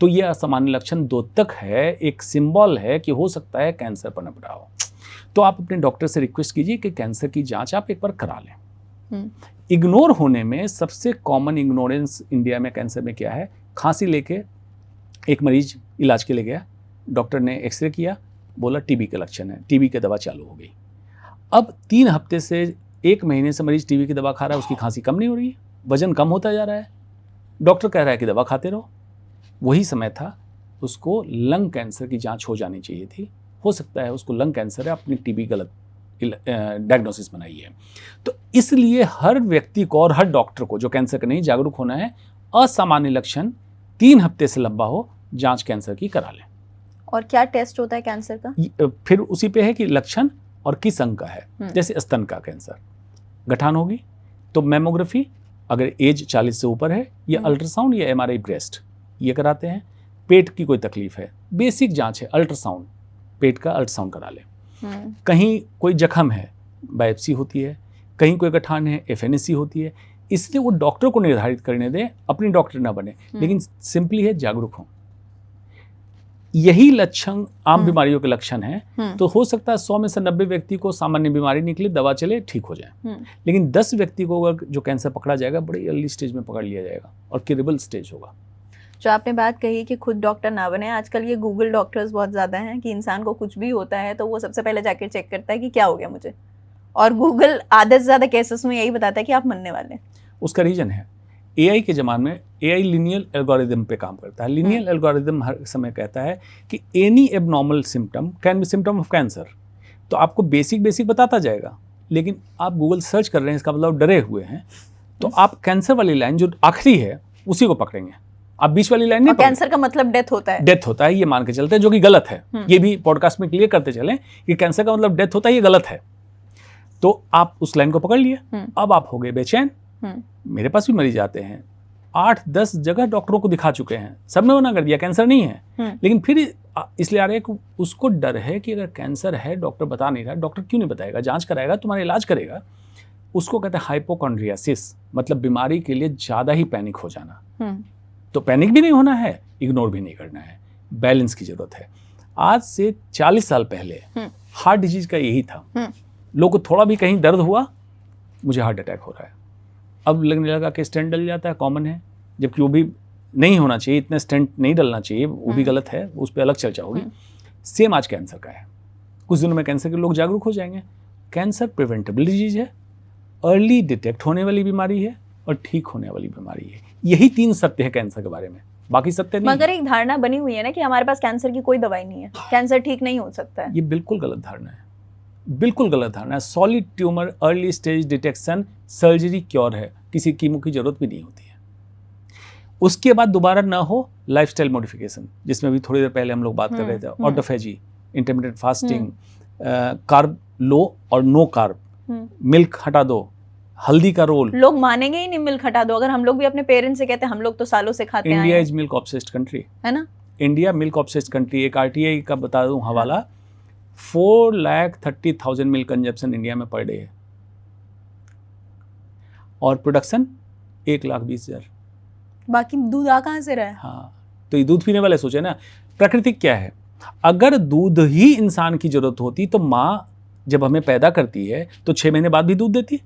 तो ये असामान्य लक्षण द्योतक है, एक सिंबल है कि हो सकता है कैंसर पनप रहा हो। तो आप अपने डॉक्टर से रिक्वेस्ट कीजिए कि कैंसर की जांच आप एक बार करा लें। इग्नोर होने में सबसे कॉमन इग्नोरेंस इंडिया में कैंसर में क्या है? खांसी लेके एक मरीज इलाज के लिए गया, डॉक्टर ने एक्सरे किया, बोला टीबी के लक्षण है, टीबी की दवा चालू हो गई। अब 3 हफ्ते से 1 महीने से मरीज टीबी की दवा खा रहा है, उसकी खांसी कम नहीं हो रही है, वजन कम होता जा रहा है, डॉक्टर कह रहा है कि दवा खाते रहो। वही समय था उसको लंग कैंसर की जांच हो जानी चाहिए थी, हो सकता है उसको लंग कैंसर है, अपनी टीबी गलत डायग्नोसिस बनाई है। तो इसलिए हर व्यक्ति को और हर डॉक्टर को जो कैंसर का नहीं जागरूक होना है, असामान्य लक्षण 3 हफ्ते से लंबा हो, जांच कैंसर की करा लें। और क्या टेस्ट होता है कैंसर का? फिर उसी पे है कि लक्षण और किस अंग का है। जैसे स्तन का कैंसर, गठान होगी तो मैमोग्राफी अगर एज 40 से ऊपर है, या अल्ट्रासाउंड या MRI ब्रेस्ट ये कराते हैं। पेट की कोई तकलीफ है, बेसिक जांच है अल्ट्रासाउंड, पेट का अल्ट्रासाउंड करा लें। कहीं कोई जख्म है, बायोप्सी होती है। कहीं कोई गठान है, FNAC होती है। इसलिए वो डॉक्टर को निर्धारित करने दें, अपनी डॉक्टर ना बने, लेकिन सिंपली है जागरूक हों। यही लक्षण आम बीमारियों के लक्षण हैं। तो हो सकता है 100 में से 90 व्यक्ति को सामान्य बीमारी निकले, दवा चले, ठीक हो जाए, लेकिन 10 व्यक्ति को अगर जो कैंसर पकड़ा जाएगा, बड़ी अर्ली स्टेज में पकड़ लिया जाएगा और क्यूरेबल स्टेज होगा। जो आपने बात कही कि खुद डॉक्टर ना बने, आजकल ये गूगल डॉक्टर्स बहुत ज़्यादा हैं कि इंसान को कुछ भी होता है तो वो सबसे पहले जाकर चेक करता है कि क्या हो गया मुझे, और गूगल आधे से ज़्यादा केसेस में यही बताता है कि आप मरने वाले हैं। उसका रीजन है AI के ज़माने में AI लीनियल एल्गोरिदम पे काम करता है। लीनियल एल्गोरिदम हर समय कहता है कि any abnormal symptom can be symptom of cancer. तो आपको बेसिक बताता जाएगा, लेकिन आप गूगल सर्च कर रहे हैं, इसका मतलब डरे हुए हैं, तो आप कैंसर वाली लाइन जो आखिरी है उसी को पकड़ेंगे, आप बीच वाली लाइन नहीं। कैंसर का मतलब डेथ होता है, डेथ होता है ये मान के चलते हैं, जो कि गलत है। ये भी पॉडकास्ट में क्लियर करते चलें कि कैंसर का मतलब डेथ होता है, ये गलत है। तो आप उस लाइन को पकड़ लिए, अब आप हो गए बेचैन। मेरे पास भी मरीज आते हैं, 8-10 जगह डॉक्टरों को दिखा चुके हैं, सब ने मना कर दिया कैंसर नहीं है, लेकिन फिर इसलिए आ रहे हैं कि उसको डर है कि अगर कैंसर है, डॉक्टर बता नहीं रहा, डॉक्टर क्यों नहीं बताएगा, जांच कराएगा, तुम्हारा इलाज करेगा। उसको कहते हैं हाइपोकॉन्ड्रियासिस, मतलब बीमारी के लिए ज़्यादा ही पैनिक हो जाना। तो पैनिक भी नहीं होना है, इग्नोर भी नहीं करना है, बैलेंस की जरूरत है। आज से 40 साल पहले हार्ट डिजीज का यही था, लोगों को थोड़ा भी कहीं दर्द हुआ, मुझे हार्ट अटैक हो रहा है। अब लगने लगा कि स्टेंट डल जाता है, कॉमन है, जबकि वो भी नहीं होना चाहिए, इतने स्टेंट नहीं डलना चाहिए, वो भी गलत है, उस पर अलग चर्चा होगी। सेम आज कैंसर का है। कुछ दिनों में कैंसर के लोग जागरूक हो जाएंगे। कैंसर प्रिवेंटेबल डिजीज है, अर्ली डिटेक्ट होने वाली बीमारी है और ठीक होने वाली बीमारी है। यही 3 सत्य है कैंसर के बारे में, बाकी सत्य नहीं। मगर एक धारणा बनी हुई है ना कि हमारे पास कैंसर की कोई दवाई नहीं है, कैंसर ठीक नहीं हो सकता है। ये बिल्कुल गलत धारणा है, बिल्कुल गलत धारणा है। Solid tumour early stage detection, surgery cure है, किसी कीमो की जरूरत भी नहीं होती है। उसके बाद दोबारा ना हो लाइफस्टाइल मॉडिफिकेशन, जिसमें भी थोड़ी देर पहले हम लोग बात कर रहे थे, ऑटोफेजी, इंटरमिटेंट फास्टिंग, कार्ब लो और नो कार्ब, मिल्क हटा दो, हल्दी का रोल। लोग मानेंगे ही नहीं मिल्क हटा दो। अगर हम लोग भी अपने पेरेंट्स से कहते हैं, हम लोग तो सालों से खाते हैं। India is milk obsessed country, है ना। India milk obsessed country. एक RTI का बता दूं हवाला, 4,30,000 मिल्क कंजप्शन इंडिया में पर डे है, और प्रोडक्शन 1,20,000। बाकी दूध आ कहाँ से रहा है? हाँ, तो ये दूध पीने वाले सोचे ना, प्रकृति क्या है। अगर दूध ही इंसान की जरूरत होती तो माँ जब हमें पैदा करती है तो 6 महीने बाद भी दूध देती है।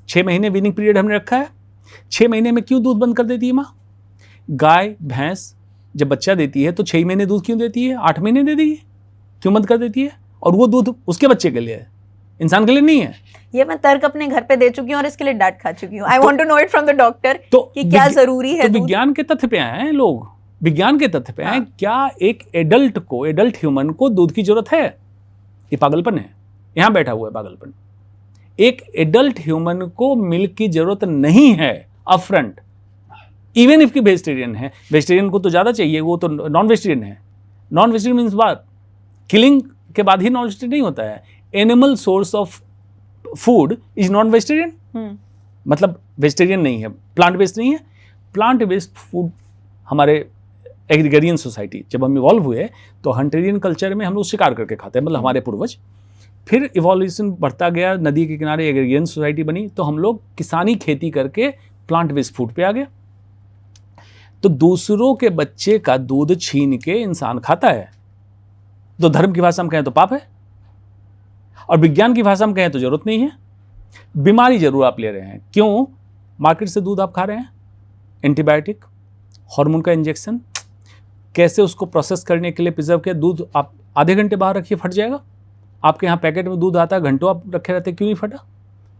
6 महीने वीनिंग पीरियड हमने रखा है, 6 महीने में क्यों दूध बंद कर देती है माँ? गाय भैंस जब बच्चा देती है तो 6 महीने दूध क्यों देती है? 8 महीने दे दी है, क्यों बंद कर देती है? और वो दूध उसके बच्चे के लिए है, इंसान के लिए नहीं है। ये मैं तर्क अपने घर पे दे चुकी हूँ और इसके लिए डांट खा चुकी हूँ। I want to know it from the doctor कि क्या जरूरी है। तो विज्ञान के तथ्य पे आए हैं लोग, विज्ञान के तथ्य पे आए। क्या एक एडल्ट ह्यूमन को दूध की जरूरत है? ये पागलपन है, यहाँ बैठा हुआ है पागलपन। एक एडल्ट ह्यूमन को मिल्क की जरूरत नहीं है अपफ्रंट, इवन इफ की वेजिटेरियन है। वेजिटेरियन को तो ज्यादा चाहिए, वो तो नॉन वेजिटेरियन है। नॉन वेजिटेरियन मीन्स बात, किलिंग के बाद ही नॉन वेजिटेरियन नहीं होता है। Animal source of food is non vegetarian, मतलब वेजिटेरियन नहीं है, प्लांट बेस्ड नहीं है। प्लांट बेस्ड फूड हमारे एग्रीगेरियन सोसाइटी, जब हम इवॉल्व हुए तो हंटेरियन कल्चर में हम लोग शिकार करके खाते हैं, मतलब हमारे पूर्वज। फिर इवोल्यूशन बढ़ता गया, नदी के किनारे एग्रीगेरियन सोसाइटी बनी, तो हम लोग किसानी खेती करके प्लांट बेस्ड फूड पे आ गए। तो दूसरों के बच्चे का दूध छीन के इंसान खाता है, तो धर्म की भाषा में कहें तो पाप है, और विज्ञान की भाषा में कहें तो जरूरत नहीं है। बीमारी जरूर आप ले रहे हैं, क्यों? मार्केट से दूध आप खा रहे हैं, एंटीबायोटिक, हार्मोन का इंजेक्शन, कैसे उसको प्रोसेस करने के लिए प्रिजर्व किया। दूध आप आधे घंटे बाहर रखिए, फट जाएगा। आपके यहाँ पैकेट में दूध आता है, घंटों आप रखे रहते, क्यों नहीं फटा?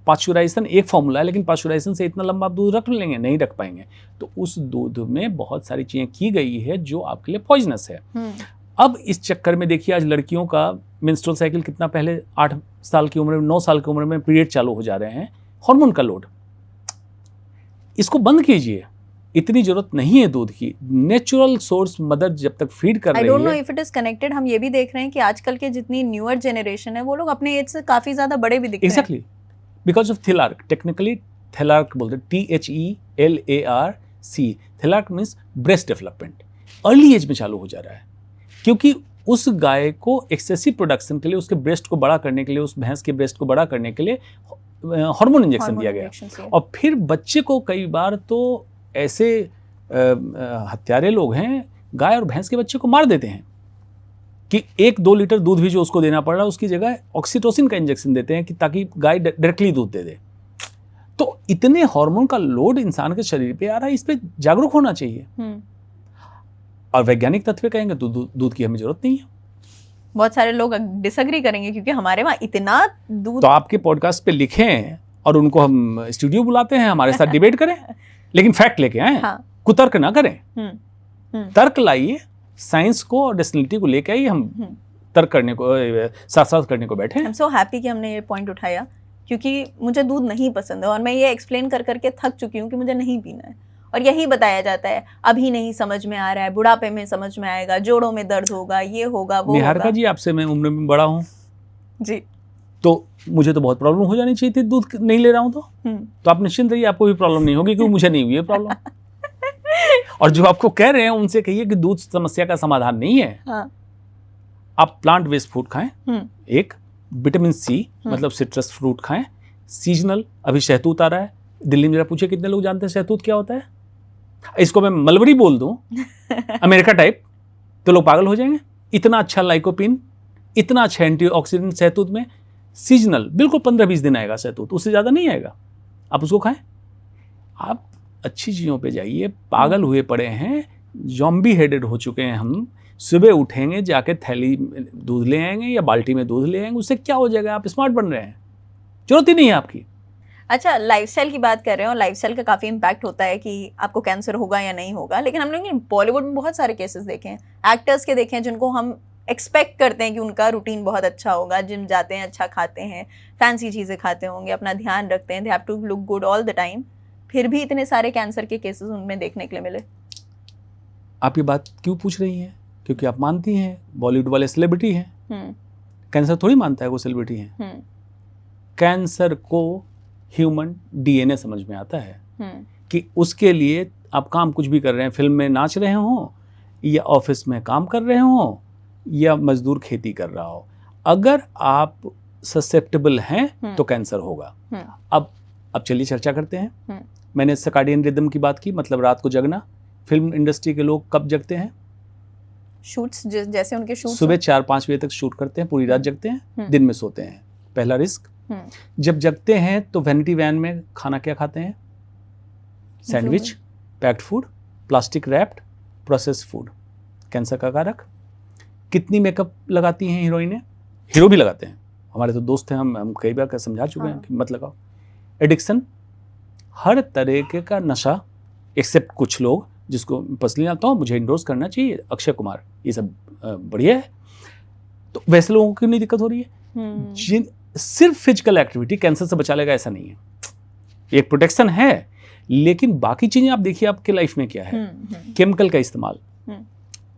पाश्चुराइजेशन एक फॉर्मूला है, लेकिन पाश्चुराइजेशन से इतना लंबा आप दूध रख लेंगे? नहीं रख पाएंगे। तो उस दूध में बहुत सारी चीजें की गई है जो आपके लिए पॉइजनस है। अब इस चक्कर में देखिए, आज लड़कियों का मेंस्ट्रुअल साइकिल कितना पहले 8 साल की उम्र में, 9 साल की उम्र में पीरियड चालू हो जा रहे हैं, हार्मोन का लोड। इसको बंद कीजिए। इतनी जरूरत नहीं है दूध की। नेचुरल सोर्स मदर जब तक फीड कर रही है। I don't know if it is connected. हम ये भी देख रहे हैं कि आजकल के जितनी न्यूअर जनरेशन है वो लोग अपने एज से काफी ज्यादा बड़े भी दिखते हैं। Exactly, because of thelarche. Technically thelarche बोलते हैं, THELARC। Thelarche means breast development. Early age में चालू हो जा रहा है, क्योंकि उस गाय को एक्सेसिव प्रोडक्शन के लिए, उसके ब्रेस्ट को बड़ा करने के लिए, उस भैंस के ब्रेस्ट को बड़ा करने के लिए हार्मोन इंजेक्शन दिया गया। और फिर बच्चे को कई बार तो ऐसे हत्यारे लोग हैं, गाय और भैंस के बच्चे को मार देते हैं कि 1-2 लीटर दूध भी जो उसको देना पड़ रहा है उसकी जगह ऑक्सीटोसिन का इंजेक्शन देते हैं कि ताकि गाय डायरेक्टली दूध दे दे। तो इतने हार्मोन का लोड इंसान के शरीर पे आ रहा है, इस पे जागरूक होना चाहिए। और वैज्ञानिक तत्व कहेंगे तो दूध की हमें जरूरत नहीं है। बहुत सारे लोग डिसएग्री करेंगे क्योंकि हमारे वहाँ इतना दूध। तो आपके पॉडकास्ट पे लिखें और उनको हम स्टूडियो बुलाते हैं, हमारे साथ डिबेट करें, लेकिन फैक्ट लेके आए। हाँ। कुतर्क ना करें। तर्क लाइए, साइंस को और रेशनलिटी को लेके आइए। हम तर्क करने को, साथ साथ करने को बैठे हैं। I'm so happy कि हमने ये पॉइंट उठाया, क्योंकि मुझे दूध नहीं पसंद है और मैं ये एक्सप्लेन कर करके थक चुकी हूँ कि मुझे नहीं पीना है। और यही बताया जाता है अभी नहीं समझ में आ रहा है, बुढ़ापे में समझ में आएगा, जोड़ों में दर्द होगा, ये होगा, वो निहारिका जी, आपसे मैं उम्र में बड़ा हूँ जी, तो मुझे तो बहुत प्रॉब्लम हो जानी चाहिए थी दूध नहीं ले रहा हूँ तो आप निश्चिंत रहिए, आपको भी प्रॉब्लम नहीं होगी, क्योंकि मुझे नहीं हुई है प्रॉब्लम। और जो आपको कह रहे हैं उनसे कहिए कि दूध समस्या का समाधान नहीं है। हाँ। आप प्लांट बेस्ड फूड खाएं, एक विटामिन सी मतलब सिट्रस फ्रूट खाएं, सीजनल। अभी शहतूत आ रहा है, दिल्ली में जरा पूछिए कितने लोग जानते हैं शहतूत क्या होता है। इसको मैं मलबरी बोल दूं अमेरिका टाइप तो लोग पागल हो जाएंगे। इतना अच्छा लाइकोपिन, इतना अच्छा एंटीऑक्सीडेंट शहतूत में, सीजनल, बिल्कुल 15-20 दिन आएगा शहतूत, उससे ज़्यादा नहीं आएगा। आप उसको खाएं। आप अच्छी चीज़ों पे जाइए। पागल हुए पड़े हैं, जॉम्बी हेडेड हो चुके हैं हम। सुबह उठेंगे, जाके थैली में दूध ले आएंगे या बाल्टी में दूध ले आएंगे, उससे क्या हो जाएगा? आप स्मार्ट बन रहे हैं, जरूरत ही नहीं है आपकी। अच्छा, लाइफस्टाइल की बात कर रहे हो, लाइफस्टाइल का काफ़ी इम्पैक्ट होता है कि आपको कैंसर होगा या नहीं होगा। लेकिन हम लोग ने बॉलीवुड में बहुत सारे केसेस देखे हैं, एक्टर्स के देखे हैं, जिनको हम एक्सपेक्ट करते हैं कि उनका रूटीन बहुत अच्छा होगा, जिम जाते हैं, अच्छा खाते हैं, फैंसी चीज़ें खाते होंगे, अपना ध्यान रखते हैं, they have to look good all the time, फिर भी इतने सारे कैंसर के केसेस उनमें देखने के लिए मिले। आप ये बात क्यों पूछ रही हैं? क्योंकि आप मानती हैं बॉलीवुड वाले सेलिब्रिटी हैं। कैंसर थोड़ी मानता है वो सेलिब्रिटी हैं। कैंसर को ह्यूमन डीएनए समझ में आता है कि उसके लिए आप काम कुछ भी कर रहे हैं, फिल्म में नाच रहे हो या ऑफिस में काम कर रहे हो या मजदूर खेती कर रहा हो, अगर आप ससेप्टेबल हैं तो कैंसर होगा। अब चलिए चर्चा करते हैं। मैंने सर्काडियन रिदम की बात की, मतलब रात को जगना। फिल्म इंडस्ट्री के लोग कब जगते हैं? शूट्स जैसे उनके शूट्स सुबह 4-5 बजे तक शूट करते हैं, पूरी रात जगते हैं, दिन में सोते हैं। पहला रिस्क। जब जगते हैं तो वैनिटी वैन में खाना क्या खाते हैं? Sandwich, packed food, plastic wrapped, processed food. Cancer का कारक। कितनी मेकअप लगाती हैं हीरोइनें? हीरो भी लगाते हैं, हमारे तो दोस्त हैं, हम कई बार समझा चुके हैं कि मत लगाओ। एडिक्शन, हर तरह का नशा, एक्सेप्ट कुछ लोग जिसको पर्सनली आता हूँ, मुझे इंडोर्स करना चाहिए, अक्षय कुमार, ये सब बढ़िया है। तो वैसे लोगों को नहीं दिक्कत हो रही है। सिर्फ फिजिकल एक्टिविटी कैंसर से बचा लेगा ऐसा नहीं है, एक प्रोटेक्शन है, लेकिन बाकी चीजें आप देखिए आपके लाइफ में क्या है। केमिकल का इस्तेमाल,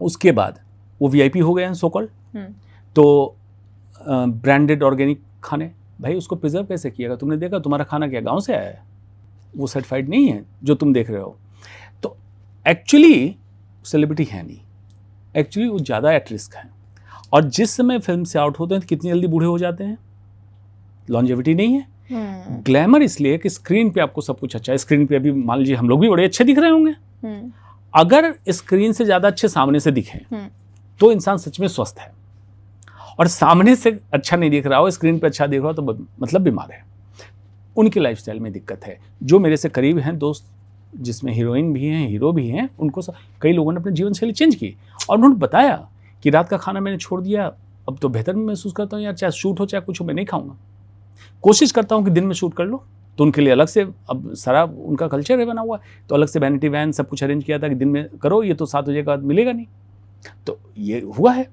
उसके बाद वो वीआईपी हो गए हैं सो कॉल्ड, तो ब्रांडेड ऑर्गेनिक खाने, भाई उसको प्रिजर्व कैसे किएगा? तुमने देखा तुम्हारा खाना क्या गांव से आया है? वो सर्टिफाइड नहीं है जो तुम देख रहे हो। तो एक्चुअली सेलिब्रिटी है नहीं, एक्चुअली वो ज़्यादा एट रिस्क है। और जिस समय फिल्म से आउट होते हैं तो कितनी जल्दी बूढ़े हो जाते हैं, लॉन्जेविटी नहीं है। ग्लैमर इसलिए कि स्क्रीन पे आपको सब कुछ अच्छा है। स्क्रीन पे अभी मान लीजिए हम लोग भी बड़े अच्छे दिख रहे होंगे, अगर स्क्रीन से ज़्यादा अच्छे सामने से दिखें तो इंसान सच में स्वस्थ है। और सामने से अच्छा नहीं दिख रहा हो, स्क्रीन पे अच्छा दिख रहा हो, तो मतलब बीमार है। उनकी लाइफस्टाइल में दिक्कत है। जो मेरे से करीब हैं दोस्त, जिसमें हीरोइन भी हैं, हीरो भी हैं, उनको कई लोगों ने अपनी जीवन शैली चेंज की और उन्होंने बताया कि रात का खाना मैंने छोड़ दिया, अब तो बेहतर मैं महसूस करता हूँ यार, चाहे शूट हो चाहे कुछ हो, मैं नहीं खाऊंगा, कोशिश करता हूँ कि दिन में शूट कर लो। तो उनके लिए अलग से, अब सारा उनका कल्चर है बना हुआ, तो अलग से वैनिटी वैन सब कुछ अरेंज किया था कि दिन में करो, ये तो 7 बजे के बाद मिलेगा नहीं। तो ये हुआ है।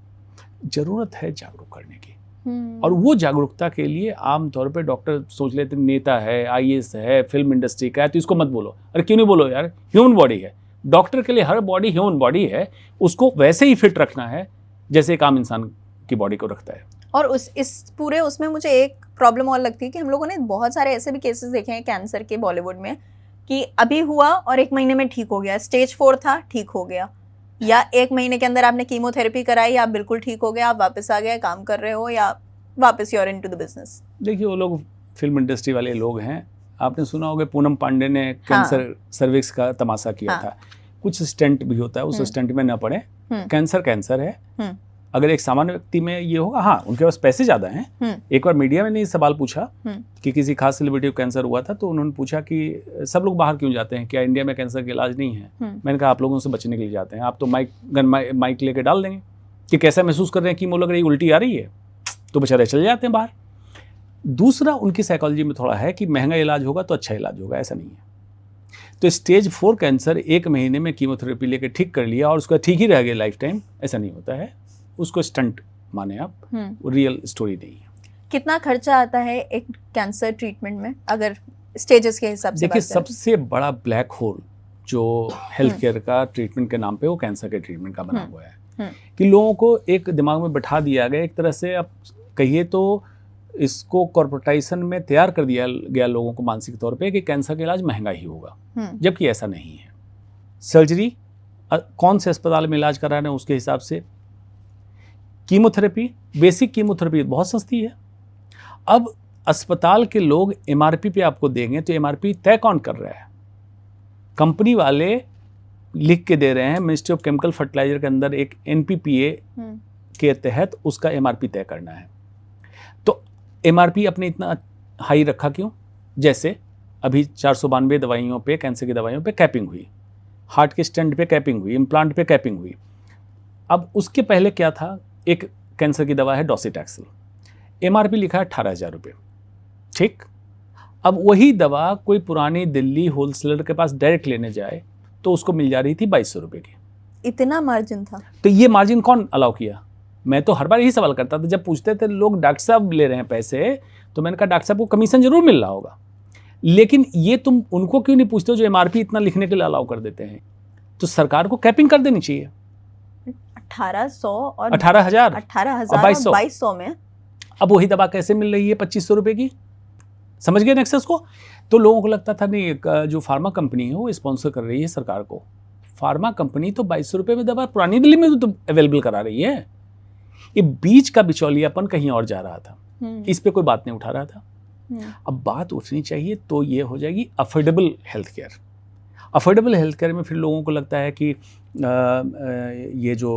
ज़रूरत है जागरूक करने की। और वो जागरूकता के लिए आमतौर पे डॉक्टर सोच लेते हैं नेता है, आईएएस है, फिल्म इंडस्ट्री का है, तो इसको मत बोलो। अरे क्यों नहीं बोलो यार, ह्यूमन बॉडी है। डॉक्टर के लिए हर बॉडी ह्यूमन बॉडी है, उसको वैसे ही फिट रखना है जैसे एक आम इंसान की बॉडी को रखता है। और इस पूरे उसमें मुझे एक प्रॉब्लम और लगती है कि हम लोगों ने बहुत सारे ऐसे भी केसेस देखे हैं कैंसर के बॉलीवुड में कि अभी हुआ और 1 महीने में ठीक हो गया, स्टेज 4 था, ठीक हो गया, या 1 महीने के अंदर आपने कीमोथेरेपी कराई, आप बिल्कुल ठीक हो गए, आप वापस आ गए, काम कर रहे हो, या वापस you are into the business. देखिए वो लोग फिल्म इंडस्ट्री वाले लोग हैं। आपने सुना होगा पूनम पांडे ने कैंसर सर्विक्स का तमाशा किया था। कुछ स्टेंट भी होता है, उस स्टेंट में ना पड़े। कैंसर कैंसर है। अगर एक सामान्य व्यक्ति में ये होगा, हाँ उनके पास पैसे ज़्यादा हैं। एक बार मीडिया में ने सवाल पूछा कि किसी खास सेलिब्रिटी को कैंसर हुआ था, तो उन्होंने पूछा कि सब लोग बाहर क्यों जाते हैं, क्या इंडिया में कैंसर का इलाज नहीं है? मैंने कहा आप लोगों से बचने के लिए जाते हैं। आप तो माइक लेके डाल देंगे कि कैसा महसूस कर रहे हैं, कीमो लग रही, उल्टी आ रही है, तो बेचारे चले जाते हैं बाहर। दूसरा उनकी साइकोलॉजी में थोड़ा है कि महंगा इलाज होगा तो अच्छा इलाज होगा, ऐसा नहीं है। तो स्टेज 4 कैंसर 1 महीने में कीमोथेरेपी लेके ठीक कर लिया और उसका ठीक ही रह गया लाइफ टाइम, ऐसा नहीं होता है। उसको स्टंट माने आप, रियल स्टोरी नहीं है। कितना खर्चा आता है एक कैंसर ट्रीटमेंट में अगर स्टेजेस के हिसाब से? देखिए सबसे बड़ा ब्लैक होल जो हेल्थ केयर का ट्रीटमेंट के नाम पे वो कैंसर के ट्रीटमेंट का बना हुआ है कि लोगों को एक दिमाग में बैठा दिया गया, एक तरह से आप कहिए तो इसको कॉर्पोरेटाइजेशन में तैयार कर दिया गया लोगों को मानसिक तौर पे कि कैंसर का इलाज महंगा ही होगा, जबकि ऐसा नहीं है। सर्जरी कौन से अस्पताल में इलाज करा रहे हैं उसके हिसाब से। कीमोथेरेपी, बेसिक कीमोथेरेपी बहुत सस्ती है। अब अस्पताल के लोग एमआरपी पे आपको देंगे तो एमआरपी तय कौन कर रहा है? कंपनी वाले लिख के दे रहे हैं, मिनिस्ट्री ऑफ केमिकल फर्टिलाइजर के अंदर एक एनपीपीए के तहत उसका एमआरपी तय करना है। तो एमआरपी अपने इतना हाई रखा क्यों? जैसे अभी 492 दवाइयों पे, कैंसर की दवाइयों पे कैपिंग हुई, हार्ट के स्टेंट पे कैपिंग हुई, इम्प्लांट पे कैपिंग हुई। अब उसके पहले क्या था? एक कैंसर की दवा है डॉक्सीटैक्सिल, एमआरपी लिखा है 18,000 रुपये, ठीक। अब वही दवा कोई पुरानी दिल्ली होलसेलर के पास डायरेक्ट लेने जाए तो उसको मिल जा रही थी 2200 रुपये की। इतना मार्जिन था? तो ये मार्जिन कौन अलाउ किया? मैं तो हर बार यही सवाल करता था जब पूछते थे लोग, डॉक्टर साहब ले रहे हैं पैसे, तो मैंने कहा डॉक्टर साहब को कमीशन जरूर मिल रहा होगा, लेकिन ये तुम उनको क्यों नहीं पूछते हो जो एमआरपी इतना लिखने के लिए अलाउ कर देते हैं? तो सरकार को कैपिंग कर देनी चाहिए। 1800 और 18,000 2200 में अब वही दवा कैसे मिल रही है 2500 रुपये की? समझ गए नेक्सस को? तो लोगों को लगता था नहीं, जो फार्मा कंपनी है वो स्पॉन्सर कर रही है सरकार को। फार्मा कंपनी तो 2200 रुपये में दवा पुरानी दिल्ली में तो अवेलेबल करा रही है। ये बीच का बिचौलियापन कहीं और जा रहा था, इस पे कोई बात नहीं उठा रहा था। अब बात उठनी चाहिए तो ये हो जाएगी affordable health care. Affordable health care में फिर लोगों को लगता है कि ये जो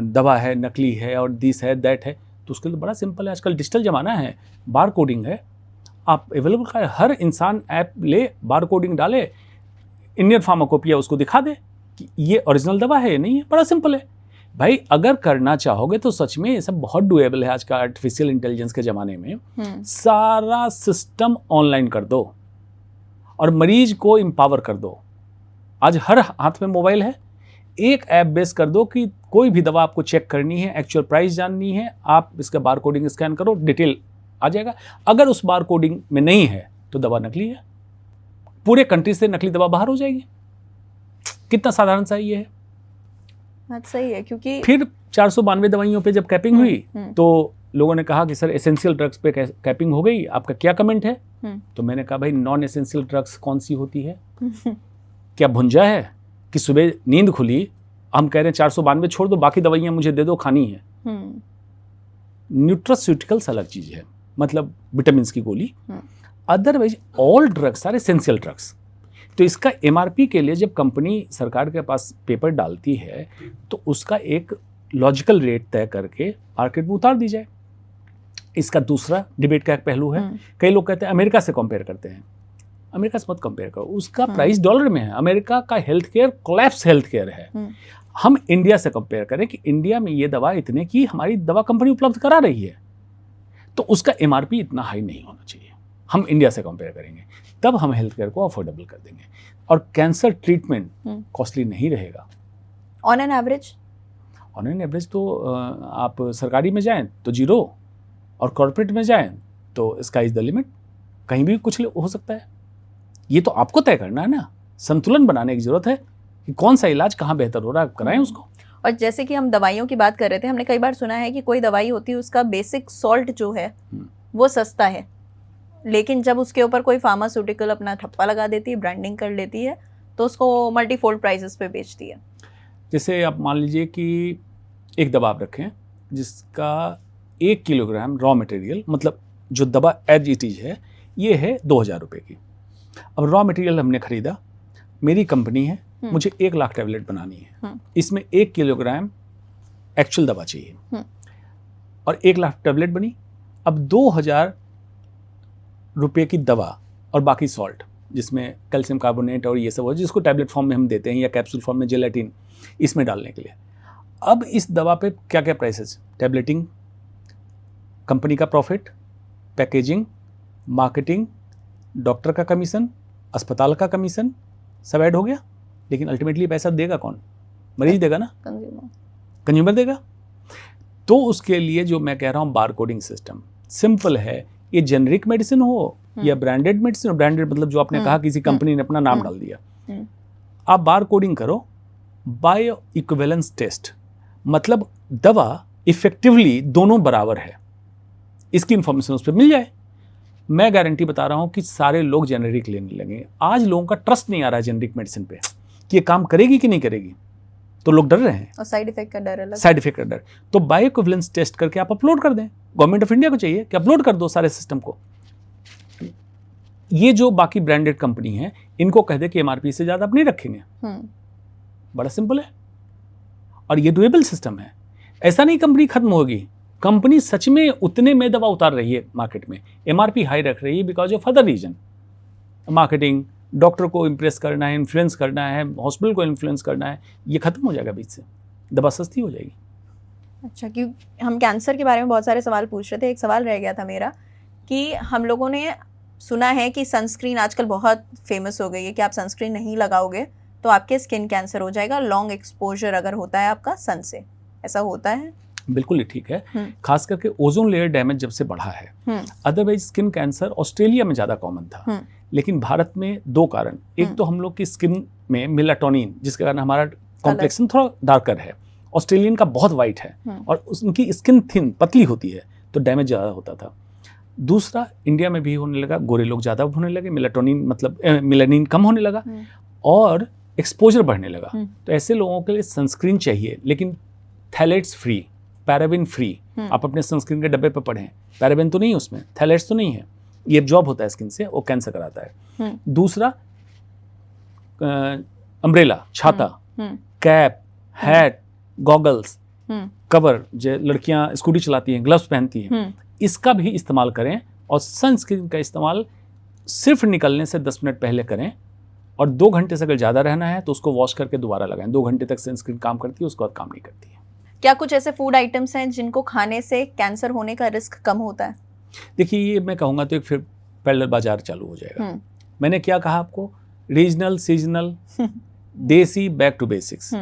दवा है नकली है और दिस है दैट है, तो उसके लिए बड़ा सिंपल है। आजकल डिजिटल ज़माना है, बार कोडिंग है, आप अवेलेबल का हर इंसान ऐप ले, बार कोडिंग डाले, इंडियन फार्माकोपिया उसको दिखा दे कि ये ओरिजिनल दवा है या नहीं है। बड़ा सिंपल है भाई। अगर करना चाहोगे तो सच में ये सब बहुत डुएबल है। आज का आर्टिफिशियल इंटेलिजेंस के ज़माने में सारा सिस्टम ऑनलाइन कर दो और मरीज को एम्पावर कर दो। आज हर हाथ में मोबाइल है, एक ऐप बेस कर दो कि कोई भी दवा आपको चेक करनी है, एक्चुअल प्राइस जाननी है, आप इसका बार कोडिंग स्कैन करो, डिटेल आ जाएगा। अगर उस बार कोडिंग में नहीं है तो दवा नकली है, पूरे कंट्री से नकली दवा बाहर हो जाएगी। कितना साधारण सा ये है। बात सही है, क्योंकि फिर 492 दवाइयों पे जब कैपिंग हुई तो लोगों ने कहा कि सर एसेंशियल ड्रग्स पे कैपिंग हो गई, आपका क्या कमेंट है? तो मैंने कहा भाई नॉन एसेंशियल ड्रग्स कौन सी होती है? क्या भुंजा है कि सुबह नींद खुली हम कह रहे हैं 492 छोड़ दो, बाकी दवाइयां मुझे दे दो, खानी है। न्यूट्रास्यूटिकल्स अलग चीज है, मतलब विटामिन की गोली। Otherwise all drugs are essential drugs. तो इसका एमआरपी के लिए जब कंपनी सरकार के पास पेपर डालती है तो उसका एक लॉजिकल रेट तय करके मार्केट में उतार दी जाए। इसका दूसरा डिबेट का एक पहलू है, कई लोग कहते हैं अमेरिका से कंपेयर करते हैं। अमेरिका से मत कंपेयर करो, उसका प्राइस डॉलर में है। अमेरिका का health care collapse health care है। हम इंडिया से कंपेयर करें कि इंडिया में ये दवा इतने की हमारी दवा कंपनी उपलब्ध करा रही है, तो उसका एमआरपी इतना हाई नहीं होना चाहिए। हम इंडिया से कंपेयर करेंगे तब हम हेल्थ केयर को अफोर्डेबल कर देंगे और कैंसर ट्रीटमेंट कॉस्टली नहीं रहेगा। ऑन एन एवरेज तो आप सरकारी में जाएं तो 0, और कॉर्पोरेट में जाएं तो स्काई इज द लिमिट, कहीं भी कुछ हो सकता है। ये तो आपको तय करना है ना, संतुलन बनाने की जरूरत है कि कौन सा इलाज कहाँ बेहतर हो रहा है, कराएं उसको। और जैसे कि हम दवाइयों की बात कर रहे थे, हमने कई बार सुना है कि कोई दवाई होती है उसका बेसिक सॉल्ट जो है वो सस्ता है, लेकिन जब उसके ऊपर कोई फार्मास्यूटिकल अपना ठप्पा लगा देती है, ब्रांडिंग कर लेती है, तो उसको मल्टीफोल्ड प्राइसेस पे बेचती है। जैसे आप मान लीजिए कि एक दवा आप रखें जिसका 1 किलोग्राम रॉ मटेरियल, मतलब जो दवा एज इट इज है, ये है 2000 रुपये की। अब रॉ मटेरियल हमने खरीदा, मेरी कंपनी है, मुझे 1 लाख टैबलेट बनानी है, इसमें 1 किलोग्राम एक्चुअल दवा चाहिए और 1 लाख टैबलेट बनी। अब 2000 रुपये की दवा और बाकी सॉल्ट जिसमें कैल्शियम कार्बोनेट और ये सब हो, जिसको टैबलेट फॉर्म में हम देते हैं या कैप्सूल फॉर्म में जेलेटिन, इसमें डालने के लिए। अब इस दवा पे क्या क्या प्राइसेस, टैबलेटिंग, कंपनी का प्रॉफिट, पैकेजिंग, मार्केटिंग, डॉक्टर का कमीशन, अस्पताल का कमीशन, सब ऐड हो गया। लेकिन अल्टीमेटली पैसा देगा कौन? मरीज देगा ना, कंज्यूमर देगा। तो उसके लिए जो मैं कह रहा हूँ बार कोडिंग सिस्टम सिंपल है। ये जेनरिक मेडिसिन हो या ब्रांडेड मेडिसिन हो, ब्रांडेड मतलब जो आपने कहा किसी कंपनी ने अपना नाम डाल दिया, आप बार कोडिंग करो, बायो इक्विवेलेंस टेस्ट, मतलब दवा इफेक्टिवली दोनों बराबर है, इसकी इंफॉर्मेशन उस पर मिल जाए। मैं गारंटी बता रहा हूं कि सारे लोग जेनेरिक लेने लगेंगे। आज लोगों का ट्रस्ट नहीं आ रहा है जेनेरिक मेडिसिन पे कि ये काम करेगी कि नहीं करेगी, तो लोग डर रहे हैं। और साइड इफेक्ट का डर, साइड इफेक्ट का डर। तो बायो इक्विवेलेंस टेस्ट करके आप अपलोड कर दें। गवर्नमेंट ऑफ इंडिया को चाहिए कि अपलोड कर दो सारे सिस्टम को। ये जो बाकी ब्रांडेड कंपनी है, इनको कह दे कि एमआरपी से ज्यादा आप नहीं रखेंगे। बड़ा सिंपल है और ये डुएबल सिस्टम है। ऐसा नहीं कंपनी खत्म होगी, कंपनी सच में उतने में दवा उतार रही है मार्केट में, एमआरपी हाई रख रही है because of other reason. Marketing, doctor को इम्प्रेस करना है, इन्फ्लुएंस करना है, हॉस्पिटल को इन्फ्लुएंस करना है, ये खत्म हो जाएगा बीच से, दवा सस्ती हो जाएगी। अच्छा, कि हम कैंसर के बारे में बहुत सारे सवाल पूछ रहे थे। एक सवाल रह गया था मेरा कि हम लोगों ने सुना है कि सनस्क्रीन आजकल बहुत फेमस हो गई है कि आप सनस्क्रीन नहीं लगाओगे तो आपके स्किन कैंसर हो जाएगा, लॉन्ग एक्सपोजर अगर होता है आपका सन से, ऐसा होता है? बिल्कुल ही ठीक है। खास करके ओजोन लेयर डैमेज जब से बढ़ा है, अदरवाइज स्किन कैंसर ऑस्ट्रेलिया में ज़्यादा कॉमन था, लेकिन भारत में 2 कारण। एक तो हम लोग की स्किन में मेलाटोनिन, जिसके कारण हमारा कॉम्प्लेक्शन थोड़ा डार्कर है, ऑस्ट्रेलियन का बहुत वाइट है, और उनकी स्किन थिन पतली होती है, तो डैमेज ज़्यादा होता था। दूसरा, इंडिया में भी होने लगा, गोरे लोग ज़्यादा होने लगे, मेलाटोनिन मतलब मेलानिन कम होने लगा और एक्सपोजर बढ़ने लगा। तो ऐसे लोगों के लिए सनस्क्रीन चाहिए, लेकिन थैलेट्स फ्री, पैराबेन फ्री। आप अपने सनस्क्रीन के डब्बे पर पढ़ें, पैराबेन तो नहीं है उसमें, थैलेट्स तो नहीं है, ये एब्जॉर्ब होता है स्किन से, वो कैंसर कराता है। दूसरा, अम्ब्रेला, छाता, कैप, हैट, गॉगल्स, कवर, जो लड़कियां स्कूटी चलाती हैं, ग्लव्स पहनती हैं, इसका भी इस्तेमाल करें। और सनस्क्रीन का इस्तेमाल सिर्फ निकलने से 10 मिनट पहले करें, और 2 घंटे से अगर ज़्यादा रहना है तो उसको वॉश करके दोबारा लगाएं। 2 घंटे तक सनस्क्रीन काम करती है, उसके बाद काम नहीं करती है। क्या कुछ ऐसे फूड आइटम्स हैं जिनको खाने से कैंसर होने का रिस्क कम होता है? देखिए, ये मैं कहूँगा तो एक फिर पैरेलल बाजार चालू हो जाएगा। मैंने क्या कहा आपको, रीजनल, सीजनल, देसी, बैक टू बेसिक्स।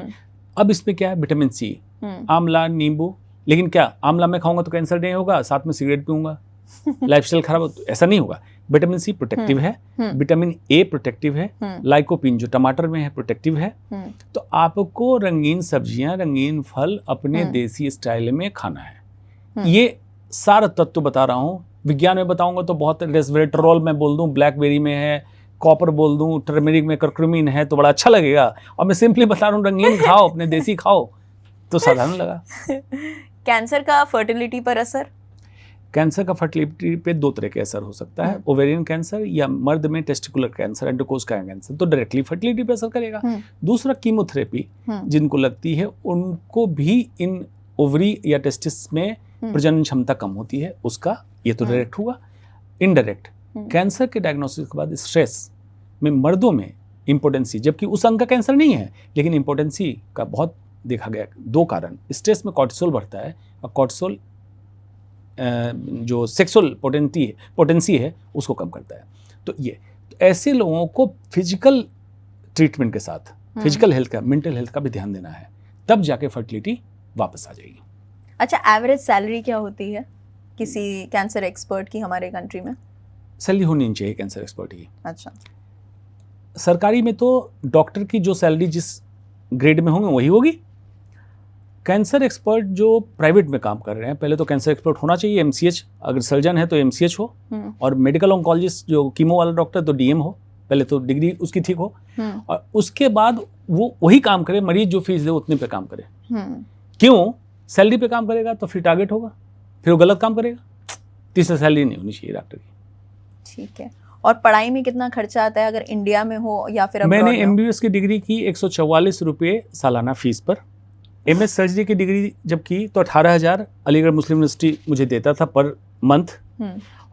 अब इसमें क्या है, विटामिन सी, आंवला, नींबू। लेकिन क्या आंवला मैं खाऊंगा तो कैंसर नहीं होगा, साथ में सिगरेट पीऊंगा, लाइफस्टाइल खराब हो, तो ऐसा नहीं होगा। विटामिन सी प्रोटेक्टिव है, विटामिन ए प्रोटेक्टिव है, लाइकोपिन जो टमाटर में है प्रोटेक्टिव है। तो आपको रंगीन सब्जियां, रंगीन फल अपने देसी स्टाइल में खाना है। ये सारा तत्व बता रहा हूँ। विज्ञान में बताऊंगा तो बहुत, रेस्वेराट्रोल में बोल दूं, ब्लैकबेरी में है, कॉपर बोल दूं, टर्मरिक में करक्यूमिन है, तो बड़ा अच्छा लगेगा। और मैं सिंपली बता रहा हूँ, रंगीन खाओ, अपने देसी खाओ, तो साधारण लगा। कैंसर का फर्टिलिटी पर असर? कैंसर का फर्टिलिटी पे 2 तरह के असर हो सकता है, ओवेरियन कैंसर या मर्द में टेस्टिकुलर कैंसर, एंडोकोश का कैंसर, तो डायरेक्टली फर्टिलिटी पे असर करेगा। दूसरा, कीमोथेरेपी जिनको लगती है, उनको भी इन ओवरी या टेस्टिस में प्रजनन क्षमता कम होती है, उसका ये तो डायरेक्ट हुआ। इनडायरेक्ट, कैंसर के डायग्नोसिस के बाद स्ट्रेस में मर्दों में इम्पोर्टेंसी, जबकि उस अंग का कैंसर नहीं है, लेकिन इम्पोर्टेंसी का बहुत देखा गया। 2 कारण, स्ट्रेस में कॉर्टिसोल बढ़ता है, और कॉर्टिसोल जो सेक्सुअल पोटेंसी है उसको कम करता है। तो ये ऐसे लोगों को फिजिकल ट्रीटमेंट के साथ फिजिकल हेल्थ का, मेंटल हेल्थ का भी ध्यान देना है, तब जाके फर्टिलिटी वापस आ जाएगी। अच्छा, एवरेज सैलरी क्या होती है? किसी कैंसर एक्सपर्ट की हमारे कंट्री में? सैलरी होनी चाहिए कैंसर एक्सपर्ट की। अच्छा। सरकारी में तो डॉक्टर की जो सैलरी जिस ग्रेड में होंगे वही होगी। कैंसर एक्सपर्ट जो प्राइवेट में काम कर रहे हैं, पहले तो कैंसर एक्सपर्ट होना चाहिए एमसीएच, अगर सर्जन है तो एमसीएच हो, और मेडिकल ऑन्कोलॉजिस्ट जो कीमो वाला डॉक्टर तो डीएम हो, पहले तो डिग्री उसकी ठीक हो, और उसके बाद वो वही काम करे, मरीज जो फीस दे उतने पे काम करे। क्यों? सैलरी पे काम करेगा तो फिर टारगेट होगा, फिर वो गलत काम करेगा। तीसरा सैलरी नहीं होनी चाहिए डॉक्टर की। ठीक है। और पढ़ाई में कितना खर्चा आता है अगर इंडिया में हो या फिर मैंने एमबीबीएस की डिग्री की 144 रुपये सालाना फीस पर। एमएस सर्जरी की डिग्री जब की तो 18,000 अलीगढ़ मुस्लिम यूनिवर्सिटी मुझे देता था पर मंथ,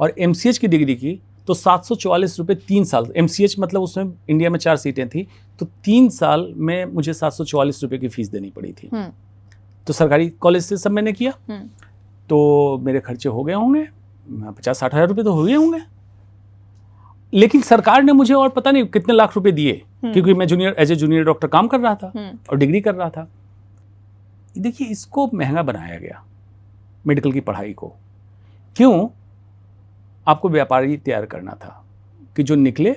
और एमसीएच की डिग्री की तो 744 रुपये 3 साल। एमसीएच मतलब उसमें इंडिया में 4 सीटें थी, तो 3 साल में मुझे 744 रुपये की फीस देनी पड़ी थी। तो सरकारी कॉलेज से सब मैंने किया, तो मेरे खर्चे हो गए होंगे 50-60 हज़ार रुपये तो हो गए होंगे। लेकिन सरकार ने मुझे और पता नहीं कितने लाख रुपए दिए, क्योंकि मैं एज ए जूनियर डॉक्टर काम कर रहा था और डिग्री कर रहा था। देखिए, इसको महंगा बनाया गया मेडिकल की पढ़ाई को। क्यों? आपको व्यापारी तैयार करना था कि जो निकले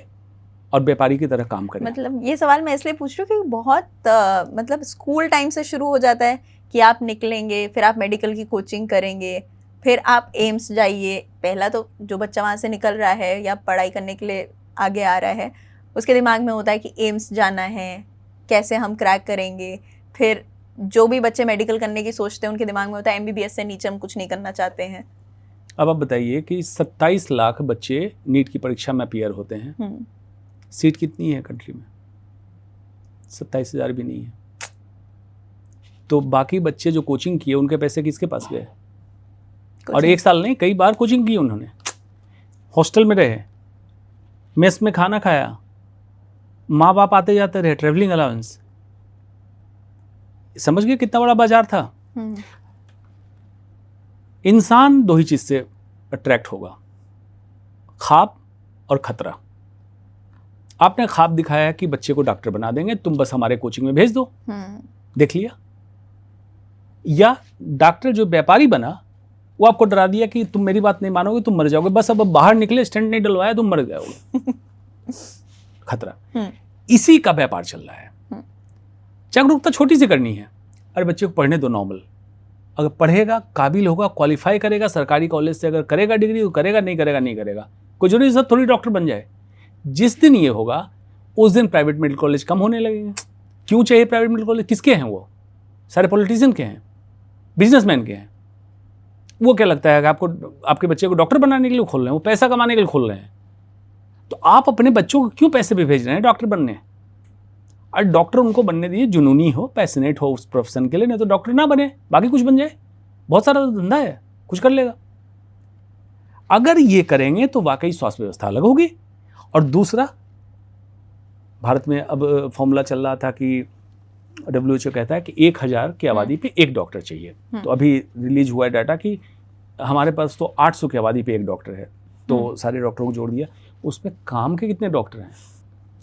और व्यापारी की तरह काम करे। मतलब ये सवाल मैं इसलिए पूछ रही हूँ क्योंकि बहुत मतलब स्कूल टाइम से शुरू हो जाता है कि आप निकलेंगे, फिर आप मेडिकल की कोचिंग करेंगे, फिर आप एम्स जाइए। पहला तो जो बच्चा वहाँ से निकल रहा है या पढ़ाई करने के लिए आगे आ रहा है, उसके दिमाग में होता है कि एम्स जाना है, कैसे हम क्रैक करेंगे। फिर जो भी बच्चे मेडिकल करने की सोचते हैं उनके दिमाग में होता है एमबीबीएस से नीचे हम कुछ नहीं करना चाहते हैं। अब आप बताइए कि 27 लाख बच्चे नीट की परीक्षा में अपीयर होते हैं, सीट कितनी है कंट्री में? 27,000 भी नहीं है। तो बाकी बच्चे जो कोचिंग किए उनके पैसे किसके पास गए? और एक साल नहीं, कई बार कोचिंग की उन्होंने, हॉस्टल में रहे, मेस में खाना खाया, माँ बाप आते जाते रहे, ट्रेवलिंग अलाउंस। समझ गए कितना बड़ा बाजार था। इंसान दो ही चीज से अट्रैक्ट होगा, ख्वाब और खतरा। आपने ख्वाब दिखाया कि बच्चे को डॉक्टर बना देंगे, तुम बस हमारे कोचिंग में भेज दो, देख लिया। या डॉक्टर जो व्यापारी बना वो आपको डरा दिया कि तुम मेरी बात नहीं मानोगे, तुम मर जाओगे, बस अब बाहर निकले, स्टेंट नहीं डलवाया, तुम मर जाओगे। खतरा। इसी का व्यापार चल रहा है। जागरूकता छोटी सी करनी है। अरे बच्चे को पढ़ने दो नॉर्मल, अगर पढ़ेगा, काबिल होगा, क्वालिफाई करेगा, सरकारी कॉलेज से अगर करेगा डिग्री तो करेगा, नहीं करेगा नहीं करेगा, कोई जरूरी सब थोड़ी डॉक्टर बन जाए। जिस दिन ये होगा उस दिन प्राइवेट मेडिकल कॉलेज कम होने लगेंगे। क्यों चाहिए प्राइवेट मेडिकल कॉलेज? किसके हैं वो? सारे पॉलिटिशियन के हैं, बिजनेसमैन के हैं। वो क्या लगता है कि आपको आपके बच्चे को डॉक्टर बनाने के लिए खोल रहे हैं, वो पैसा कमाने के लिए खोल रहे हैं। तो आप अपने बच्चों को क्यों पैसे भी भेज रहे हैं डॉक्टर बनने? और डॉक्टर उनको बनने दीजिए, जुनूनी हो, पैशनेट हो उस प्रोफेशन के लिए, नहीं तो डॉक्टर ना बने, बाकी कुछ बन जाए। बहुत सारा धंधा है, कुछ कर लेगा। अगर ये करेंगे तो वाकई स्वास्थ्य व्यवस्था अलग होगी। और दूसरा, भारत में अब फॉर्मूला चल रहा था कि WHO कहता है कि 1000 की आबादी पे एक डॉक्टर चाहिए। तो अभी रिलीज हुआ है डाटा कि हमारे पास तो 800 की आबादी पे एक डॉक्टर है। तो सारे डॉक्टरों को जोड़ दिया, उसमें काम के कितने डॉक्टर हैं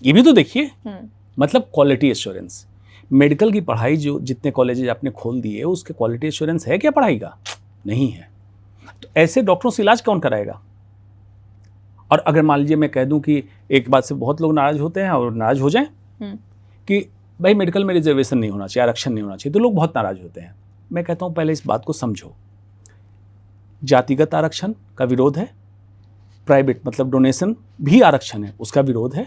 ये भी तो देखिए। मतलब क्वालिटी एश्योरेंस, मेडिकल की पढ़ाई जो जितने कॉलेजेज आपने खोल दिए उसके क्वालिटी एश्योरेंस है क्या पढ़ाई का? नहीं है। तो ऐसे डॉक्टरों से इलाज कौन कराएगा? और अगर मान लीजिए मैं कह दूं कि एक बात से बहुत लोग नाराज होते हैं और नाराज हो जाएं कि भाई मेडिकल में रिजर्वेशन नहीं होना चाहिए, आरक्षण नहीं होना चाहिए, तो लोग बहुत नाराज होते हैं। मैं कहता हूं पहले इस बात को समझो, जातिगत आरक्षण का विरोध है, प्राइवेट मतलब डोनेशन भी आरक्षण है उसका विरोध है,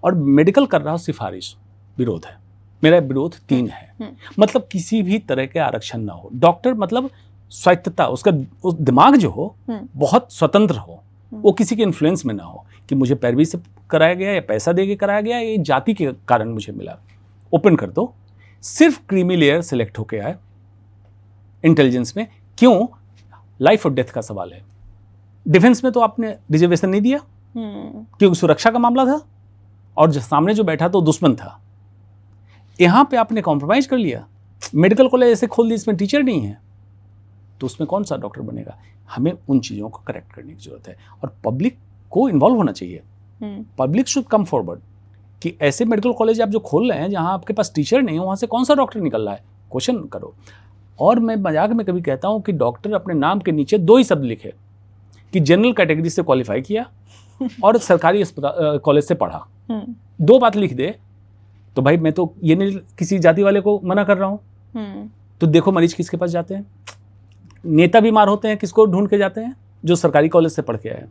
और मेडिकल कर रहा हो सिफारिश विरोध है। मेरा विरोध 3 है। मतलब किसी भी तरह के आरक्षण ना हो। डॉक्टर मतलब स्वायत्तता, उसका उस दिमाग जो हो बहुत स्वतंत्र हो, वो किसी के इन्फ्लुएंस में ना हो कि मुझे पैरवी से कराया गया या पैसा दे के कराया गया, ये जाति के कारण मुझे मिला। ओपन कर दो, सिर्फ क्रीमी लेयर सेलेक्ट होके आए इंटेलिजेंस में। क्यों? लाइफ और डेथ का सवाल है। डिफेंस में तो आपने रिजर्वेशन नहीं दिया क्योंकि सुरक्षा का मामला था और जो सामने जो बैठा तो दुश्मन था। यहां पे आपने कॉम्प्रोमाइज कर लिया। मेडिकल कॉलेज ऐसे खोल दी इसमें टीचर नहीं है, तो उसमें कौन सा डॉक्टर बनेगा? हमें उन चीज़ों को करेक्ट करने की जरूरत है और पब्लिक को इन्वॉल्व होना चाहिए। पब्लिक शुड कम फॉरवर्ड कि ऐसे मेडिकल कॉलेज आप जो खोल रहे हैं जहां आपके पास टीचर नहीं है, वहां से कौन सा डॉक्टर निकल रहा है, क्वेश्चन करो। और मैं मजाक में कभी कहता हूँ कि डॉक्टर अपने नाम के नीचे 2 ही शब्द लिखे कि जनरल कैटेगरी से क्वालिफाई किया और सरकारी कॉलेज से पढ़ा, 2 बात लिख दे तो भाई मैं तो ये नहीं किसी जाति वाले को मना कर रहा हूँ। तो देखो मरीज किसके पास जाते हैं, नेता बीमार होते हैं किसको ढूंढ के जाते हैं, जो सरकारी कॉलेज से पढ़ के आए।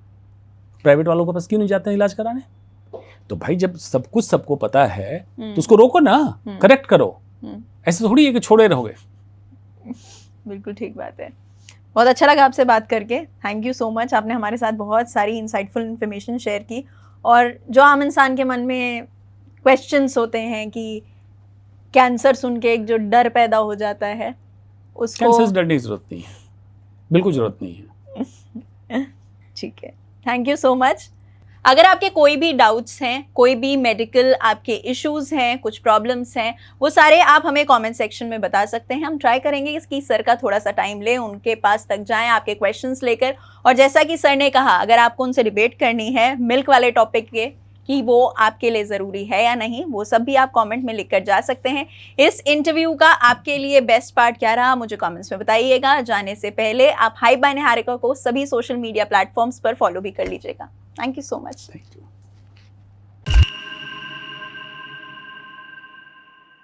प्राइवेट वालों के पास क्यों नहीं जाते हैं इलाज कराने? तो भाई जब सब कुछ सबको पता है तो उसको रोको ना, करेक्ट करो, ऐसे थोड़ी है कि छोड़े रहोगे। बिल्कुल ठीक बात है। बहुत अच्छा लगा आपसे बात करके, थैंक यू सो मच। आपने हमारे साथ बहुत सारी इंसाइटफुल इन्फॉर्मेशन शेयर की, और जो आम इंसान के मन में क्वेश्चंस होते हैं कि कैंसर सुन के एक जो डर पैदा हो जाता है उसको, कैंसर से डरने की जरूरत नहीं है, बिल्कुल जरूरत नहीं है। ठीक है, थैंक यू सो मच। अगर आपके कोई भी डाउट्स हैं, कोई भी मेडिकल आपके इश्यूज हैं, कुछ प्रॉब्लम्स हैं, वो सारे आप हमें कमेंट सेक्शन में बता सकते हैं। हम ट्राई करेंगे कि सर का थोड़ा सा टाइम लें, उनके पास तक जाएं आपके क्वेश्चंस लेकर। और जैसा कि सर ने कहा, अगर आपको उनसे डिबेट करनी है मिल्क वाले टॉपिक के कि वो आपके लिए ज़रूरी है या नहीं, वो सब भी आप कमेंट में लिख कर जा सकते हैं। इस इंटरव्यू का आपके लिए बेस्ट पार्ट क्या रहा मुझे कमेंट्स में बताइएगा। जाने से पहले आप हाइप बाय निहारिका को सभी सोशल मीडिया प्लेटफॉर्म्स पर फॉलो भी कर लीजिएगा। Thank you so much. Thank you.